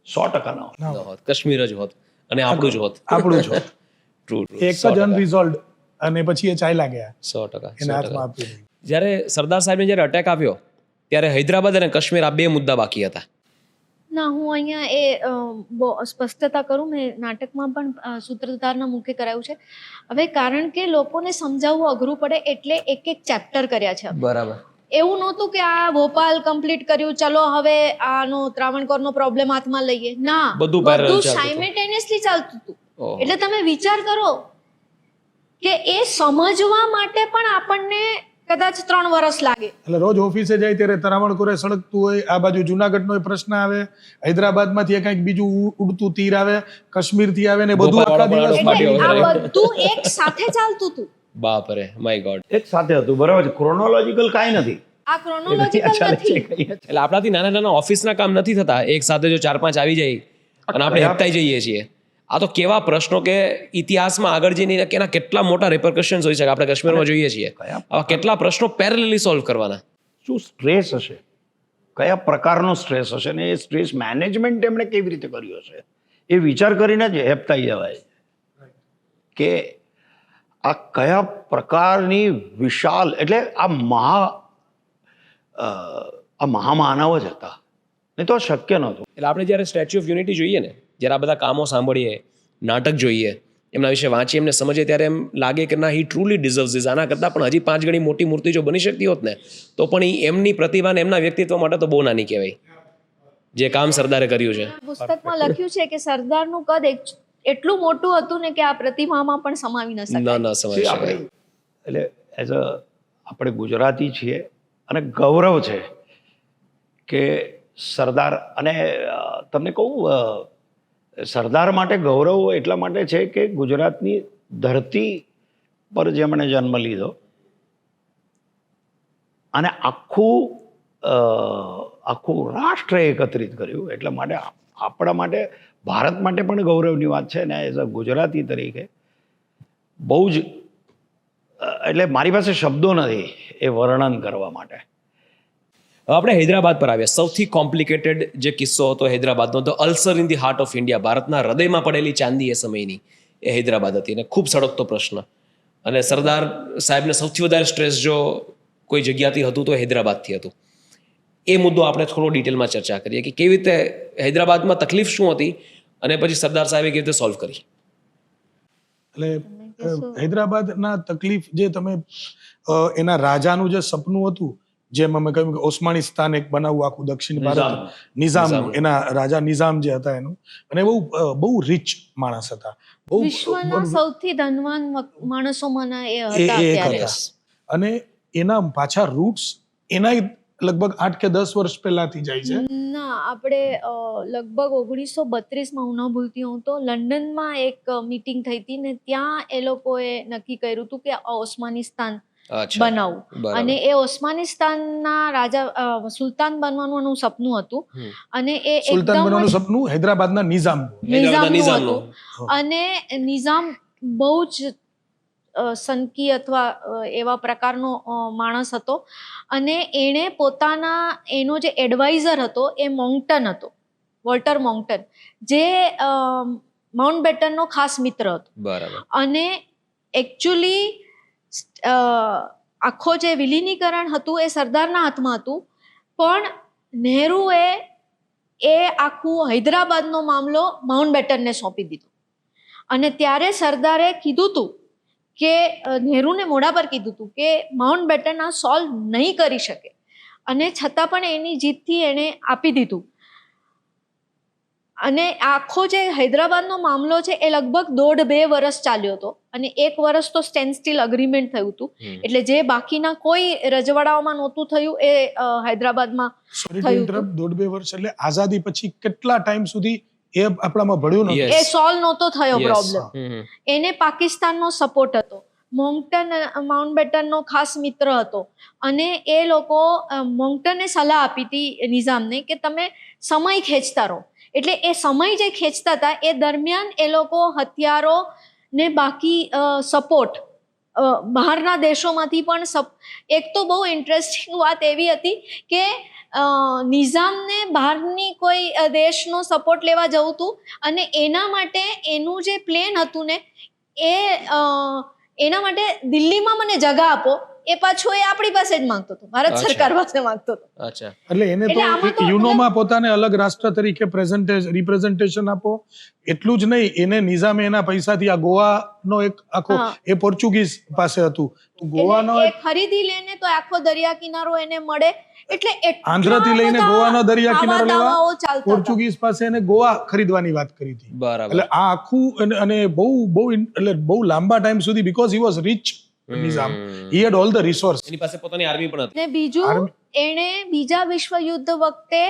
100% ન હોત. ન હોત, કાશ્મીર જ હોત અને આપણું જ હોત. આપણું જ હોત. ટ્રુ, એક જ અનરિઝોલ્વ અને પછી એ ચાલ્યા ગયા 100%. એના હાથમાં આપ્યું નહીં. જ્યારે સરદાર સાહેબને જ્યારે અટેક આવ્યો ત્યારે હૈદરાબાદ અને કાશ્મીર આ 2 મુદ્દા બાકી હતા. ના, હું અહીંયા એ બહુ સ્પષ્ટતા કરું, મેં નાટકમાં પણ સૂત્રધારના મુખે કરાયું છે. હવે કારણ કે લોકોને સમજાવવું અઘરું પડે એટલે એક ચેપ્ટર કર્યા છે. બરાબર. એવું નહોતું કે આ ભોપાલ કમ્પ્લીટ કર્યું, ચલો હવે આનો ત્રાવણકોરનો પ્રોબ્લેમ હાથમાં લઈએ. ના, બધું parallel બધું ચાલતું હતું. સાયમેલ્ટેનિયસલી ચાલતું હતું. ઓહો. એટલે તમે વિચાર કરો કે એ સમજવા માટે પણ આપણને કદાચ 3 વર્ષ લાગે. એટલે રોજ ઓફિસે જાય ત્યારે તરાવણકોરે સળગતું હોય, આ બાજુ જુનાગઢનો પ્રશ્ન આવે, હૈદરાબાદમાંથી કંઈક બીજું ઉડતું તીર આવે, કાશ્મીરથી આવે ને બધું આખા દિવસ એટલે આ બધું એક સાથે ચાલતું હતું. બાપ રે, માય ગોડ. એક સાથે હતું, બરાબર છે. ક્રોનોલોજીકલ કાંઈ નથી. આ ક્રોનોલોજીકલ નથી. એટલે આપણાથી નાના નાના ઓફિસના કામ નથી થતા, એક સાથે જો 4-5 આવી જાય અને આપણે હેપતાઈ જઈએ છીએ. આ તો કેવા પ્રશ્નો કે ઇતિહાસમાં આગળ જઈને એના કેટલા મોટા રિપરકશન્સ હોય છે આપણે કાશ્મીરમાં જોઈએ છીએ. આવા કેટલા પ્રશ્નો પેરેલલી સોલ્વ કરવાના. શું સ્ટ્રેસ હશે, કયા પ્રકારનો સ્ટ્રેસ હશે ને એ સ્ટ્રેસ મેનેજમેન્ટ એમણે કેવી રીતે કર્યું હશે એ વિચાર કરીને જ હેપતાઈ જવાય કે આ કયા પ્રકારની વિશાલ, એટલે આ મહામાનવ જ હતા, નહીં તો શક્ય નહોતું. એટલે આપણે જ્યારે સ્ટેચ્યુ ઓફ યુનિટી જોઈએ ને, જ્યારે આ બધા કામો સાંભળીએ, નાટક જોઈએ, એમના વિશે વાંચીએ, એમને સમજીએ, ત્યારે એમ લાગે કે ના, હી ટ્રુલી ડિઝર્વ્સ ધીસ. આના કરતાં પણ હજી 5 ગણી મોટી મૂર્તિ જો બની શકતી હોત ને તો પણ એમની પ્રતિભાને એમના વ્યક્તિત્વ માટે તો બહુ નાની કહેવાય, જે કામ સરદારે કર્યું છે. પુસ્તકમાં લખ્યું છે કે સરદારનું કદ એટલું મોટું હતું ને કે આ પ્રતિમામાં પણ સમાવી ન શકાય. ન સમજી આપણે શકાય. એટલે એઝ અ આપણે ગુજરાતી છીએ અને ગૌરવ છે કે સરદાર, અને તમને કહું સરદાર માટે ગૌરવ એટલા માટે છે કે ગુજરાતની ધરતી પર જેમણે જન્મ લીધો અને આખું આખું રાષ્ટ્ર એકત્રિત કર્યું. એટલા માટે આપણા માટે, ભારત માટે પણ ગૌરવની વાત છે ને. એઝ અ ગુજરાતી તરીકે બહુ જ, એટલે મારી પાસે શબ્દો નથી એ વર્ણન કરવા માટે. હવે આપણે હૈદરાબાદ પર આવ્યા. સૌથી કોમ્પ્લિકેટેડ જે કિસ્સો હતો હૈદરાબાદનો, the ulcer in the heart of India, ભારતના હૃદયમાં પડેલી ચાંદી એ સમયની, એ હૈદરાબાદ હતી. અને ખૂબ સળગતો પ્રશ્ન. અને સરદાર સાહેબને સૌથી વધારે સ્ટ્રેસ જો કોઈ જગ્યાથી હતું તો હૈદરાબાદથી હતું. એ મુદ્દો આપણે થોડો ડિટેલમાં ચર્ચા કરીએ કે કેવી રીતે હૈદરાબાદમાં તકલીફ શું હતી અને પછી સરદાર સાહેબે કેવી રીતે સોલ્વ કરી. એટલે હૈદરાબાદના તકલીફ જે તમે એના રાજાનું જે સપનું હતું, જેમ અમે કહ્યું કે ઓસ્માનિસ્તાન એક બનાવવું આખું દક્ષિણ ભારત, નિઝામનું, એના રાજા નિઝામ જે હતા એનું, અને બહુ રીચ માણસ હતા, બહુ વિશ્વના સૌથી ધનવાન માણસોમાંના એ એ હતા એક ત્યારે. હતા. અને એના પાછા રૂટ્સ એના લગભગ 8 કે 10 વર્ષ પહેલાથી જાય છે. ના, આપણે લગભગ 1932માં, હું ન ભૂલતી હોઉં તો, લંડનમાં એક મીટિંગ થઈ હતી ને ત્યાં એ લોકોએ નક્કી કર્યું હતું કે ઓસ્માનિસ્તાન બનાવવું. અને એ ઓસ્માનિસ્તાનના રાજા સુલતાન બનવાનું એનું સપનું હતું. અને એ સુલતાન એકદમ બનવાનું સપનું હૈદરાબાદના નિઝામનું નિઝામનું હતું. અને નિઝામ બહુ જ સનકી અથવા એવા પ્રકારનો માણસ હતો. અને એણે એનો જે એડવાઇઝર હતો એ મોન્કટન હતો, વોલ્ટર મોન્કટન, જે માઉન્ટબેટનનો ખાસ મિત્ર હતો. બરાબર. અને એકચ્યુઅલી આખો જે વિલીનીકરણ હતું એ સરદારના હાથમાં હતું, પણ નહેરુએ એ આખું હૈદરાબાદનો મામલો માઉન્ટબેટનને સોંપી દીધો. અને ત્યારે સરદારે કીધું હતું કે નહેરુને મોઢા પર કીધું હતું કે માઉન્ટબેટન આ સોલ્વ નહીં કરી શકે, અને છતાં પણ એની જીતથી એણે આપી દીધું. અને આખો જે હૈદરાબાદનો મામલો છે એ લગભગ 1.5-2 વર્ષ ચાલ્યો હતો. અને 1 વર્ષ તો સ્ટેન્ડ સ્ટીલ અગ્રીમેન્ટ થયું હતું. એટલે જે બાકીના કોઈ રજવાડાઓમાં નહોતું થયું એ હૈદરાબાદમાં થયું. 1.5-2 વર્ષ એટલે આઝાદી પછી કેટલા ટાઈમ સુધી એ આપણામાં ભળ્યું નહોતું. એ સોલ્વ નહોતો થયો પ્રોબ્લેમ. એને પાકિસ્તાનનો સપોર્ટ હતો. મોન્કટન માઉન્ટબેટનનો ખાસ મિત્ર હતો. અને એ લોકો મોન્કટને સલાહ આપી હતી નિઝામને કે તમે સમય ખેંચતા રહો. એટલે એ સમય જે ખેંચતા હતા એ દરમિયાન એ લોકો હથિયારો ને બાકી સપોર્ટ બહારના દેશોમાંથી પણ એક તો બહુ ઇન્ટરેસ્ટિંગ વાત એવી હતી કે નિઝામને બહારની કોઈ દેશનો સપોર્ટ લેવા જવું હતું. અને એના માટે એનું જે પ્લેન હતું ને એના માટે દિલ્હીમાં મને જગા આપો, એ પાછો એ આપણી પાસે જ માંગતો હતો, ભારત સરકાર પાસે માંગતો હતો. એટલે એને તો યુનોમાં પોતાને અલગ રાષ્ટ્ર તરીકે રિપ્રેઝન્ટેશન આપો, એટલું જ નહીં, એને નિઝામે એના પૈસાથી આ ગોવાનો એક આખો, એ પોર્ચુગીઝ પાસે હતું, તો ગોવાનો ખરીદી લેને તો આખો દરિયા કિનારો એને મળે. એટલે આંધ્રથી લઈને ગોવાનો દરિયા કિનારો લેવા પોર્ચુગીઝ પાસે એને ગોવા ખરીદવાની વાત કરી હતી. એટલે આ આખું, અને બહુ લાંબા ટાઈમ સુધી, because he was rich Nizam, he had all the resource, એની પાસે પોતાની આર્મી પણ હતી. ને બીજું, એણે બીજા વિશ્વ યુદ્ધ વખતે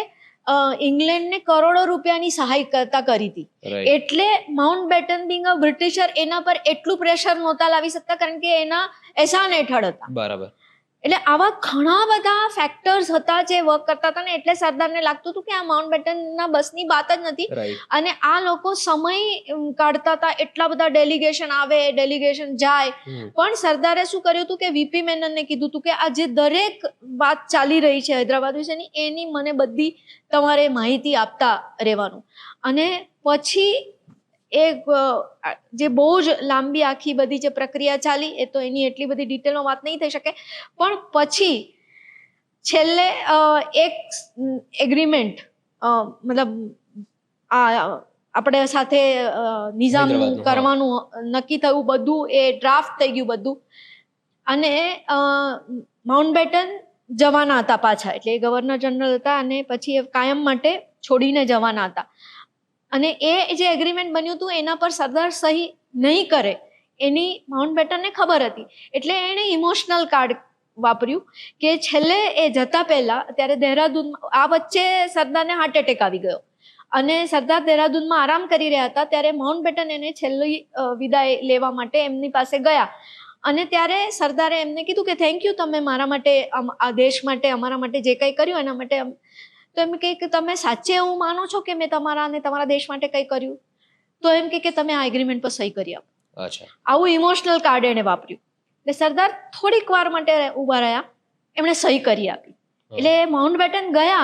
ઇંગ્લેન્ડને કરોડો રૂપિયાની સહાય કરી હતી. એટલે માઉન્ટબેટન બિંગ અ બ્રિટિશર એના પર એટલું પ્રેશર નહોતા લાવી શકતા, કારણ કે એના એહસાન હેઠળ હતા. બરાબર. એટલે આવા ઘણા બધા ફેક્ટર્સ હતા જે વર્ક કરતા હતા ને. એટલે સરદારને લાગતું હતું કે આ માઉન્ટબેટનના બસની વાત જ નથી. અને આ લોકો સમય કાઢતા હતા, એટલા બધા ડેલિગેશન આવે, ડેલિગેશન જાય. પણ સરદારે શું કર્યું હતું કે વીપી મેનનને કીધું હતું કે આ જે દરેક વાત ચાલી રહી છે હૈદરાબાદ વિશેની, એની મને બધી તમારે માહિતી આપતા રહેવાનું. અને પછી જે બહુ જ લાંબી આખી બધી જે પ્રક્રિયા ચાલી, એ તો એની એટલી બધી ડિટેલમાં વાત નહીં થઈ શકે. પણ પછી છેલ્લે એક એગ્રીમેન્ટ, મતલબ આપણે સાથે નિઝામનું કરવાનું નક્કી થયું, બધું એ ડ્રાફ્ટ થઈ ગયું બધું. અને માઉન્ટબેટન જવાના હતા પાછા, એટલે એ ગવર્નર જનરલ હતા અને પછી એ કાયમ માટે છોડીને જવાના હતા. અને એ જે એગ્રીમેન્ટ બન્યું હતું એના પર સરદાર સહી નહીં કરે એની માઉન્ટબેટનને ખબર હતી. એટલે એણે ઇમોશનલ કાર્ડ વાપર્યું કે છેલ્લે એ જતા પહેલા, ત્યારે દહેરાદૂનમાં, આ વચ્ચે સરદારને હાર્ટ એટેક આવી ગયો અને સરદાર દહેરાદૂનમાં આરામ કરી રહ્યા હતા. ત્યારે માઉન્ટબેટન એને છેલ્લી વિદાય લેવા માટે એમની પાસે ગયા. અને ત્યારે સરદારે એમને કીધું કે થેન્ક યુ, તમે મારા માટે, આ દેશ માટે, અમારા માટે જે કંઈ કર્યું એના માટે તો એમ કે તમે સાચે એવું માનો છો કે મેં તમારા અને તમારા દેશ માટે કંઈ કર્યું? તો એમ કે તમે આ એગ્રીમેન્ટ પર સહી કરી આપો. અચ્છા. આવું ઇમોશનલ કાર્ડ એણે વાપર્યું. એટલે સરદાર થોડીક વાર માટે ઊભા રહ્યા, એમણે સહી કરી આપી. એટલે માઉન્ટ બેટન ગયા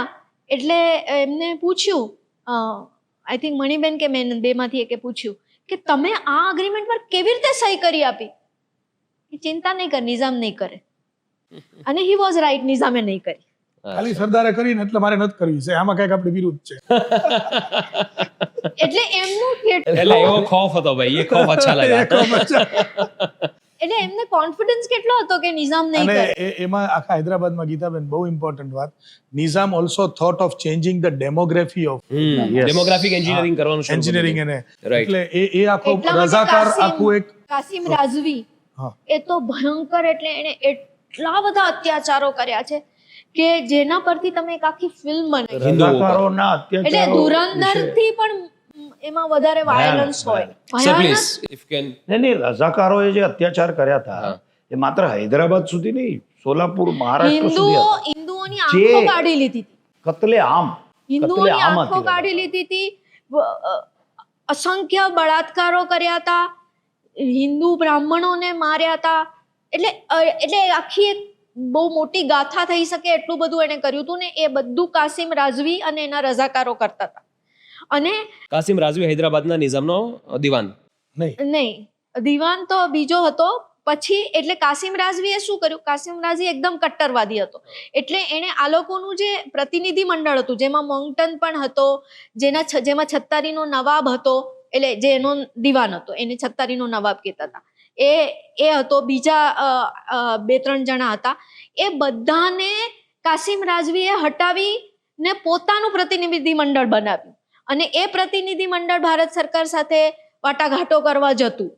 એટલે એમને પૂછ્યું, આઈ થિંક મણિબેન કે મેં બેમાંથી એકે પૂછ્યું કે તમે આ અગ્રીમેન્ટ પર કેવી રીતે સહી કરી આપી? ચિંતા નહીં કર, નિઝામ નહીં કરે. અને હી વોઝ રાઈટ, નિઝામે નહીં કરી. ખાલી સરદારે કરીને એટલે મારે નથી કરવી છે, આમાં કઈક આપણી વિરુદ્ધ છે. એટલે એમનું એટલે એવો ખોફ હતો ભાઈ, એ ખોફ અચ્છા લાગ્યા. એટલે એમને કોન્ફિડન્સ કેટલો હતો કે નિઝામ નહીં અને કરે. એમાં આખા હૈદરાબાદમાં ગીતાબેન બહુ ઇમ્પોર્ટન્ટ વાત, Nizam also thought of changing the demography of demographic engineering કરવાનું શરૂ કરી એન્જિનિયરિંગ દીધું. એને, Right. એટલે એ આખો એટલા માટે રઝાકાર આખું એક કાસિમ રાજવી હા. એ તો ભયંકર, એટલે એને એટલા બધા અત્યાચારો કર્યા છે કે જેના પરથી તમે એક આખી ફિલ્મ બનાવી. હિન્દુઓ પર. રઝાકારોના એટલે અત્યાચારો ધુરંધર થી પણ એમાં વધારે વાયલન્સ હોય. Sir, ભયાનક. please, if you can. નહીં, રઝાકારોએ જે અત્યાચાર કર્યા હતા એ માત્ર હૈદરાબાદ સુધી નહીં, સોલાપુર, મહારાષ્ટ્ર સુધી હતા. હિન્દુઓની આંખો કાઢી લીધી હતી. કતલે આમ હિન્દુઓની કતલે આમ આંખો હતી. કાઢી લીધી હતી. અસંખ્ય બળાત્કારો કર્યા હતા, હિન્દુ બ્રાહ્મણોને માર્યા હતા. એટલે આખી એક બહુ મોટી ગાથા થઈ શકે એટલું બધું એને કર્યું હતું ને એ બધું કાસિમ રાજવી અને એના રઝાકારો કરતા હતા. અને કાસિમ રાજવી હૈદરાબાદના નિઝામનો દિવાન. નહીં, દિવાન તો બીજો હતો. પછી એટલે કાસિમ રાજવીએ શું કર્યું, કાસિમ રાજવી એકદમ કટ્ટરવાદી હતો. એટલે એણે આ લોકોનું જે પ્રતિનિધિ મંડળ હતું, જેમાં મોંગટન પણ હતો, જેમાં છત્તારીનો નવાબ હતો, એટલે જે એનો દિવાન હતો એને છત્તારીનો નવાબ કહેતા હતા, એ હતો, બીજા 2-3 જણા હતા. એ બધાને કાસિમ રાજવીએ હટાવીને પોતાનું પ્રતિનિધિ મંડળ બનાવ્યું. અને એ પ્રતિનિધિ મંડળ ભારત સરકાર સાથે વાટાઘાટો કરવા જતું.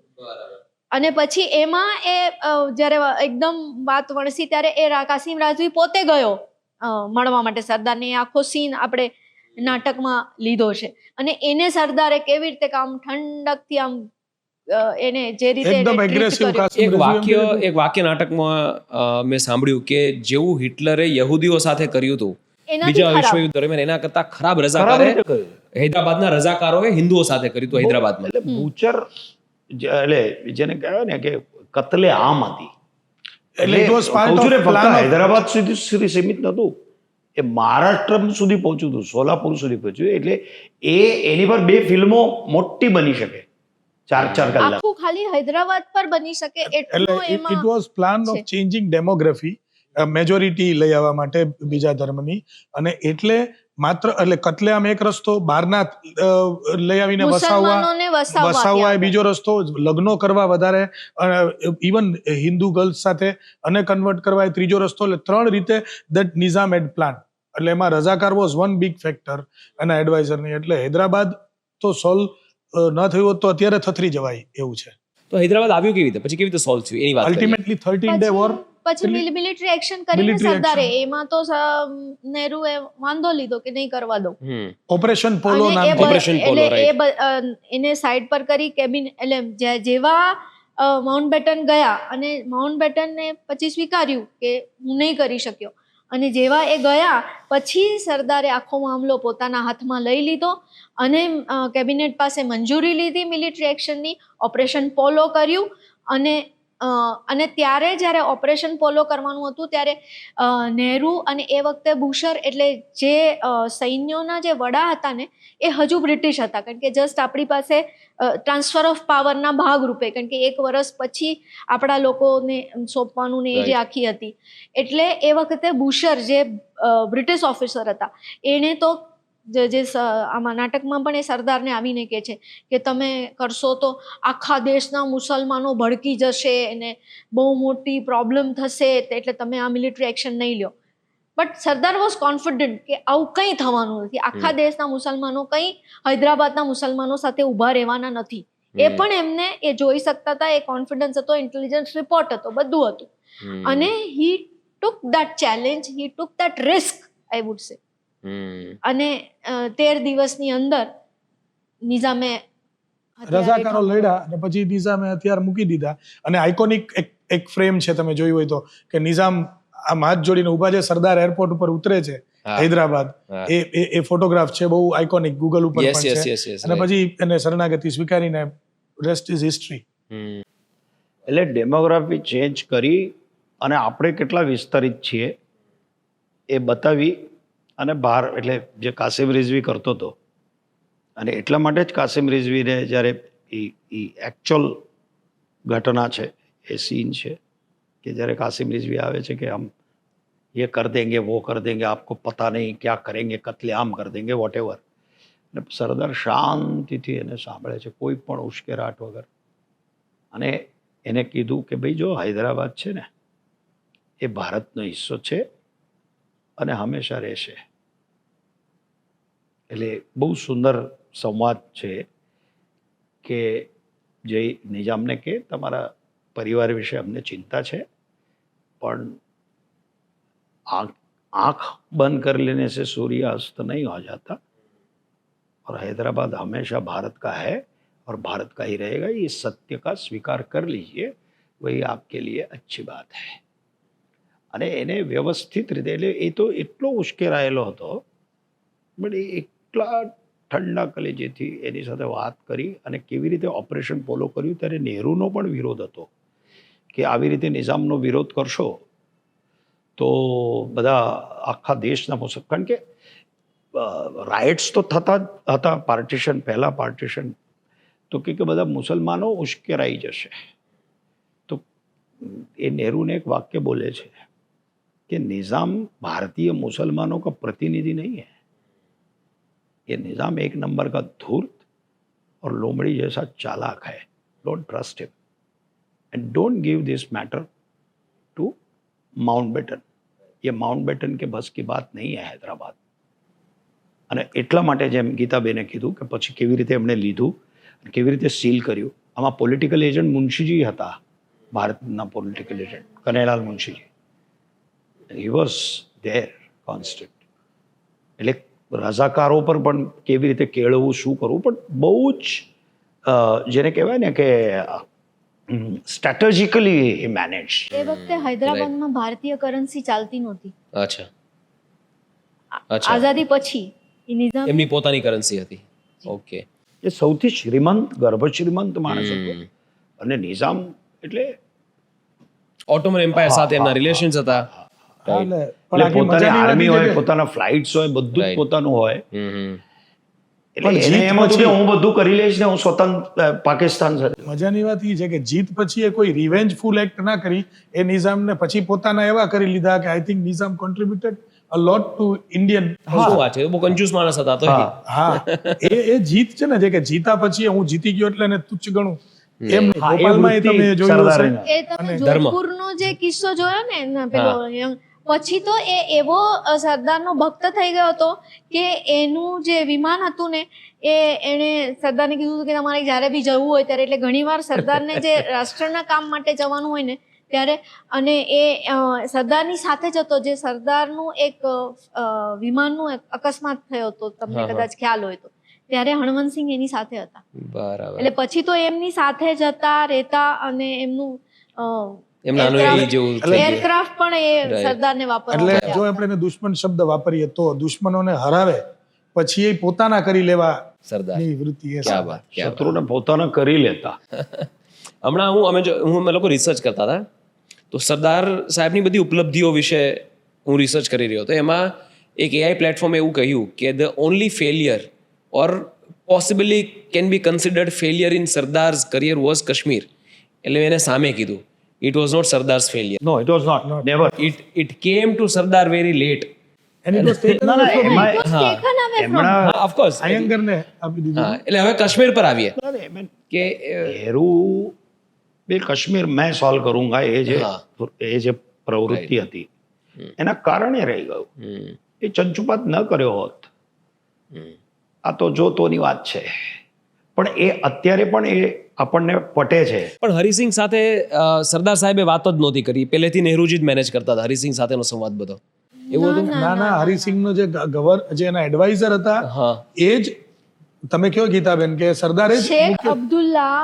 અને પછી એમાં એ જ્યારે એકદમ વાત વણસી ત્યારે એ કાસિમ રાજવી પોતે ગયો મળવા માટે સરદારને. એ આખો સીન આપણે નાટકમાં લીધો છે. અને એને સરદારે કેવી રીતે આમ ઠંડકથી આમ એને જે રીતે એકદમ aggressive એક વાક્ય નાટકમાં મેં સાંભળ્યું કે જેવું હિટલરે યહૂદીઓ સાથે કર્યું હતું બીજા વિશ્વયુદ્ધ દરમિયાન, એના કરતા ખરાબ રઝાકારે હૈદરાબાદના રઝાકારોએ હિન્દુઓ સાથે કર્યું હતું હૈદરાબાદમાં. એટલે બુચર એટલે જેને કહેવાય ને કે કતલે આમ હતી. એટલે it was part કહું છું ને, of ફક્ત plan of- હૈદરાબાદ સુધી સીમિત નહોતું, એ મહારાષ્ટ્ર સુધી પહોંચ્યું હતું, સોલાપુર સુધી પહોંચ્યું. એટલે એની પર 2 ફિલ્મો મોટી બની શકે, 4 કલાક. આખું ખાલી હૈદરાબાદ પર બની શકે એટલું એટલે ઇટ એમાં was plan of changing demography, majority લઈ આવવા માટે બીજા ધર્મની. અને એટલે માત્ર એટલે કતલેઆમ એક રસ્તો, બહારના લઈ આવીને મુસલમાનોને વસાવવા એ બીજો રસ્તો, લગ્નો કરવા વધારે, ઇવન હિન્દુ ગર્લ્સ સાથે અને કન્વર્ટ કરવા એ ત્રીજો રસ્તો. એટલે 3 રીતે દેટ નિઝામ હેડ પ્લાન. એટલે એમાં રઝાકાર વોઝ વન બિગ ફેક્ટર એના એડવાઇઝરની. એટલે હૈદરાબાદ તો સોલ્વ ન થયું હોત તો અત્યારે થથરી જવાય એવું છે. તો હૈદરાબાદ આવ્યું કેવી રીતે, પછી કેવી રીતે સોલ્વ થયું એની વાત કરીએ. અલ્ટિમેટલી 13 day war પછી મિલિટરી એક્શન કરીને military સરદારે એમાં તો નહેરુએ વાંધો લીધો કે નહીં કરવા દો. ઓપરેશન પોલો અને નામ એ Operation Polo, એને સાઈડ પર કરી કેબિનેટ. એટલે જેવા માઉન્ટ બેટન ગયા અને માઉન્ટ બેટનને પછી સ્વીકાર્યું કે હું નહીં કરી શક્યો, અને જેવા એ ગયા પછી સરદારે આખો મામલો પોતાના હાથમાં લઈ લીધો અને કેબિનેટ પાસે મંજૂરી લીધી મિલિટરી એક્શનની. ઓપરેશન પોલો કર્યું. અને ત્યારે જ્યારે ઓપરેશન પોલો કરવાનું હતું ત્યારે નહેરુ અને એ વખતે બુશર એટલે જે સૈન્યોના જે વડા હતા ને એ હજુ બ્રિટિશ હતા, કારણ કે જસ્ટ આપણી પાસે ટ્રાન્સફર ઓફ પાવરના ભાગરૂપે, કારણ કે 1 વર્ષ પછી આપણા લોકોને સોંપવાનું ને એ જે આખી હતી. એટલે એ વખતે બુશર જે બ્રિટિશ ઓફિસર હતા એને તો આમાં નાટકમાં પણ એ સરદારને આવીને કહે છે કે તમે કરશો તો આખા દેશના મુસલમાનો ભડકી જશે અને બહુ મોટી પ્રોબ્લેમ થશે, એટલે તમે આ મિલિટરી એક્શન નહીં લ્યો. બટ સરદાર વોઝ કોન્ફિડન્ટ કે આવું કંઈ થવાનું નથી, આખા દેશના મુસલમાનો કંઈ હૈદરાબાદના મુસલમાનો સાથે ઊભા રહેવાના નથી. એ પણ એમને એ જોઈ શકતા હતા, એ કોન્ફિડન્સ હતો, ઇન્ટેલિજન્સ રિપોર્ટ હતો, બધું હતું. અને he took that challenge, he took that risk, I would say. અને 13 દિવસની અંદર નિઝામે રઝાકારો લડ્યા અને પછી નિઝામે હથિયાર મૂકી દીધા. અને આઇકોનિક એક ફ્રેમ છે, તમે જોયું હોય તો, કે નિઝામ આમ હાથ જોડીને ઊભા છે, સરદાર એરપોર્ટ ઉપર ઉતરે છે હૈદરાબાદ, એ ફોટોગ્રાફ છે, બહુ આઇકોનિક, ગૂગલ ઉપર Yes, પણ yes, છે. yes, yes, અને right. પછી એને શરણાગતિ સ્વીકારીને રેસ્ટ ઇઝ હિસ્ટ્રી. એટલે ડેમોગ્રાફી ચેન્જ કરી અને આપણે કેટલા વિસ્તારિત છીએ એ બતાવી અને બહાર, એટલે જે કાસિમ રિઝવી કરતો હતો, અને એટલા માટે જ કાસિમ રિઝવીને જ્યારે એ એકચ્યુઅલ ઘટના છે, એ સીન છે કે જ્યારે કાસિમ રિઝવી આવે છે કે હમ ये कर देंगे, वो कर देंगे, आपको पता नहीं क्या करेंगे, कत्लेआम कर देंगे, वॉट एवर. અને સરદાર શાંતિથી એને સાંભળે છે, કોઈ પણ ઉશ્કેરાટ વગર. અને એને કીધું કે ભાઈ જો હૈદરાબાદ છે ને એ ભારતનો હિસ્સો છે અને હંમેશા રહેશે. એટલે બહુ સુંદર સંવાદ છે કે જે નિજામને કે તમારા પરિવાર વિશે અમને ચિંતા છે, પણ आंख बंद कर लेने से सूर्य अस्त नहीं हो जाता, और हैदराबाद हमेशा भारत का है और भारत का ही रहेगा, ये सत्य का स्वीकार कर लीजिए, वही आपके लिए अच्छी बात है. અને એને વ્યવસ્થિત રીતે, એટલે એ તો એટલો ઉશ્કેરાયેલો હતો, પણ એ એટલા ઠંડા કલેજેથી એની સાથે વાત કરી અને કેવી રીતે ઓપરેશન ફોલો કર્યું. ત્યારે નહેરુનો પણ વિરોધ હતો કે આવી રીતે નિઝામનો વિરોધ કરશો તો બધા આખા દેશના મુસલમાન, કારણ કે રાઇટ્સ તો થતા જ હતા પાર્ટીશન, પહેલા પાર્ટીશન તો કે બધા મુસલમાનો ઉશ્કેરાઈ જશે. તો એ નહેરુને એક વાક્ય બોલે છે कि निज़ाम भारतीय मुसलमानों का प्रतिनिधि नहीं है, ये निज़ाम एक नंबर का धूर्त और लोमड़ी जैसा चालाक है. Don't trust him and don't give this matter to Mountbatten. ये माउंटबेटन के बस की बात नहीं है हैदराबाद. અને એટલા માટે જેમ ગીતાબેને કીધું કે પછી કેવી રીતે એમણે લીધું, કેવી રીતે સીલ કર્યું. આમાં પોલિટિકલ એજન્ટ મુનશીજી હતા, ભારતના political agent Kanaiyalal Munshiji. He was there constant. એટલે રઝાકારો પર પણ કેવી રીતે કેળવવું, શું કરવું, પણ બહુ જ જેને કહેવાય ને કે સ્ટ્રેટેજિકલી હી મેનેજ. એ વખતે હૈદરાબાદમાં ભારતીય કરન્સી ચાલતી નહોતી. અચ્છા. આઝાદી પછી એ નિઝામ એમની પોતાની કરન્સી હતી. ઓકે. એ સૌથી શ્રીમંત, ગર્ભ શ્રીમંત માણસ હતો. અને નિઝામ એટલે ઓટોમન એમ્પાયર સાથે એમના રિલેશન્સ હતા. પણ એટલે આખી પોતાની મજાની વાત આર્મી એ છે હોય, કે પોતાના ફ્લાઇટ્સ હોય, બધું જ Right. પોતાનું હોય. એટલે પણ એને જીત એમ હતું કે પછી- હું બધું કરી લઈશ ને હું સ્વતંત્ર પાકિસ્તાન સાથે. મજાની વાત એ છે કે જીત પછી એ કોઈ રિવેન્જફુલ એક્ટ ના કરી, એ નિઝામને પછી પોતાના એવા કરી લીધા કે I think Nizam contributed a lot two Indian. શું વાત છે, બહુ કંજૂસ માણસ હતા તો. હા, એ જીત છે ને, જે કે જીતા પછી હું જીતી ગયો એટલે એને તુચ્છ ગણું, એમ નહીં. હા, એ ભોપાલમાં એ વૃત્તિ તમે જોયું હશે. સરદારની. એ તમે ધર્મ. જોધપુરનો જે કિસ્સો જોયો ને એના પેલો પછી તો એ એવો સરદારનો ભક્ત થઈ ગયો હતો કે એનું જે વિમાન હતું ને એણે સરદારને કીધું હતું કે તમારે જ્યારે બી જવું હોય ત્યારે, એટલે ઘણીવાર સરદારને જે રાષ્ટ્રના કામ માટે જવાનું હોય ને ત્યારે, અને એ સરદારની સાથે જ હતો, જે સરદારનું એક વિમાનનું એક અકસ્માત થયો હતો, તમને કદાચ ખ્યાલ હોય તો, ત્યારે હણવંતસિંહ એની સાથે હતા. બરાબર. એટલે પછી તો એમની સાથે જતા રહેતા અને એમનું એમના અનુયાયી જેવું થઈ ગયું. એરક્રાફ્ટ પણ એ સરદારને વાપરવા એટલે માટે જો આપણે એને દુશ્મન શબ્દ વાપરીએ તો દુશ્મનોને હરાવે પછી એ પોતાના કરી લેવા સરદાર. ની વૃત્તિ એ ક્યાં વાત, ક્યાં વાત. શત્રુને પોતાના કરી લેતા. હમણાં અમે લોકો રિસર્ચ કરતા હતા તો સરદાર સાહેબની બધી ઉપલબ્ધિઓ વિશે હું રિસર્ચ કરી રહ્યો હતો. એમાં એક એઆઈ પ્લેટફોર્મે એવું કહ્યું કે the only failure or possibly can be considered failure in Sardar's career was Kashmir. એટલે એને સામે કીધું, it was not Sardar's failure, no, it was not, never. It came to Sardar very late. એની તો સ્ટેટ ના, ના, એમાં taken away from. એમના હા, ઓફકોર્સ. આયંગરને આપી દીધું. હા, એટલે હવે કાશ્મીર પર આવીએ કે નહેરુ બે કાશ્મીર મેં સોલ્વ કरूंगा, એ જે પ્રવૃત્તિ હતી એના કારણે રહી ગયું. એ ચંચુપાત ન કર્યો હોત, આ તો જોતોની વાત છે, પણ એ અત્યારે પણ એ આપણને પટે છે. પણ હરિસિંહ સાથે સરદાર સાહેબે વાતો જ નહોતી કરી, પહેલેથી નહેરુજી જ મેનેજ કરતા હતા હરિસિંહ સાથેનો સંવાદ બધો. એવું હતું? ના, હરિસિંહનો જે જે એના એડવાઇઝર હતા હા. એ જ તમે કયો ગીતાબેન કે સરદારે જ શેખ અબ્દુલ્લા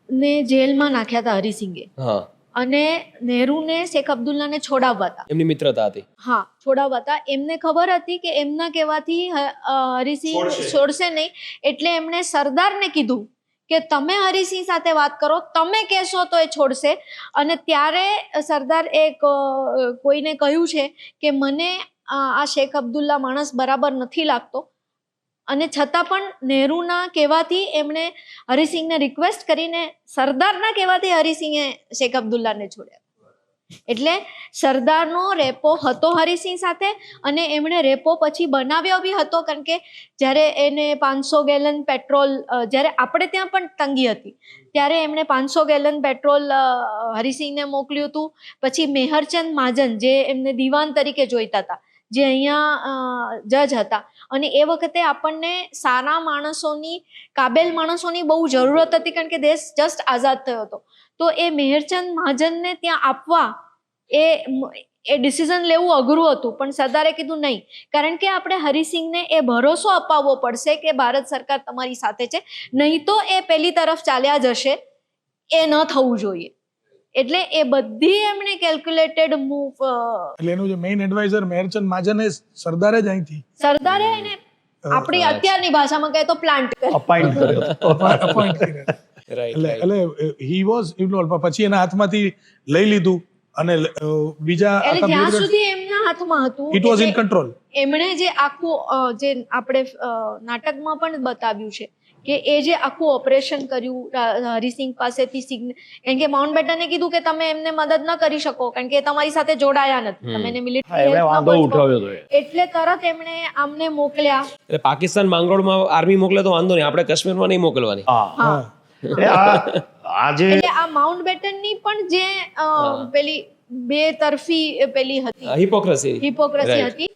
ને જેલમાં નાખ્યા હતા હરિસિંગે. હા. અને નહેરુને શેખ અબ્દુલ્લાને છોડાવવા હતા. એમની મિત્રતા હતી. હા, છોડાવવા હતા. એમને ખબર હતી કે એમના કહેવાથી હરિસિંહ છોડશે નહીં, એટલે એમણે સરદારને કીધું કે તમે હરિસિંહ સાથે વાત કરો, તમે કહેશો તો એ છોડશે. અને ત્યારે સરદાર કોઈને કહ્યું છે કે મને આ શેખ અબ્દુલ્લા માણસ બરાબર નથી લાગતો, અને છતાં પણ નહેરુના કહેવાથી એમણે હરિસિંહને રિક્વેસ્ટ કરીને સરદારના કહેવાથી હરિસિંહે શેખ અબ્દુલ્લાને છોડ્યા. એટલે સરદારનો રેપો હતો હરિસિંહ સાથે, અને એમણે રેપો પછી બનાવ્યો બી હતો, કારણ કે જ્યારે એને 500 ગેલન પેટ્રોલ, જ્યારે આપણે ત્યાં પણ તંગી હતી ત્યારે એમણે 500 ગેલન પેટ્રોલ હરિસિંહને મોકલ્યું હતું. પછી મેહરચંદ મહાજન, જે એમને દીવાન તરીકે જોઈતા હતા, જે અહીંયા જજ હતા, અને એ વખતે આપણને સારા માણસોની, કાબેલ માણસોની બહુ જરૂરત હતી, કારણ કે દેશ જસ્ટ આઝાદ થયો હતો. તો એ મેહરચંદ મહાજનને ત્યાં આપવા એ ડિસિઝન લેવું અઘરું હતું, પણ સરદારે કીધું નહીં, કારણ કે આપણે હરિસિંહને એ ભરોસો અપાવવો પડશે કે ભારત સરકાર તમારી સાથે છે, નહીં તો એ પેલી તરફ ચાલ્યા જશે, એ ન થવું જોઈએ. એટલે એ બધી એમણે કેલ્ક્યુલેટેડ મૂવ. એટલે એનું જે મેઇન એડવાઇઝર મેહરચંદ મહાજન સરદારે જ અહીંથી સરદારે એને આપણી અત્યારની ભાષામાં કહે તો પ્લાન્ટ અપાઇન્ટ કર્યો. અપોઇન્ટ કર્યા. એટલે હી વોઝ ઇન્વોલ્વ. પછી એના હાથમાંથી લઈ લીધું અને બીજા એટલે જ્યાં સુધી એમના હાથમાં હતું, ઇટ વોઝ ઇન કંટ્રોલ. એમણે જે આખું જે આપણે નાટકમાં પણ બતાવ્યું છે કે એ જે આખું ઓપરેશન કર્યું હરિસિંહ પાસેથી, કારણ કે માઉન્ટ બેટને કીધું કે તમે એમને મદદ ન કરી શકો, કારણ કે તમારી સાથે જોડાયા નથી, તમે એને મિલિટરી વાંધો ઉઠાવ્યો હતો. એટલે તરત એમણે આમને મોકલ્યા. એટલે પાકિસ્તાન માંગરોળમાં આર્મી મોકલે તો વાંધો નહીં, આપણે કાશ્મીરમાં નહીં મોકલવાની. હા, આજે એટલે આ માઉન્ટ બેટનની પણ જે પેલી બે તરફી પેલી હતી, હિપોક્રેસી હતી,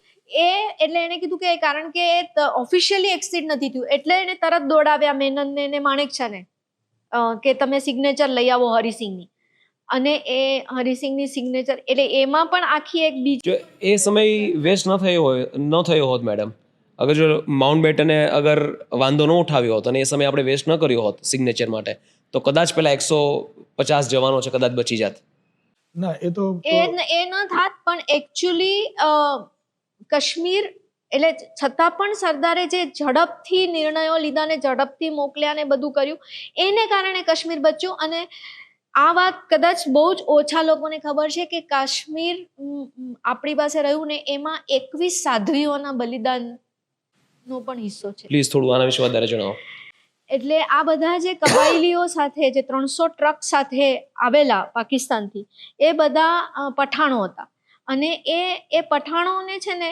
એટલે એને કીધું કે કારણ કે ઓફિશિયલી એક્સિડ નથી થયું, એટલે એને તરત દોડાવ્યા મેનનને ને માણેકશાને કે તમે સિગ્નેચર લઈ આવો હરિસિંહની. અને એ હરિસિંહની સિગ્નેચર, એટલે એમાં પણ આખી એક બીજી, એ સમય વેસ્ટ ન થયો હોત મેડમ, અગર જો માઉન્ટ બેટને અગર વાંધો ન ઉઠાવ્યો હોત અને એ સમય આપણે વેસ્ટ ન કર્યો હોત સિગ્નેચર માટે, તો કદાચ પેલા 150 જવાનો છે કદાચ બચી જાત. ના, એ તો એ ન થાત. પણ એકચ્યુઅલી કાશ્મીર, એટલે છતાં પણ સરદારે જે ઝડપથી નિર્ણયો લીધા ને ઝડપથી મોકલ્યા ને બધું કર્યું, એને કારણે કાશ્મીર બચ્યું. અને આ વાત કદાચ બહુ જ ઓછા લોકોને ખબર છે કે કાશ્મીર આપણી પાસે રહ્યું ને એમાં 21 સાધ્વીઓના બલિદાનનો પણ હિસ્સો છે. પ્લીઝ થોડું આના વિશે વધારે જણાવો. એટલે આ બધા જે કબાયલીઓ સાથે, જે 300 ટ્રક સાથે આવેલા પાકિસ્તાનથી, એ બધા પઠાણો હતા. અને એ પઠાણોને છે ને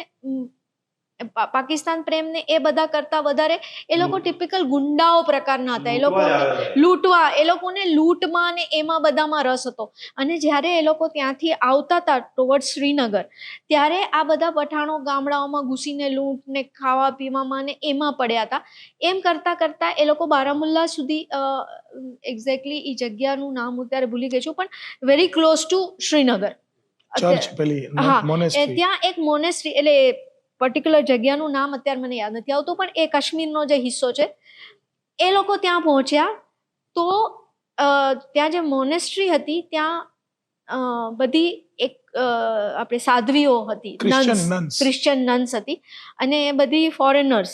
પાકિસ્તાન પ્રેમને એ બધા કરતા વધારે એ લોકો ટિપિકલ ગુંડાઓ પ્રકારના હતા. એ લોકોને લૂંટમાં અને એમાં બધામાં રસ હતો. અને જ્યારે એ લોકો ત્યાંથી આવતા હતા ટુવર્ડ શ્રીનગર, ત્યારે આ બધા પઠાણો ગામડાઓમાં ઘૂસીને લૂંટ ને ખાવા પીવામાં ને એમાં પડ્યા હતા. એમ કરતા કરતા એ લોકો બારામુલ્લા સુધી, એક્ઝેક્ટલી એ જગ્યાનું નામ હું ત્યારે ભૂલી ગઈ છું, પણ વેરી ક્લોઝ ટુ શ્રીનગર, ત્યાં એક મોનેસ્ટ્રી, એટલે પર્ટિક્યુલર જગ્યાનું નામ અત્યારે મને યાદ નથી આવતું, પણ એ કાશ્મીરનો જે હિસ્સો છે, એ લોકો ત્યાં પહોંચ્યા. તો ત્યાં જે મોનેસ્ટ્રી હતી, ત્યાં બધી એક આપણે સાધ્વીઓ હતી, ક્રિશ્ચિયન નન્સ હતી, અને એ બધી ફોરેનર્સ,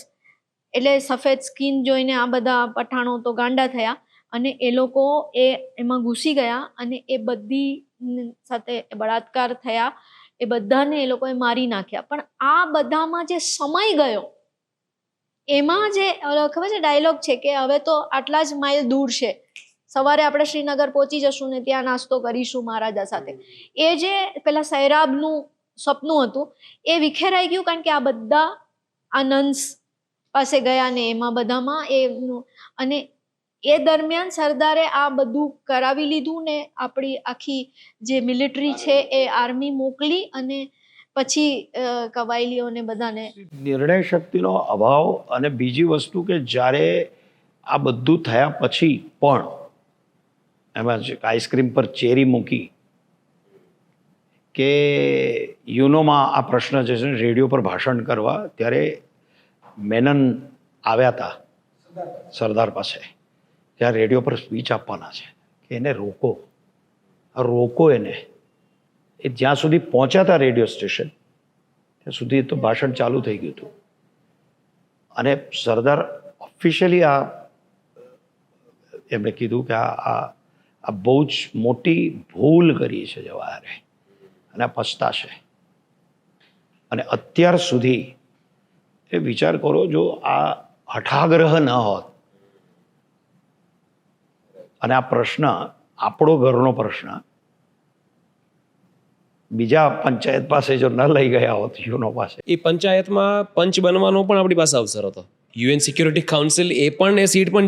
એટલે સફેદ સ્કિન જોઈને આ બધા પઠાણો તો ગાંડા થયા, અને એ લોકો એમાં ઘૂસી ગયા, અને એ બધી સાથે બળાત્કાર થયા, એ બધાને એ લોકોએ મારી નાખ્યા. પણ આ બધામાં જે સમય ગયો, એમાં જે ખબર છે ડાયલોગ છે કે હવે તો આટલા જ માઇલ દૂર છે, સવારે આપણે શ્રીનગર પહોંચી જશું ને ત્યાં નાસ્તો કરીશું મહારાજા સાથે. એ જે પેલા સૈરાબનું સપનું હતું એ વિખેરાઈ ગયું, કારણ કે આ બધા આ નન્સ પાસે ગયા ને એમાં બધામાં એનું. અને એ દરમિયાન સરદારે આ બધું કરાવી લીધું ને આપણી આખી જે મિલિટરી છે એ આર્મી મોકલી, અને પછી કબાયલીઓને બધાને નિર્ણય શક્તિનો અભાવ. અને બીજી વસ્તુ કે જ્યારે આ બધું થયા પછી પણ એમાં આઈસ્ક્રીમ પર ચેરી મૂકી કે યુનોમાં આ પ્રશ્ન જે છે રેડિયો પર ભાષણ કરવા, ત્યારે મેનન આવ્યા હતા સરદાર પાસે, ત્યાં રેડિયો પર સ્પીચ આપવાના છે કે એને રોકો. રોકો એને, એ જ્યાં સુધી પહોંચ્યા હતા રેડિયો સ્ટેશન ત્યાં સુધી તો ભાષણ ચાલુ થઈ ગયું હતું. અને સરદાર ઓફિશિયલી એમણે કીધું કે આ બહુ જ મોટી ભૂલ કરી છે જવાહરે અને આ પછતાશે. અને અત્યાર સુધી એ વિચાર કરો, જો આ હઠાગ્રહ ન હોત અને આ પ્રશ્ન આપણો ઘરનો પ્રશ્ન બીજા પંચાયત પાસે જો ન લઈ ગયા હોત, યુનો પાસે, એ પંચાયતમાં પંચ બનવાનો પણ આપણી પાસે અવસર હતો. યુએન સિક્યુરિટી કાઉન્સિલ એ પણ એ સીટ પણ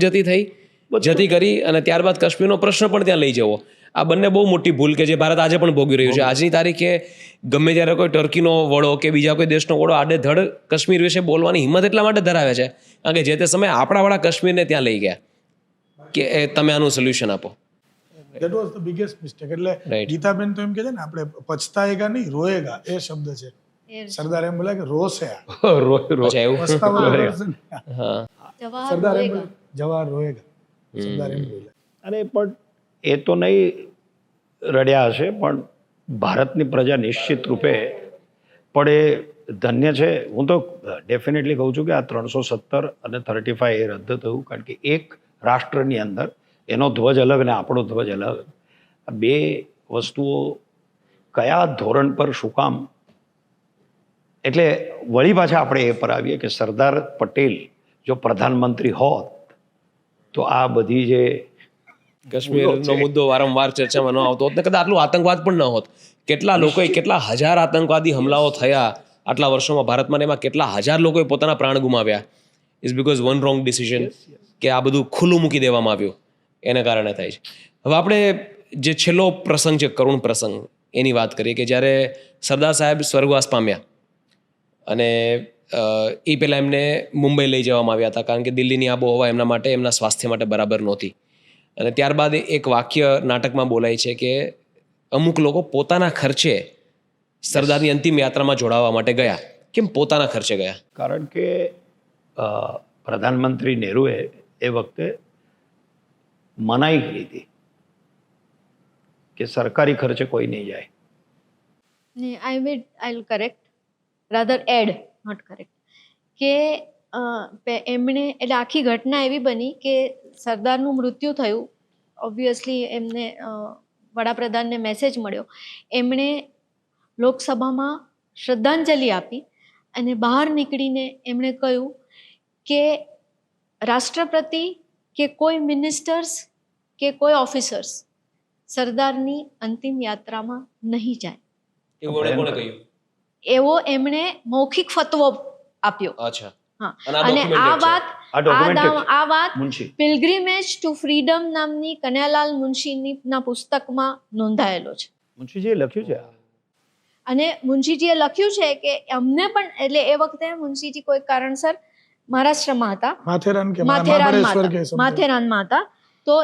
જતી કરી અને ત્યારબાદ કાશ્મીરનો પ્રશ્ન પણ ત્યાં લઈ જવો, આ બંને બહુ મોટી ભૂલ કે જે ભારત આજે પણ ભોગવી રહ્યું છે. આજની તારીખે ગમે ત્યારે કોઈ ટર્કીનો વડો કે બીજા કોઈ દેશનો વડો આડેધડ કાશ્મીર વિશે બોલવાની હિંમત એટલા માટે ધરાવે છે કારણ કે જે તે સમયે આપણાવાળા કાશ્મીરને ત્યાં લઈ ગયા કે તમે આનું સોલ્યુશન આપો. That was the biggest mistake. એટલે ગીતાબેન તો એમ કહે છે ને, આપણે પછતાએગા નહીં રોએગા, એ શબ્દ છે. સરદાર એમ બોલ્યા કે રોશે અચ્છા, એવું? સરદાર એમ જવાહર રોએગા, સરદાર એમ બોલ્યા. અને પણ એ તો નહીં રડ્યા હશે, પણ ભારતની પ્રજા નિશ્ચિત રૂપે પણ એ ધન્ય છે. હું તો ડેફિનેટલી કહું છું કે આ 317 અને 35 એ રદ થયું, કારણ કે એક રાષ્ટ્રની અંદર એનો ધ્વજ અલગ ને આપણો ધ્વજ અલગ, આ બે વસ્તુઓ કયા ધોરણ પર શું કામ. એટલે વળી પાછા આપણે એ પર આવીએ કે સરદાર પટેલ જો પ્રધાનમંત્રી હોત તો આ બધી જે કાશ્મીરનો મુદ્દો વારંવાર ચર્ચામાં ન આવતો હોત ને કદાચ આટલું આતંકવાદ પણ ન હોત. કેટલા લોકોએ, કેટલા હજાર આતંકવાદી હુમલાઓ થયા આટલા વર્ષોમાં ભારતમાં, એમાં કેટલા હજાર લોકોએ પોતાના પ્રાણ ગુમાવ્યા. Is because one wrong decision કે આ બધું ખુલ્લું મૂકી દેવામાં આવ્યું, એને કારણે થાય છે. હવે આપણે જે છેલ્લો પ્રસંગ છે, કરુણ પ્રસંગ, એની વાત કરીએ કે જ્યારે સરદાર સાહેબ સ્વર્ગવાસ પામ્યા અને એ પહેલાં એમને મુંબઈ લઈ જવામાં આવ્યા હતા કારણ કે દિલ્હીની આબોહવા એમના માટે, એમના સ્વાસ્થ્ય માટે બરાબર નહોતી. અને ત્યારબાદ એક વાક્ય નાટકમાં બોલાય છે કે અમુક લોકો પોતાના ખર્ચે સરદારની અંતિમ યાત્રામાં જોડાવા માટે ગયા. કેમ પોતાના ખર્ચે ગયા? કારણ કે પ્રધાનમંત્રી નહેરુએ એ વખતે મનાઈ કરી હતી કે સરકારી ખર્ચે કોઈ નહીં જાય. I'll correct, rather add, not correct, કે એમણે, એટલે આખી ઘટના એવી બની કે સરદારનું મૃત્યુ થયું, ઓબ્વિયસલી એમને વડાપ્રધાનને મેસેજ મળ્યો, એમણે લોકસભામાં શ્રદ્ધાંજલિ આપી અને બહાર નીકળીને એમણે કહ્યું કે રાષ્ટ્રપતિ કે કોઈ મિનિસ્ટર્સ કે કોઈ ઓફિસર્સ સરદારની અંતિમ યાત્રામાં નહીં જાય. એવું એમણે કોણે કહ્યું? એવો એમણે મૌખિક ફતવો આપ્યો. અચ્છા. હા, અને આ વાત પિલગ્રીમેજ ટુ ફ્રીડમ નામની કનૈયાલાલ મુનશીના પુસ્તકમાં નોંધાયેલો છે. મુનશીજીએ લખ્યું છે. અને મુનશીજીએ લખ્યું છે કે અમને પણ, એટલે એ વખતે મુનશીજી કોઈ કારણસર મહારાષ્ટ્રમાં હતા, માથેરાનમાં હતા, તો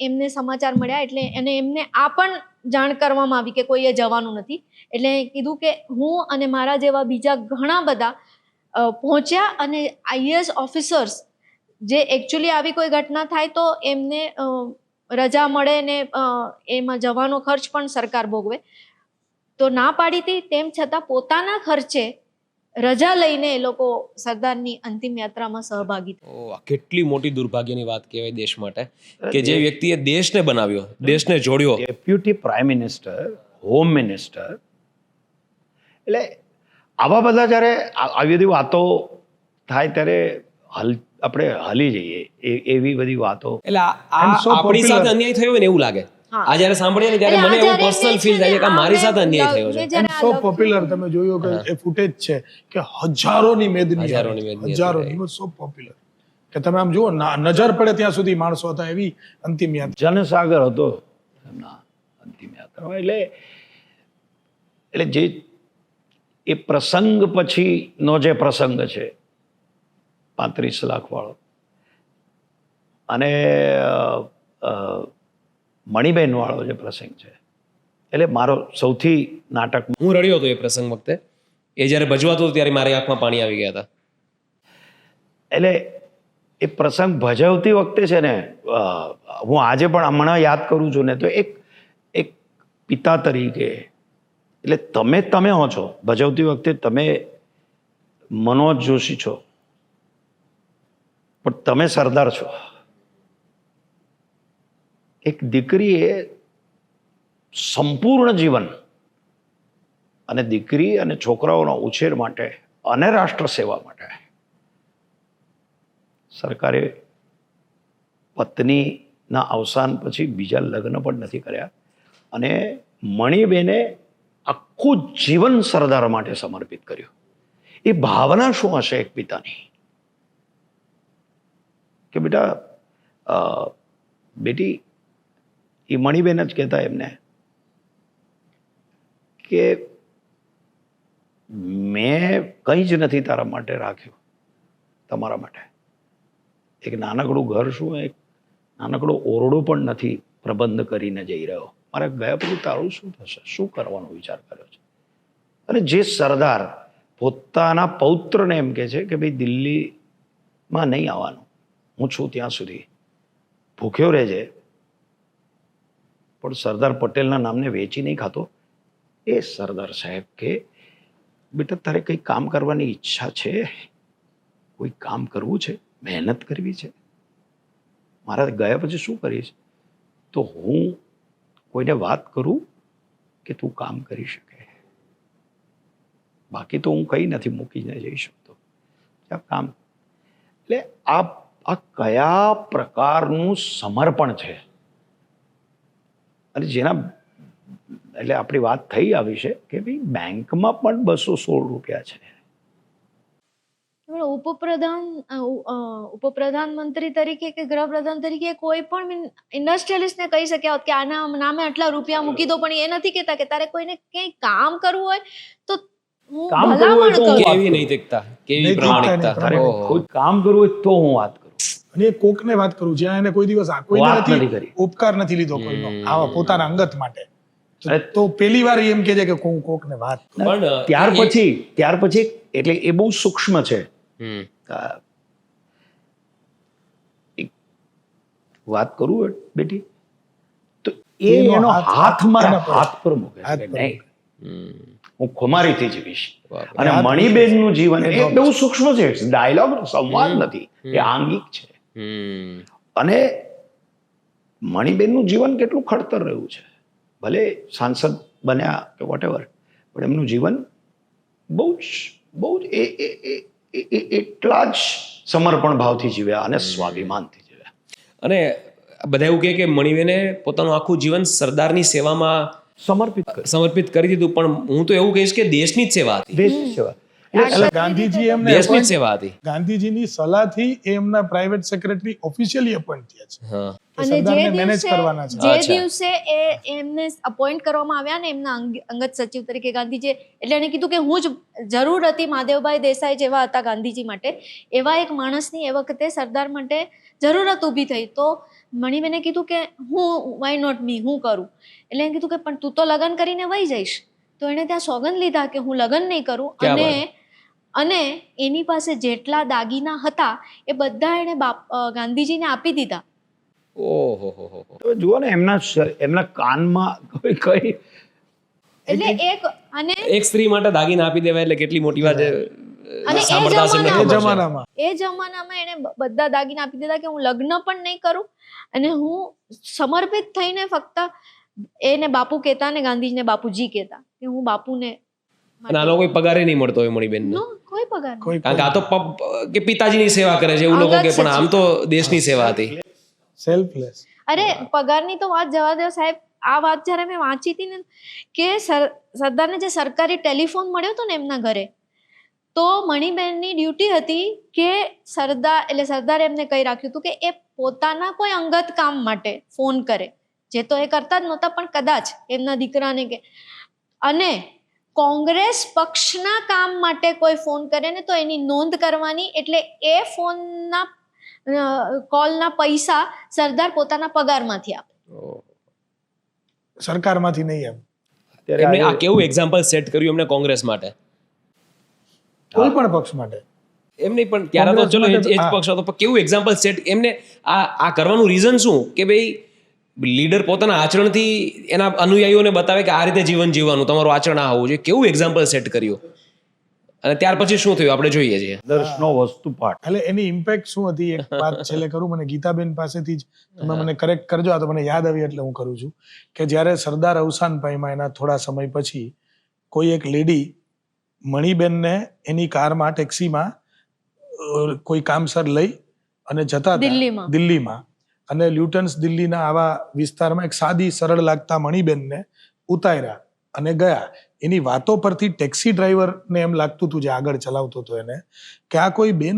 એમને સમાચાર મળ્યા એટલે એમને આ પણ જાણ કરવામાં આવી કે કોઈએ જવાનું નથી. એટલે કીધું કે હું અને મારા જેવા બીજા ઘણા બધા પહોંચ્યા અને આઈએએસ ઓફિસર્સ જે એકચ્યુઅલી આવી કોઈ ઘટના થાય તો એમને રજા મળે ને એમાં જવાનો ખર્ચ પણ સરકાર ભોગવે, તો ના પાડી હતી. તેમ છતાં પોતાના ખર્ચે રજા લઈને એ લોકો સરદારની અંતિમ યાત્રામાં સહભાગી થયા. કેટલી મોટી દુર્ભાગ્યની વાત કહેવાય દેશ માટે કે જે વ્યક્તિએ દેશને બનાવ્યો, દેશને જોડ્યો. Deputy prime minister, home minister, એટલે આવા બધા જ્યારે આવી બધી વાતો થાય ત્યારે આપણે હલી જઈએ, એવી બધી વાતો. એટલે આપણી સાથે અન્યાય થયો હોય ને એવું લાગે. આ જ્યારે સાંભળીએ ને ત્યારે મને એવું પર્સનલ ફીલ થાય છે કે મારી સાથે અન્યાય થયો છે. એન્ડ સો પોપ્યુલર, તમે જોયું કે એ ફૂટેજ છે કે હજારોની મેદની, હજારોની, સો પોપ્યુલર કે તમે આમ જુઓ, નજર પડે ત્યાં સુધી માણસો હતા. એવી અંતિમ યાત્રા, જનસાગર હતો એમના અંતિમ યાત્રા. એટલે જે એ પ્રસંગ પછીનો જે પ્રસંગ છે 35 લાખ વાળો, અને મણિબેન વાળો જે પ્રસંગ છે, એટલે મારો સૌથી નાટક, હું રડ્યો હતો એ પ્રસંગ વખતે. એ જ્યારે ભજવાતો ત્યારે મારી આંખમાં પાણી આવી ગયા હતા. એટલે એ પ્રસંગ ભજવતી વખતે છે ને, હું આજે પણ હમણાં યાદ કરું છું ને, તો એક પિતા તરીકે, એટલે તમે હો છો, ભજવતી વખતે તમે મનોજ જોશી છો, પણ તમે સરદાર છો. એક દીકરીએ સંપૂર્ણ જીવન અને દીકરી અને છોકરાઓના ઉછેર માટે અને રાષ્ટ્ર સેવા માટે સરકારે પત્નીના અવસાન પછી બીજા લગ્ન પણ નથી કર્યા, અને મણિબેને આખું જીવન સરદાર માટે સમર્પિત કર્યું. એ ભાવના શું હશે એક પિતાની, કે બેટી, એ મણિબેન જ કહેતા એમને કે મેં કંઈ જ નથી તારા માટે રાખ્યું, તમારા માટે એક નાનકડું ઘર, શું એક નાનકડો ઓરડો પણ નથી પ્રબંધ કરીને જઈ રહ્યો. મારે ગયા પછી તારું શું થશે, શું કરવાનો વિચાર કર્યો છે? અને જે સરદાર પોતાના પૌત્રને એમ કહે છે કે ભાઈ દિલ્હીમાં નહીં આવવાનું, હું છું ત્યાં સુધી ભૂખ્યો રહેજે, પણ સરદાર પટેલના નામને વેચી નહીં ખાતો. એ સરદાર સાહેબ કે બેટા તારે કંઈ કામ કરવાની ઈચ્છા છે, કોઈ કામ કરવું છે, મહેનત કરવી છે, મારા ગયા પછી શું કરીશ? તો હું કોઈને વાત કરું કે તું કામ કરી શકે, બાકી તો હું કંઈ નથી મૂકીને જઈ શકતો, કામ. એટલે આ કયા પ્રકારનું સમર્પણ છે, અને જેના એટલે આપણી વાત થઈ આવી છે કે ભાઈ બેંકમાં પણ 216 રૂપિયા છે. ઉપપ્રધાનમંત્રી તરીકે કે ગૃહપ્રધાન તરીકે કોઈ પણ ઇન્ડસ્ટ્રીયલિસ્ટને કહી શક્યા હોત કે આના નામે આટલા રૂપિયા મૂકી દો, પણ એ નથી કહેતા કે તારે કોઈને કંઈ કામ કરવું હોય તો હું ભલામણ કરું. કેવી નૈતિકતા, કેવી પ્રામાણિકતા. તારે કોઈ કામ કરવું હોય તો હું વાત કરું, અને એ કોકને વાત કરું જ્યાં એને કોઈ દિવસ વાત નથી કરી, ઉપકાર નથી લીધો કોઈનો આવા પોતાના અંગત માટે, તો પહેલી વાર એમ કહે છે કે હું કોકને વાત કરું. પણ ત્યાર પછી એટલે એ બહુ સૂક્ષ્મ છે. એક વાત કરું બેટી, તો એનો હાથ મારા હાથ પર મૂકે છે કે નહીં, હું ખુમારીથી જીવીશ. અને મણિબેનનું જીવન એ બહુ સૂક્ષ્મ છે, ડાયલોગ, સંવાદ નથી, એ આંગિક છે. અને મણિબેનનું જીવન કેટલું ખડતર રહ્યું છે, ભલે સાંસદ બન્યા કે વોટેવર, પણ એમનું જીવન બહુ જ એટલા જ સમર્પણ ભાવથી જીવ્યા અને સ્વાભિમાનથી જીવ્યા. અને બધા એવું કહે કે મણિબેને પોતાનું આખું જીવન સરદારની સેવામાં સમર્પિત કરી દીધું, પણ હું તો એવું કહીશ કે દેશની જ સેવા હતી. દેશની સેવા એટલે ગાંધીજી એમને દેશની જ સેવા હતી. ગાંધીજીની સલાહથી એમના પ્રાઇવેટ સેક્રેટરી ઓફિશિયલી અપોઇન્ટ થયા છે. હા. અને સરદારને મેનેજ કરવાના છે. જે દિવસે એમને અપોઇન્ટ કરવામાં આવ્યા ને એમના અંગત સચિવ તરીકે ગાંધીજી, એટલે એને કીધું કે હું જ જરૂર હતી, મહાદેવભાઈ દેસાઈ જેવા હતા ગાંધીજી માટે, એવા એક માણસની એ વખતે સરદાર માટે જરૂરત ઊભી થઈ. તો મણિબેને કીધું કે હું વાય નોટ મી, હું કરું. એટલે એને કીધું કે પણ તું તો લગ્ન કરીને વહી જઈશ. તો એણે ત્યાં સોગંદ લીધા કે હું લગ્ન નહીં કરું, અને એની પાસે જેટલા દાગીના હતા એ બધા એણે ગાંધીજીને આપી દીધા. ઓહો. તો જુઓ ને એમના કાનમાં કઈ એટલે એક સ્ત્રી માટે દાગીના આપી દેવાય એટલે કેટલી મોટી વાત છે. અને જમાનામાં એ જમાનામાં એને બધા દાગીના આપી દીધા કે હું લગ્ન પણ નહીં કરું, અને હું સમર્પિત થઈને ફક્ત એને બાપુ કહેતા ને ગાંધીજીને બાપુજી કહેતા, કે હું બાપુને. અને આનો કોઈ પગારે નહીં મળતો હોય મણિબેનને, કોઈ પગાર નહીં. કારણ કે આ તો કે પિતાજીની સેવા કરે છે એવું લોકો કે, પણ આમ તો દેશની સેવા હતી. સેલ્ફલેસ. અરે પગારની તો વાત જવા દો સાહેબ, આ વાત જ્યારે મેં વાંચી હતી ને કે સરદારને જે સરકારી ટેલિફોન મળ્યો હતો ને એમના ઘરે, તો મણિબેનની ડ્યુટી હતી કે સરદારે એમને કહી રાખ્યું હતું કે એ પોતાના કોઈ અંગત કામ માટે ફોન કરે, જે તો એ કરતા જ નહોતા, પણ કદાચ એમના દીકરાને કે, અને કોંગ્રેસ પક્ષના કામ માટે કોઈ ફોન કરે ને તો એની નોંધ કરવાની, એટલે એ ફોનના કોલના પૈસા સરદાર પોતાના પગારમાંથી આપે, સરકારમાંથી નહીં. એમને આ કેવું એક્ઝામ્પલ સેટ કર્યું એમને કોંગ્રેસ માટે, કોઈ પણ પક્ષ માટે એમ નહીં, પણ ત્યારે તો ચલો એ જ પક્ષ હતો, પણ કેવું એક્ઝામ્પલ સેટ એમને આ કરવાનું રીઝન શું કે ભાઈ લીડર પોતાના આચરણથી એના અનુયાયીઓને બતાવે કે આ રીતે જીવન જીવવાનું, તમારું આચરણ આ હોવું જોઈએ. કેવું એક્ઝામ્પલ સેટ કર્યું, અને ત્યાર પછી શું થયું આપણે જોઈએ છીએ. દર્શનો વસ્તુ પાઠ. એટલે એની ઇમ્પેક્ટ શું હતી એક વાત છેલ્લે કરું. મને ગીતાબેન પાસેથી જ તમે મને કરેક્ટ કરજો, આ તો મને યાદ આવી એટલે હું કરું છું કે જ્યારે સરદાર અવસાન પામ્યા એના થોડા સમય પછી કોઈ એક લેડી મણિબેનને એની કારમાં ટેક્સીમાં કોઈ કામસર લઈ અને જતા હતા દિલ્હીમાં, અને લ્યુટન્સ દિલ્હીના આવા વિસ્તારમાં એક સાદી સરળ લાગતા મણિબેનને ઉતાર્યા અને ગયા. એની વાતો પરથી ટેક્સી ડ્રાઈવરને એમ લાગતું હતું જે આગળ ચલાવતો હતો એને કે આ કોઈ બેન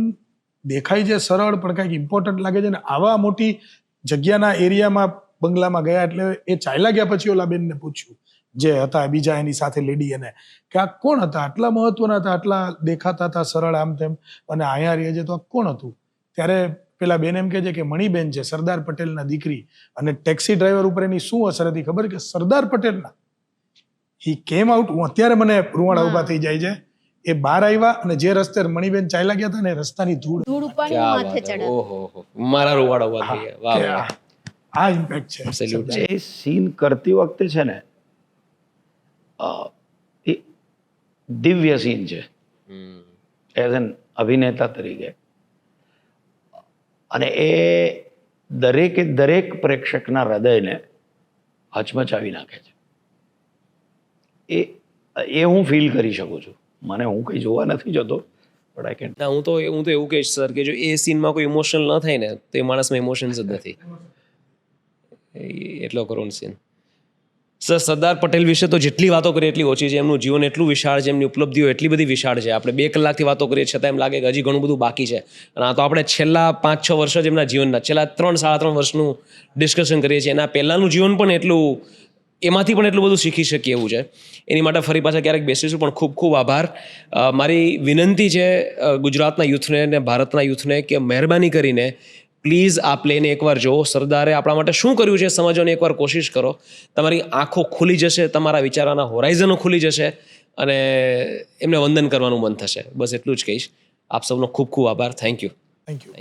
દેખાય છે સરળ પણ કંઈક ઇમ્પોર્ટન્ટ લાગે છે, ને આવા મોટી જગ્યાના એરિયામાં બંગલામાં ગયા. એટલે એ ચાલ્યા ગયા પછી ઓલા બેનને પૂછ્યું જે હતા બીજા એની સાથે લેડી એને કે આ કોણ હતા, આટલા મહત્વના હતા, આટલા દેખાતા હતા સરળ આમ તેમ, અને અહીંયા રહે છે તો આ કોણ હતું? ત્યારે પેલા બેન એમ કહે છે કે મણિબેન છે, સરદાર પટેલના દીકરી. અને ટેક્સી ડ્રાઈવર ઉપર એની શું અસર હતી ખબર કે સરદાર પટેલના હી કેમ આઉટ. હું અત્યારે મને રૂવાડા ઉભા થઈ જાય છે. એ બહાર આવ્યા અને જે રસ્તે મણિબેન ચાલ્યા ગયા હતા ને રસ્તાની ધૂળ ઉપર માથે ચડે. ઓહો, મારા રૂવાડા ઉભા થઈ ગયા. વાહ વાહ, આ ઇમ્પેક્ટ છે. Absolute. એ સીન કરતી વખતે છે ને એ દિવ્ય સીન છે એઝ એન અભિનેતા તરીકે, અને એ દરેક પ્રેક્ષકના હૃદયને હચમચાવી નાખે છે. એ હું ફીલ કરી શકું છું. મને હું કંઈ જોવા નથી જતો, પણ આઈ કેન. ના, હું તો એવું કહીશ સર કે જો એ સીનમાં કોઈ ઇમોશનલ ન થાય ને તો એ માણસમાં ઇમોશન્સ જ નથી. એટલો કરુણ સીન. સર, સરદાર પટેલ વિશે તો જેટલી વાતો કરીએ એટલી ઓછી છે. એમનું જીવન એટલું વિશાળ છે, એમની ઉપલબ્ધિઓ એટલી બધી વિશાળ છે. આપણે 2 કલાકથી વાતો કરીએ છતાં એમ લાગે કે હજી ઘણું બધું બાકી છે. અને આ તો આપણે છેલ્લા 5-6 વર્ષ જ એમના જીવનના, છેલ્લા 3-3.5 વર્ષનું ડિસ્કશન કરીએ છીએ. એના પહેલાંનું જીવન પણ એમાંથી પણ એટલું બધું શીખી શકીએ એવું છે. એની માટે ફરી પાછા ક્યારેક બેસીશું. પણ ખૂબ ખૂબ આભાર. મારી વિનંતી છે ગુજરાતના યુથને અને ભારતના યુથને કે મહેરબાની કરીને પ્લીઝ આ પ્લેને એકવાર જુઓ. સરદારે આપણા માટે શું કર્યું છે સમજવાની એકવાર કોશિશ કરો. તમારી આંખો ખુલી જશે, તમારા વિચારોના હોરાઇઝનો ખુલી જશે, અને એમને વંદન કરવાનું મન થશે. બસ એટલું જ કહીશ. આપ સૌનો ખૂબ ખૂબ આભાર. Thank you. Thank you.